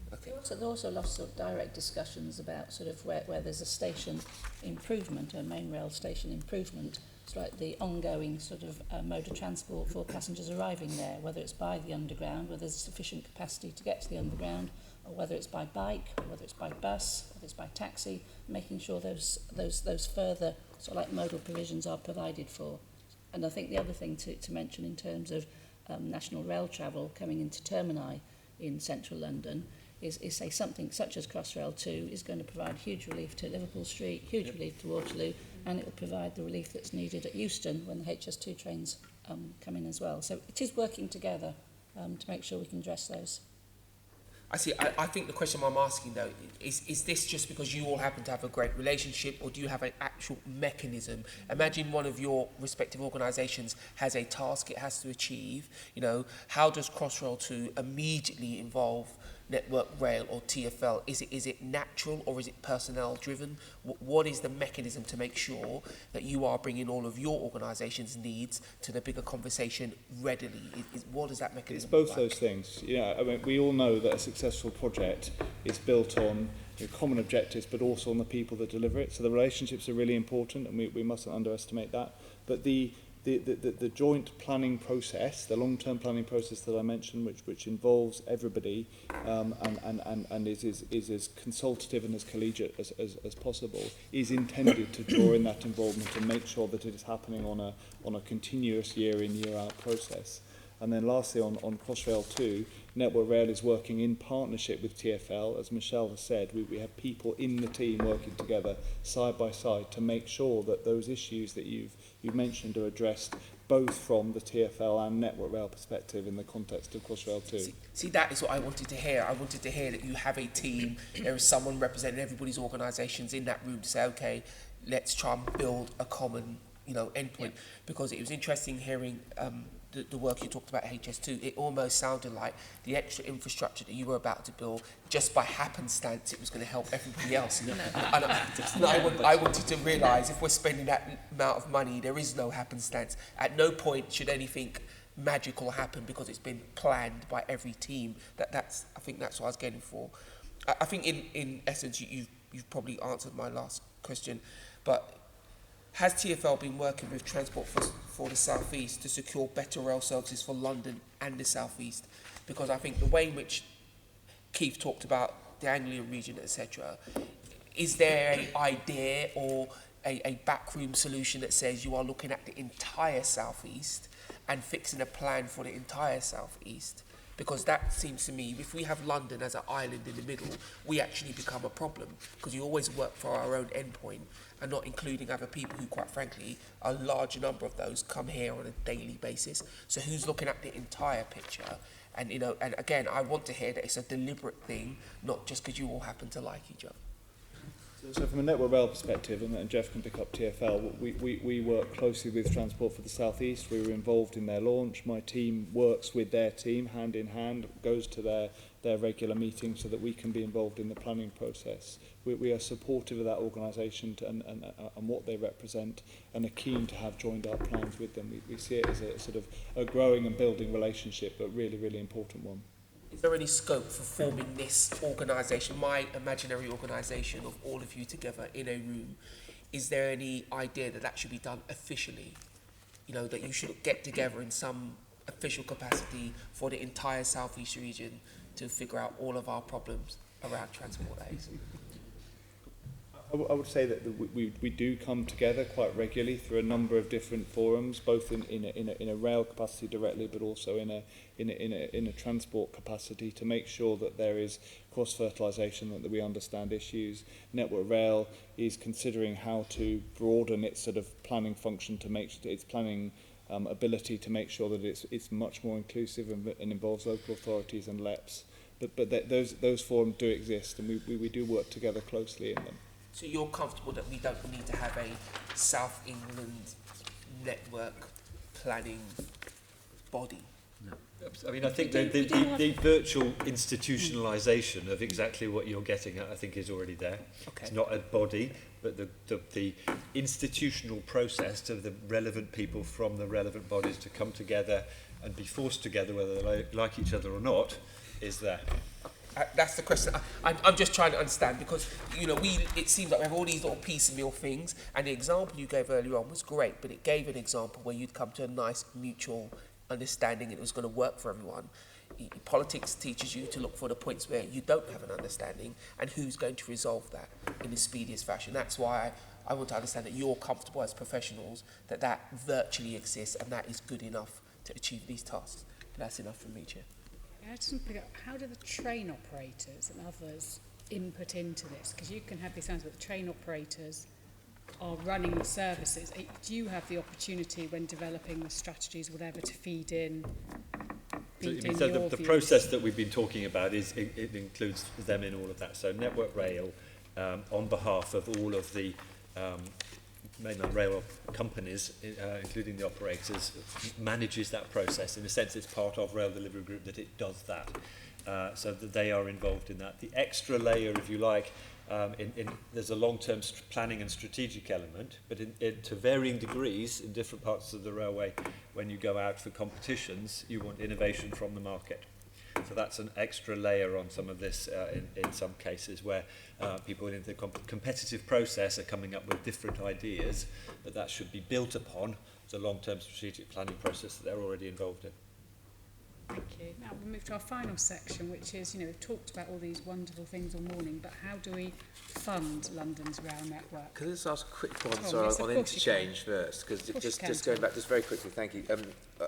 There are also lots of direct discussions about sort of where there's a station improvement, a main rail station improvement. It's like the ongoing sort of mode of transport for passengers arriving there, whether it's by the underground, whether there's sufficient capacity to get to the underground, or whether it's by bike, or whether it's by bus, whether it's by taxi, making sure those further sort of like modal provisions are provided for. And I think the other thing to mention in terms of national rail travel coming into termini in central London is say something such as Crossrail 2 is going to provide huge relief to Liverpool Street, huge relief to Waterloo, and it will provide the relief that's needed at Euston when the HS2 trains come in as well. So it is working together to make sure we can address those. I see. I think the question I'm asking, though, is this just because you all happen to have a great relationship, or do you have an actual mechanism? Imagine one of your respective organisations has a task it has to achieve. You know, how does Crossrail 2 immediately involve Network Rail or TfL? Is it natural, or is it personnel driven? What is the mechanism to make sure that you are bringing all of your organisation's needs to the bigger conversation readily? What is that mechanism? It's both those things. Yeah, I mean, we all know that a successful project is built on common objectives, but also on the people that deliver it. So the relationships are really important, and we mustn't underestimate that. But the joint planning process, the long-term planning process that I mentioned, which involves everybody and is as consultative and as collegiate as possible, is intended to draw in that involvement and make sure that it is happening on a continuous year-in, year-out process. And then lastly, on Crossrail 2, Network Rail is working in partnership with TfL. As Michèle has said, we have people in the team working together side by side to make sure that those issues that you've mentioned are addressed both from the TfL and Network Rail perspective in the context of Crossrail 2. See, that is what I wanted to hear. I wanted to hear that you have a team, there is someone representing everybody's organisations in that room to say, okay, let's try and build a common, endpoint. Because it was interesting hearing the work you talked about at HS2. It almost sounded like the extra infrastructure that you were about to build, just by happenstance, it was going to help everybody else. I wanted to realise, if we're spending that amount of money, there is no happenstance. At no point should anything magical happen, because it's been planned by every team. I think that's what I was getting for. I think in essence, you've probably answered my last question, but has TfL been working with Transport for the South East to secure better rail services for London and the South East? Because I think the way in which Keith talked about the Anglian region, etc., is there an idea or a backroom solution that says you are looking at the entire South East and fixing a plan for the entire South East? Because that seems to me, if we have London as an island in the middle, we actually become a problem, because you always work for our own endpoint and not including other people who, quite frankly, a large number of those come here on a daily basis. So who's looking at the entire picture? And, and again, I want to hear that it's a deliberate thing, not just because you all happen to like each other. So from a Network Rail perspective, and Geoff can pick up TfL, we work closely with Transport for the South East. We were involved in their launch. My team works with their team hand in hand, goes to their regular meetings so that we can be involved in the planning process. We are supportive of that organisation and what they represent, and are keen to have joined up plans with them. We see it as a sort of a growing and building relationship, but really, really important one. Is there any scope for forming this organisation, my imaginary organisation of all of you together in a room? Is there any idea that should be done officially? That you should get together in some official capacity for the entire South East region to figure out all of our problems around transport aids? I would say that we do come together quite regularly through a number of different forums, both in a rail capacity directly, but also in a transport capacity, to make sure that there is cross-fertilisation, that we understand issues. Network Rail is considering how to broaden its sort of planning function to make its planning ability to make sure that it's much more inclusive and involves local authorities and LEPs. But those forums do exist, and we do work together closely in them. So you're comfortable that we don't need to have a South England network planning body? No. I mean, I think the virtual institutionalisation of exactly what you're getting at, I think, is already there. Okay. It's not a body, but the institutional process of the relevant people from the relevant bodies to come together and be forced together, whether they like each other or not, is there. That's the question. I'm just trying to understand, because it seems like we have all these little piecemeal things, and the example you gave earlier on was great, but it gave an example where you'd come to a nice mutual understanding and it was going to work for everyone. Politics teaches you to look for the points where you don't have an understanding and who's going to resolve that in the speediest fashion. That's why I want to understand that you're comfortable as professionals that virtually exists and that is good enough to achieve these tasks. That's enough from me, Chair. I just want to pick up, how do the train operators and others input into this? Because you can have these sounds where the train operators are running the services. Do you have the opportunity when developing the strategies, whatever, to feed in the process that we've been talking about it includes them in all of that. So Network Rail, on behalf of all of the mainline rail companies, including the operators, manages that process. In a sense, it's part of Rail Delivery Group that it does that. So that they are involved in that. The extra layer, if you like, there's a long-term planning and strategic element, but to varying degrees in different parts of the railway, when you go out for competitions, you want innovation from the market. So that's an extra layer on some of this in some cases where people in the competitive process are coming up with different ideas, but that should be built upon the long-term strategic planning process that they're already involved in. Thank you. Now we'll move to our final section, which is, we've talked about all these wonderful things all morning, but how do we fund London's rail network? Can I just ask a quick point Yes, on interchange first? Because just going back, just very quickly, thank you.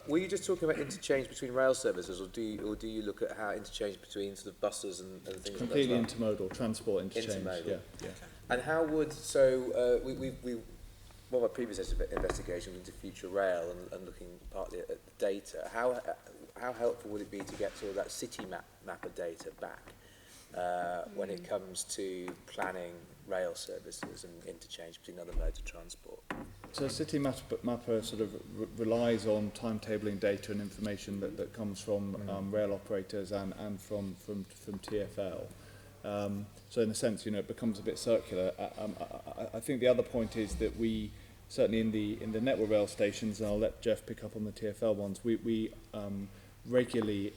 Were you just talking about interchange between rail services, or do you look at how interchange between sort of buses and things completely like that? Completely intermodal, transport interchange. Intermodal. Yeah. And how would, one of my previous investigations into future rail and looking partly at the data, how helpful would it be to get sort of that city map of data back when it comes to planning rail services and interchange between other modes of transport? So City Mapper sort of relies on timetabling data and information that comes from rail operators and from TfL. So in a sense, it becomes a bit circular. I think the other point is that we certainly in the Network Rail stations, and I'll let Geoff pick up on the TfL ones, we regularly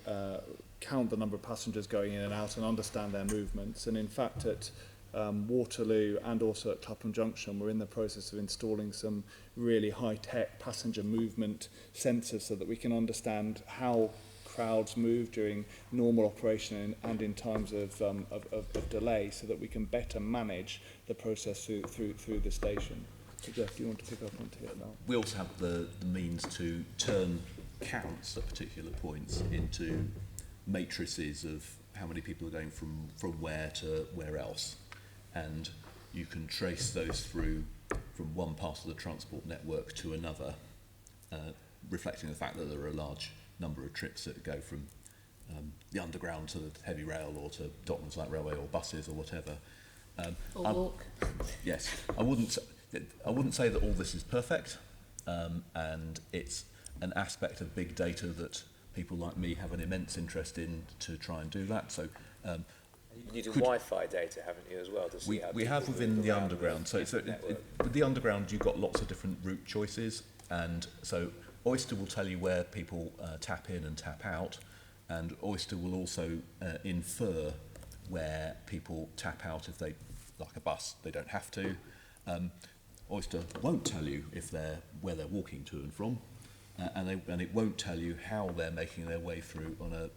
count the number of passengers going in and out and understand their movements. And in fact, at Waterloo and also at Clapham Junction, we're in the process of installing some really high-tech passenger movement sensors so that we can understand how crowds move during normal operation and in times of delay, so that we can better manage the process through the station. So Geoff, do you want to pick up on TfL? We also have the means to turn counts at particular points into matrices of how many people are going from where to where else, and you can trace those through from one part of the transport network to another, reflecting the fact that there are a large number of trips that go from the underground to the heavy rail or to Docklands Light Railway or buses or whatever. Or walk. Yes, I wouldn't say that all this is perfect, and it's an aspect of big data that people like me have an immense interest in to try and do that. So you do Wi-Fi data, haven't you, as well? To see we have within the underground. So with the underground, you've got lots of different route choices, and so Oyster will tell you where people tap in and tap out, and Oyster will also infer where people tap out if they, like a bus, they don't have to. Oyster won't tell you if where they're walking to and from. and it won't tell you how they're making their way through on a.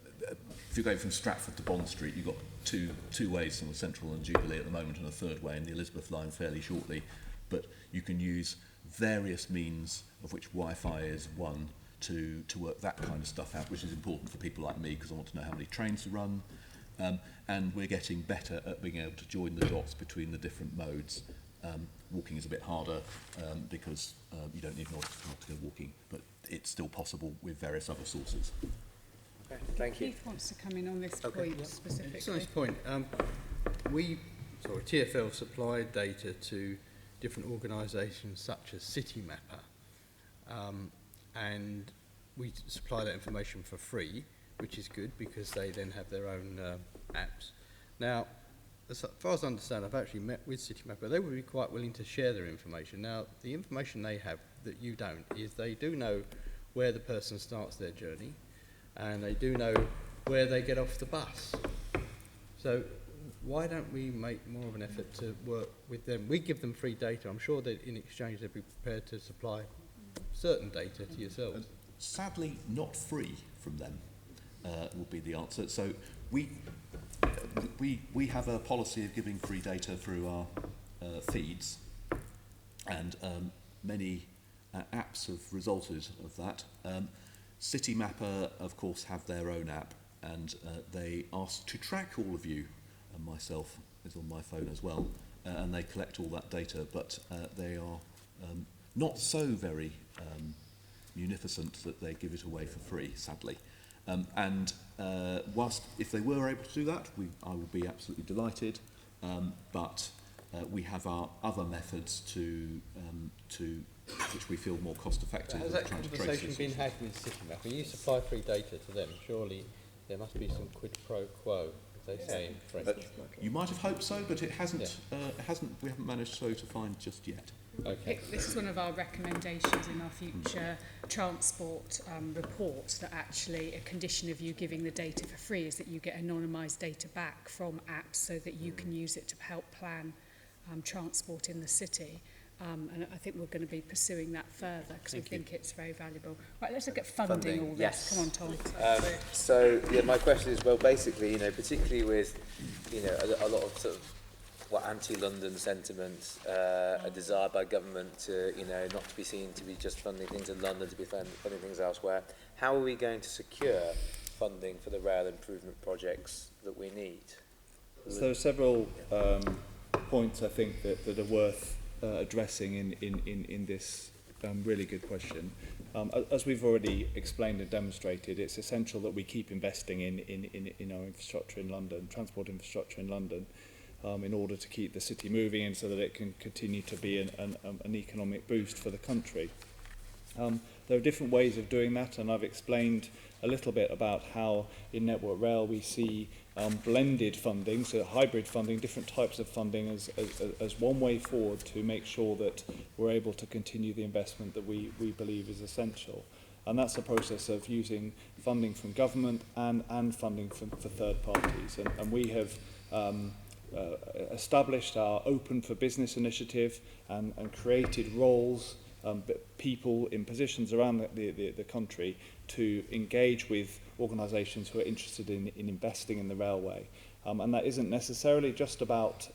If you're going from Stratford to Bond Street, you've got two ways from the Central and Jubilee at the moment, and a third way in the Elizabeth line fairly shortly. But you can use various means, of which Wi-Fi is one, to work that kind of stuff out, which is important for people like me because I want to know how many trains to run. And we're getting better at being able to join the dots between the different modes. Walking is a bit harder because you don't need an order to go walking, but it's still possible with various other sources. Okay, thank you. Keith wants to come in on this point specifically. It's a nice point. TfL supplied data to different organisations such as Citymapper, and we supply that information for free, which is good because they then have their own apps. Now, as far as I understand, I've actually met with Citymapper. They would be quite willing to share their information. Now, the information they have that you don't is they do know where the person starts their journey, and they do know where they get off the bus. So why don't we make more of an effort to work with them? We give them free data. I'm sure that in exchange they'd be prepared to supply certain data to yourselves. Sadly, not free from them would be the answer. So we have a policy of giving free data through our feeds, and many apps have resulted of that. Citymapper, of course, have their own app, and they ask to track all of you, and myself is on my phone as well, and they collect all that data, but they are not so very munificent that they give it away for free, sadly. And whilst if they were able to do that, I would be absolutely delighted, but we have our other methods to which we feel more cost effective. Has that conversation been had with Citymapper? You supply free data to them. Surely there must be some quid pro quo, as they say in French. You might have hoped so, but it hasn't. We haven't managed so to find just yet. Okay. This is one of our recommendations in our future transport report, that actually a condition of you giving the data for free is that you get anonymised data back from apps so that you can use it to help plan transport in the city. And I think we're going to be pursuing that further because we think it's very valuable. Right, let's look at funding all this. Yes. Come on, Tom. So my question is, well, basically, particularly with, a lot of sort of anti-London sentiment, a desire by government to, not to be seen to be just funding things in London, to be funding things elsewhere. How are we going to secure funding for the rail improvement projects that we need? So there are several points I think that are worth addressing in this really good question. As we've already explained and demonstrated, it's essential that we keep investing in our infrastructure in London, transport infrastructure in London, in order to keep the city moving and so that it can continue to be an economic boost for the country. There are different ways of doing that, and I've explained a little bit about how in Network Rail we see blended funding, so hybrid funding, different types of funding as one way forward to make sure that we're able to continue the investment that we believe is essential. And that's a process of using funding from government and funding for third parties. And we have established our Open for Business initiative and created roles, people in positions around the country to engage with organisations who are interested in investing in the railway. And that isn't necessarily just about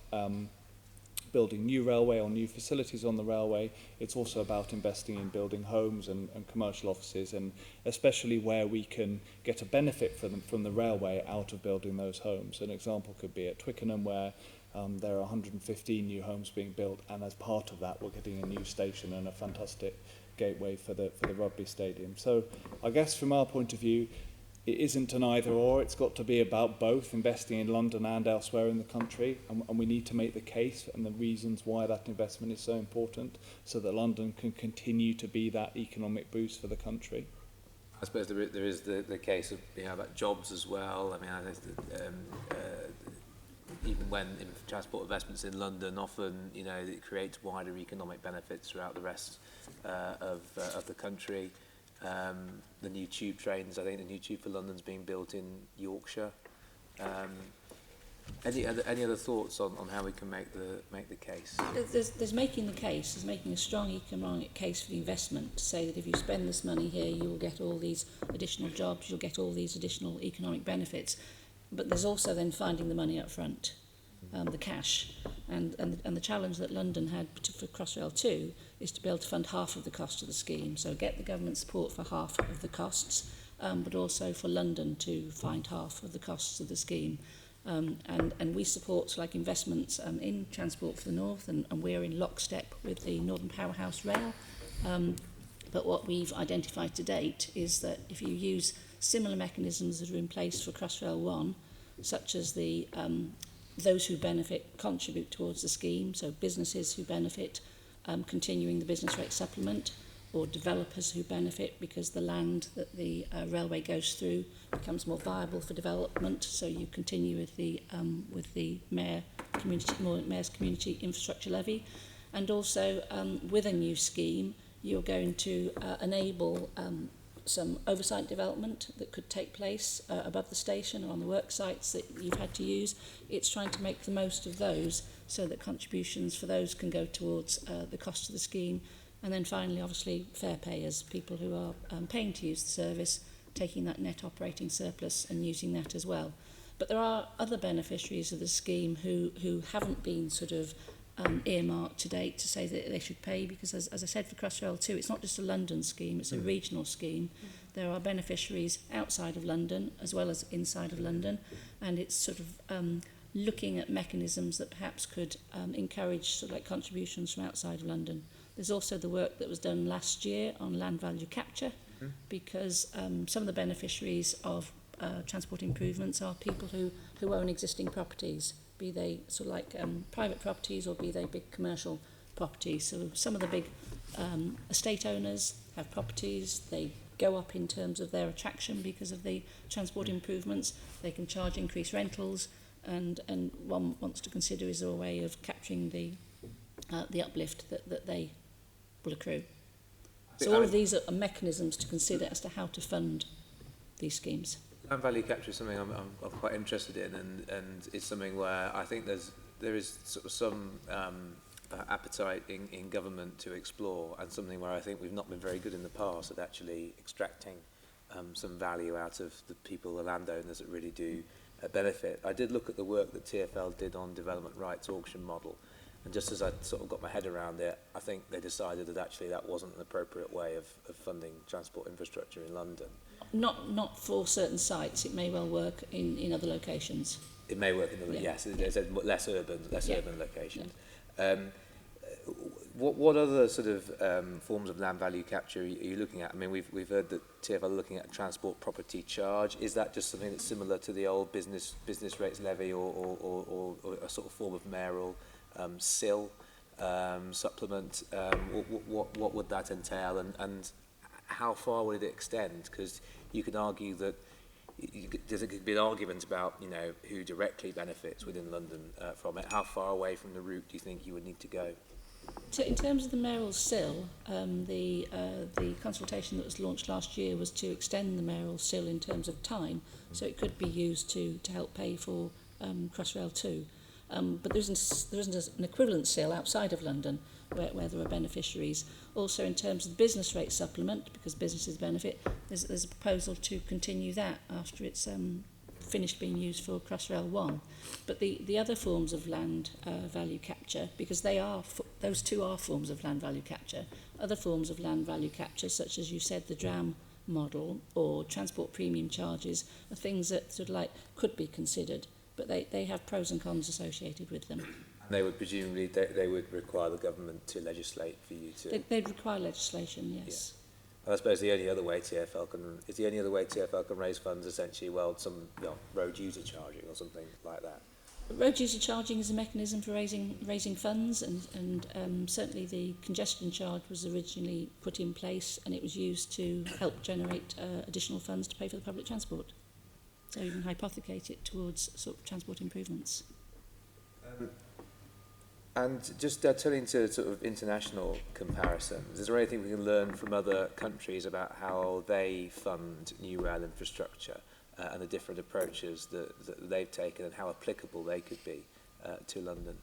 building new railway or new facilities on the railway. It's also about investing in building homes and commercial offices, and especially where we can get a benefit from the railway out of building those homes. An example could be at Twickenham, where there are 115 new homes being built, and as part of that we're getting a new station and a fantastic gateway for the rugby stadium. So I guess from our point of view, it isn't an either or, it's got to be about both investing in London and elsewhere in the country, and we need to make the case and the reasons why that investment is so important so that London can continue to be that economic boost for the country. I suppose there is the case of about jobs as well. I mean, I think that, even when in transport investments in London, often it creates wider economic benefits throughout the rest of the country. The new tube trains, I think the new tube for London's being built in Yorkshire. Any other thoughts on how we can make the case? There's making the case. There's making a strong economic case for the investment to say that if you spend this money here, you'll get all these additional jobs, you'll get all these additional economic benefits. But there's also then finding the money up front, the cash. And the challenge that London had for Crossrail 2 is to be able to fund half of the cost of the scheme. So get the government support for half of the costs, but also for London to find half of the costs of the scheme. And we support like investments in Transport for the North, and we're in lockstep with the Northern Powerhouse Rail. But what we've identified to date is that if you use similar mechanisms that are in place for Crossrail 1, such as the those who benefit contribute towards the scheme, so businesses who benefit continuing the business rate supplement, or developers who benefit because the land that the railway goes through becomes more viable for development, so you continue with the mayor's community infrastructure levy. And also with a new scheme, you're going to enable some oversight development that could take place above the station or on the work sites that you've had to use. It's trying to make the most of those so that contributions for those can go towards the cost of the scheme. And then finally, obviously, fair payers, people who are paying to use the service, taking that net operating surplus and using that as well. But there are other beneficiaries of the scheme who haven't been sort of earmarked to date to say that they should pay, because as I said for Crossrail 2, it's not just a London scheme, it's a regional scheme. There are beneficiaries outside of London as well as inside of London, and it's sort of looking at mechanisms that perhaps could encourage sort of like contributions from outside of London. There's also the work that was done last year on land value capture, because some of the beneficiaries of transport improvements are people who own existing properties, be they sort of like private properties or be they big commercial properties. So some of the big estate owners have properties, they go up in terms of their attraction because of the transport improvements, they can charge increased rentals, and one wants to consider is there a way of capturing the uplift that they will accrue. So all of these are mechanisms to consider as to how to fund these schemes. Land value capture is something I'm quite interested in, and it's something where I think there is sort of some appetite in government to explore, and something where I think we've not been very good in the past at actually extracting some value out of the people, the landowners that really do benefit. I did look at the work that TfL did on development rights auction model, and just as I sort of got my head around it, I think they decided that actually that wasn't an appropriate way of funding transport infrastructure in London. Not for certain sites. It may well work in other locations. It may work in other, yes. There's less urban locations. Yeah. What other sort of forms of land value capture are you looking at? I mean, we've heard that TfL are looking at transport property charge. Is that just something that's similar to the old business rates levy, or a sort of form of mayoral SIL supplement? What would that entail, and how far would it extend? Because you could argue that there could be an argument about, you know, who directly benefits within London from it. How far away from the route do you think you would need to go? So in terms of the mayoral SIL, the consultation that was launched last year was to extend the mayoral SIL in terms of time, so it could be used to help pay for Crossrail 2. But there isn't an equivalent SIL outside of London where there are beneficiaries. Also, in terms of the business rate supplement, because businesses benefit, there's a proposal to continue that after it's finished being used for Crossrail 1. But the other forms of land value capture, because those two are forms of land value capture, other forms of land value capture, such as you said, the DRAM model or transport premium charges, are things that sort of like could be considered, but they have pros and cons associated with them. And they would presumably they would require the government to legislate for you to. They'd require legislation, yes. Yeah. And I suppose the only other way TfL can raise funds essentially, well, some road user charging or something like that. Road user charging is a mechanism for raising funds, and certainly the congestion charge was originally put in place, and it was used to help generate additional funds to pay for the public transport. So you can hypothecate it towards sort of transport improvements. And just turning to sort of international comparisons, is there anything we can learn from other countries about how they fund new rail infrastructure? and the different approaches that they've taken and how applicable they could be to London.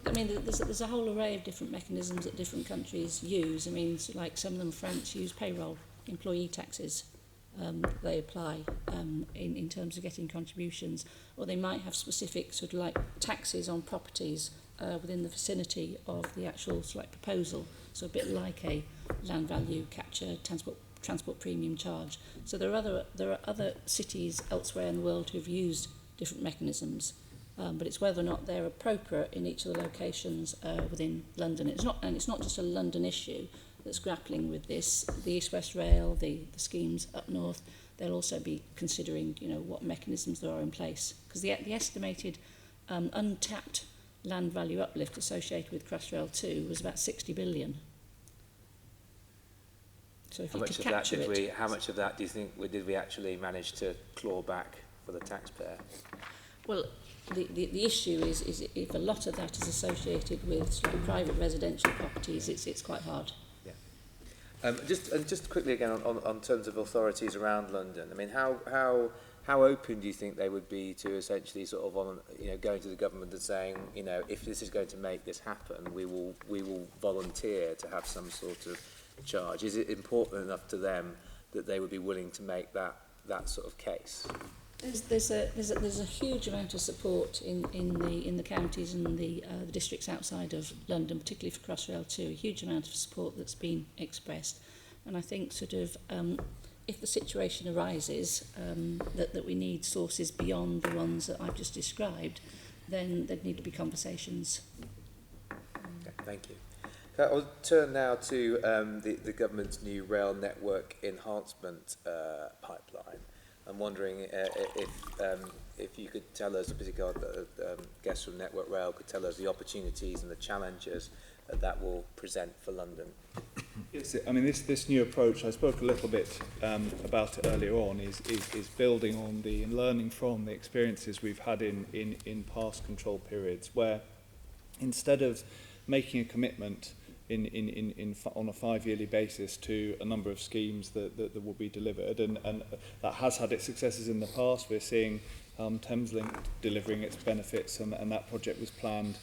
I mean, there's a whole array of different mechanisms that different countries use. I mean, so like some of them, France use payroll, employee taxes they apply in terms of getting contributions, or they might have specific sort of like taxes on properties within the vicinity of the actual sort of like proposal, so a bit like a land value capture transport premium charge. So there are other cities elsewhere in the world who've used different mechanisms, but it's whether or not they're appropriate in each of the locations within London. It's not just a London issue that's grappling with this. The East West Rail, the schemes up north, they'll also be considering, you know, what mechanisms there are in place, because the estimated untapped land value uplift associated with Crossrail 2 was about 60 billion. So if how much of that do you think did we actually manage to claw back for the taxpayer? Well, the issue is if a lot of that is associated with sort of private residential properties, it's quite hard. Yeah. Just quickly again on terms of authorities around London. I mean, how open do you think they would be to essentially sort of going to the government and saying, you know, if this is going to make this happen, we will volunteer to have some sort of charge? Is it important enough to them that they would be willing to make that sort of case? There's a huge amount of support in the counties and the districts outside of London, particularly for Crossrail 2. A huge amount of support that's been expressed, and I think sort of if the situation arises that we need sources beyond the ones that I've just described, then there'd need to be conversations. Okay, thank you. I'll turn now to the government's new rail network enhancement pipeline. I'm wondering if you could tell us, particularly guests from Network Rail could tell us the opportunities and the challenges that will present for London. Yes, I mean this new approach, I spoke a little bit about it earlier on, is building on and learning from the experiences we've had in past control periods, where instead of making a commitment on a 5-yearly basis to a number of schemes that will be delivered, and that has had its successes in the past. We're seeing Thameslink delivering its benefits, and that project was planned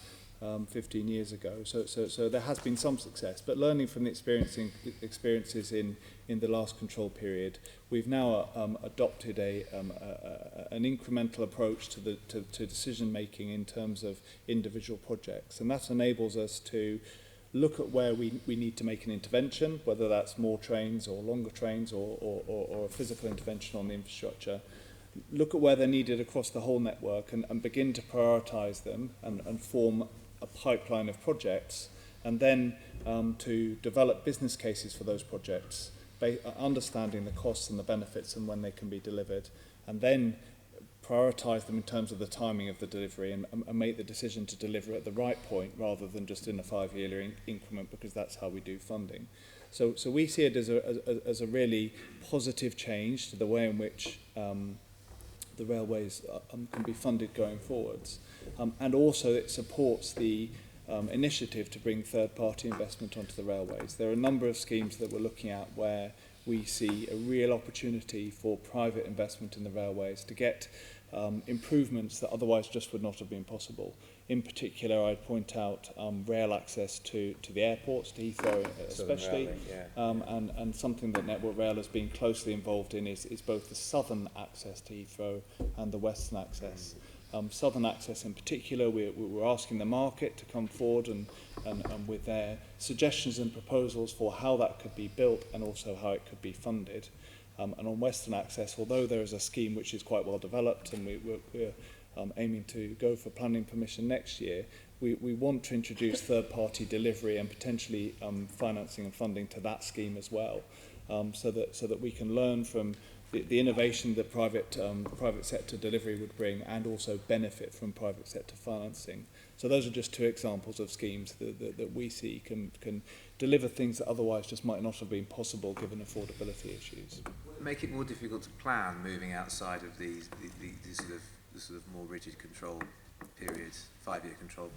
15 years ago. So there has been some success, but learning from the experiences in the last control period, we've now adopted an incremental approach to decision making in terms of individual projects, and that enables us to look at where we need to make an intervention, whether that's more trains or longer trains or a physical intervention on the infrastructure. Look at where they're needed across the whole network and begin to prioritise them and form a pipeline of projects, and then to develop business cases for those projects, understanding the costs and the benefits and when they can be delivered, and then prioritise them in terms of the timing of the delivery and make the decision to deliver at the right point rather than just in a 5-year increment, because that's how we do funding. So we see it as a really positive change to the way in which the railways can be funded going forwards. And also it supports the initiative to bring third-party investment onto the railways. There are a number of schemes that we're looking at where we see a real opportunity for private investment in the railways to get improvements that otherwise just would not have been possible. In particular, I'd point out rail access to the airports, to Heathrow especially, and something that Network Rail has been closely involved in is both the southern access to Heathrow and the western access. Southern access in particular, we're asking the market to come forward and with their suggestions and proposals for how that could be built and also how it could be funded. And on western access, although there is a scheme which is quite well developed and we're aiming to go for planning permission next year, we want to introduce third-party delivery and potentially financing and funding to that scheme as well, so that we can learn from the innovation that private sector delivery would bring and also benefit from private sector financing. So those are just two examples of schemes that we see can deliver things that otherwise just might not have been possible given affordability issues. Make it more difficult to plan moving outside of the sort of more rigid control periods, 5-year control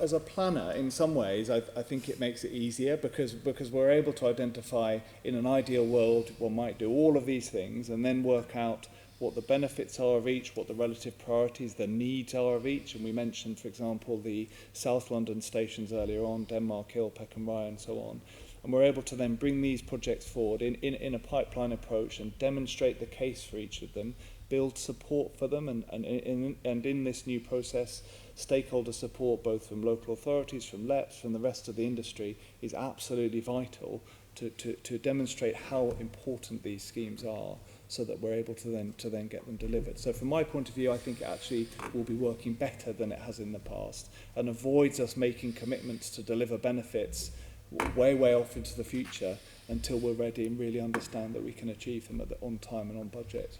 As a planner, in some ways, I think it makes it easier because we're able to identify, in an ideal world, one might do all of these things and then work out what the benefits are of each, what the relative priorities, the needs are of each. And we mentioned, for example, the South London stations earlier on, Denmark Hill, Peckham Rye, and so on. And we're able to then bring these projects forward in a pipeline approach and demonstrate the case for each of them, build support for them, and in this new process, stakeholder support both from local authorities, from LEPs, from the rest of the industry is absolutely vital to demonstrate how important these schemes are, so that we're able to then get them delivered. So from my point of view, I think it actually will be working better than it has in the past and avoids us making commitments to deliver benefits way off into the future until we're ready and really understand that we can achieve them on time and on budget.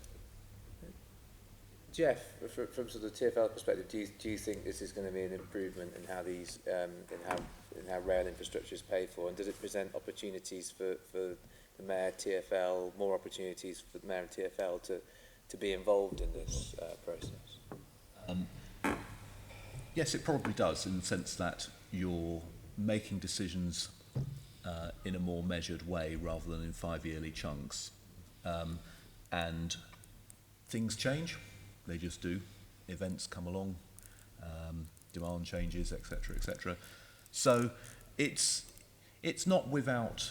Geoff, from sort of TfL perspective, do you think this is going to be an improvement in how these in how rail infrastructure is paid for, and does it present opportunities for the Mayor, TfL, more opportunities for the Mayor and TfL to be involved in this process? Yes, it probably does, in the sense that you're making decisions in a more measured way rather than in 5-yearly chunks. And things change, they just do. Events come along, demand changes, etc., etc. So it's not without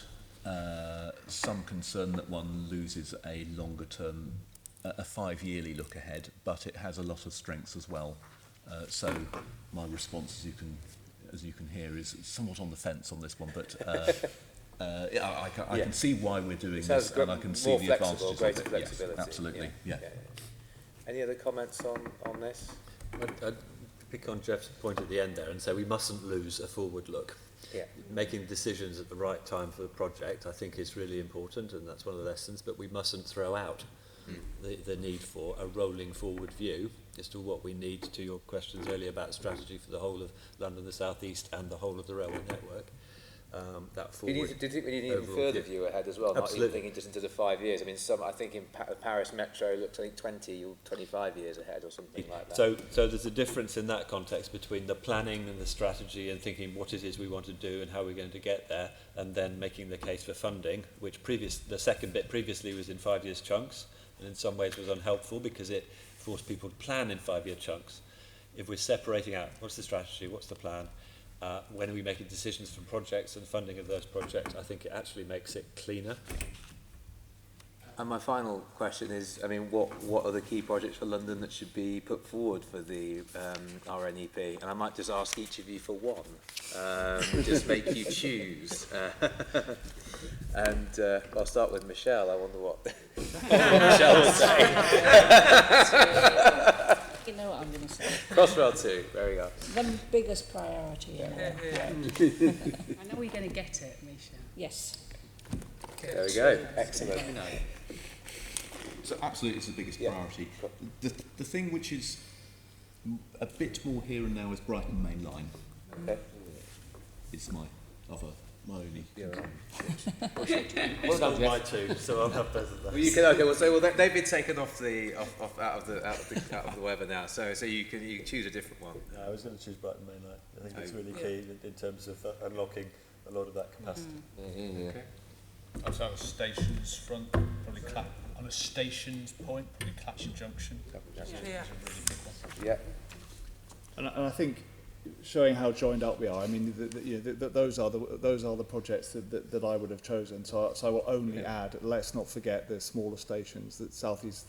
some concern that one loses a longer term, a 5-yearly look ahead, but it has a lot of strengths as well. So my response, as you can hear, is somewhat on the fence on this one, but I can see why we're doing this, and I can see the advantages of it. Flexibility. Yes, absolutely. Yeah. Any other comments on this? I'd pick on Geoff's point at the end there and say we mustn't lose a forward look. Yeah. Making decisions at the right time for the project, I think, is really important, and that's one of the lessons, but we mustn't throw out the need for a rolling forward view as to what we need, to your questions earlier about strategy for the whole of London, the South East, and the whole of the railway network. That forward. Do you think we need an even further view ahead as well? Absolutely. Not even thinking just into the 5 years. I mean, I think in Paris Metro looks, I think, 20 or 25 years ahead or something like that. So there's a difference in that context between the planning and the strategy and thinking what it is we want to do and how we're going to get there, and then making the case for funding, which the second bit previously was in 5 years chunks, and in some ways was unhelpful because it forced people to plan in 5-year chunks. If we're separating out what's the strategy, what's the plan, when are we making decisions for projects and funding of those projects, I think it actually makes it cleaner. And my final question is, I mean, what are the key projects for London that should be put forward for the RNEP? And I might just ask each of you for one, just make you choose. And I'll start with Michèle. I wonder what Michèle will say. You know what I'm going to say. Crossrail 2, there we go. The biggest priority in our I know we're going to get it, Michèle. Yes. There we go. Excellent. So absolutely it's the biggest priority. The thing which is a bit more here and now is Brighton Mainline. Okay. It's my only. Well done, my two, so I'll have both of those. Well, you can. Okay. Well, they've been taken off out of the weather now. So you can choose a different one. No, I was going to choose Brighton Mainline. I think it's really key in terms of unlocking a lot of that capacity. Okay. I'd say on a stations front, probably on a stations point, probably Clapham Junction. Yeah. Is a really big one. Yeah. And I think showing how joined up we are. I mean, those are the projects that I would have chosen. So I will only add. Let's not forget the smaller stations, the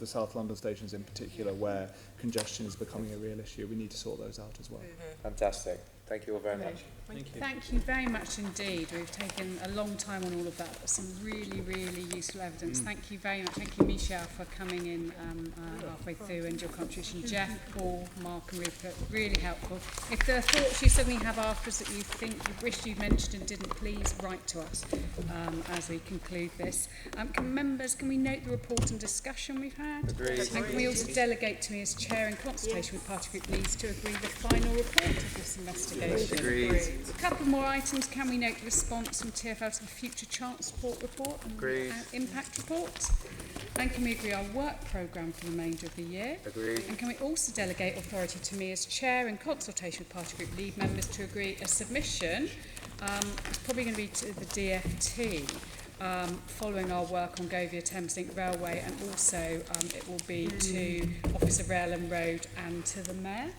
South London stations in particular, where congestion is becoming a real issue. We need to sort those out as well. Fantastic. Thank you all very much. Thank you very much indeed. We've taken a long time on all of that, but some really, really useful evidence. Thank you very much. Thank you, Michèle, for coming in halfway through, and your contribution. Geoff, Paul, Mark and Rupert, really helpful. If there are thoughts you suddenly have after us that you think you wish you'd mentioned and didn't, please write to us as we conclude this. Can we note the report and discussion we've had? Agreed. And can we also delegate to me as chair in consultation with party group leads to agree the final report of this investigation? Delegation. Agreed. A couple more items. Can we note the response from TfL to the future transport report and Agreed. impact report? And can we agree our work programme for the remainder of the year? Agreed. And can we also delegate authority to me as chair in consultation with party group lead members to agree a submission? It's probably going to be to the DFT. Following our work on Behaviour Thames Link Railway, and also it will be to Office of Rail and Road and to the Mayor,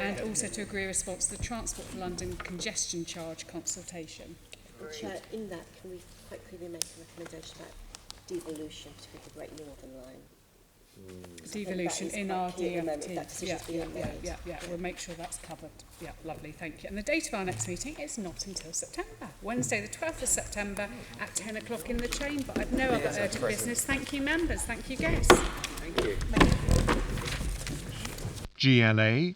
and also to agree a response to the Transport for London Congestion Charge consultation. Chair, in that, can we quite clearly make a recommendation about devolution to the Great Northern Line? Devolution in our DFT. Yeah. We'll make sure that's covered. Yeah, lovely, thank you. And the date of our next meeting is not until September. Wednesday the 12th of September at 10 o'clock in the chamber. I've no other urgent business. Thank you, members. Thank you, guests. Thank you. GLA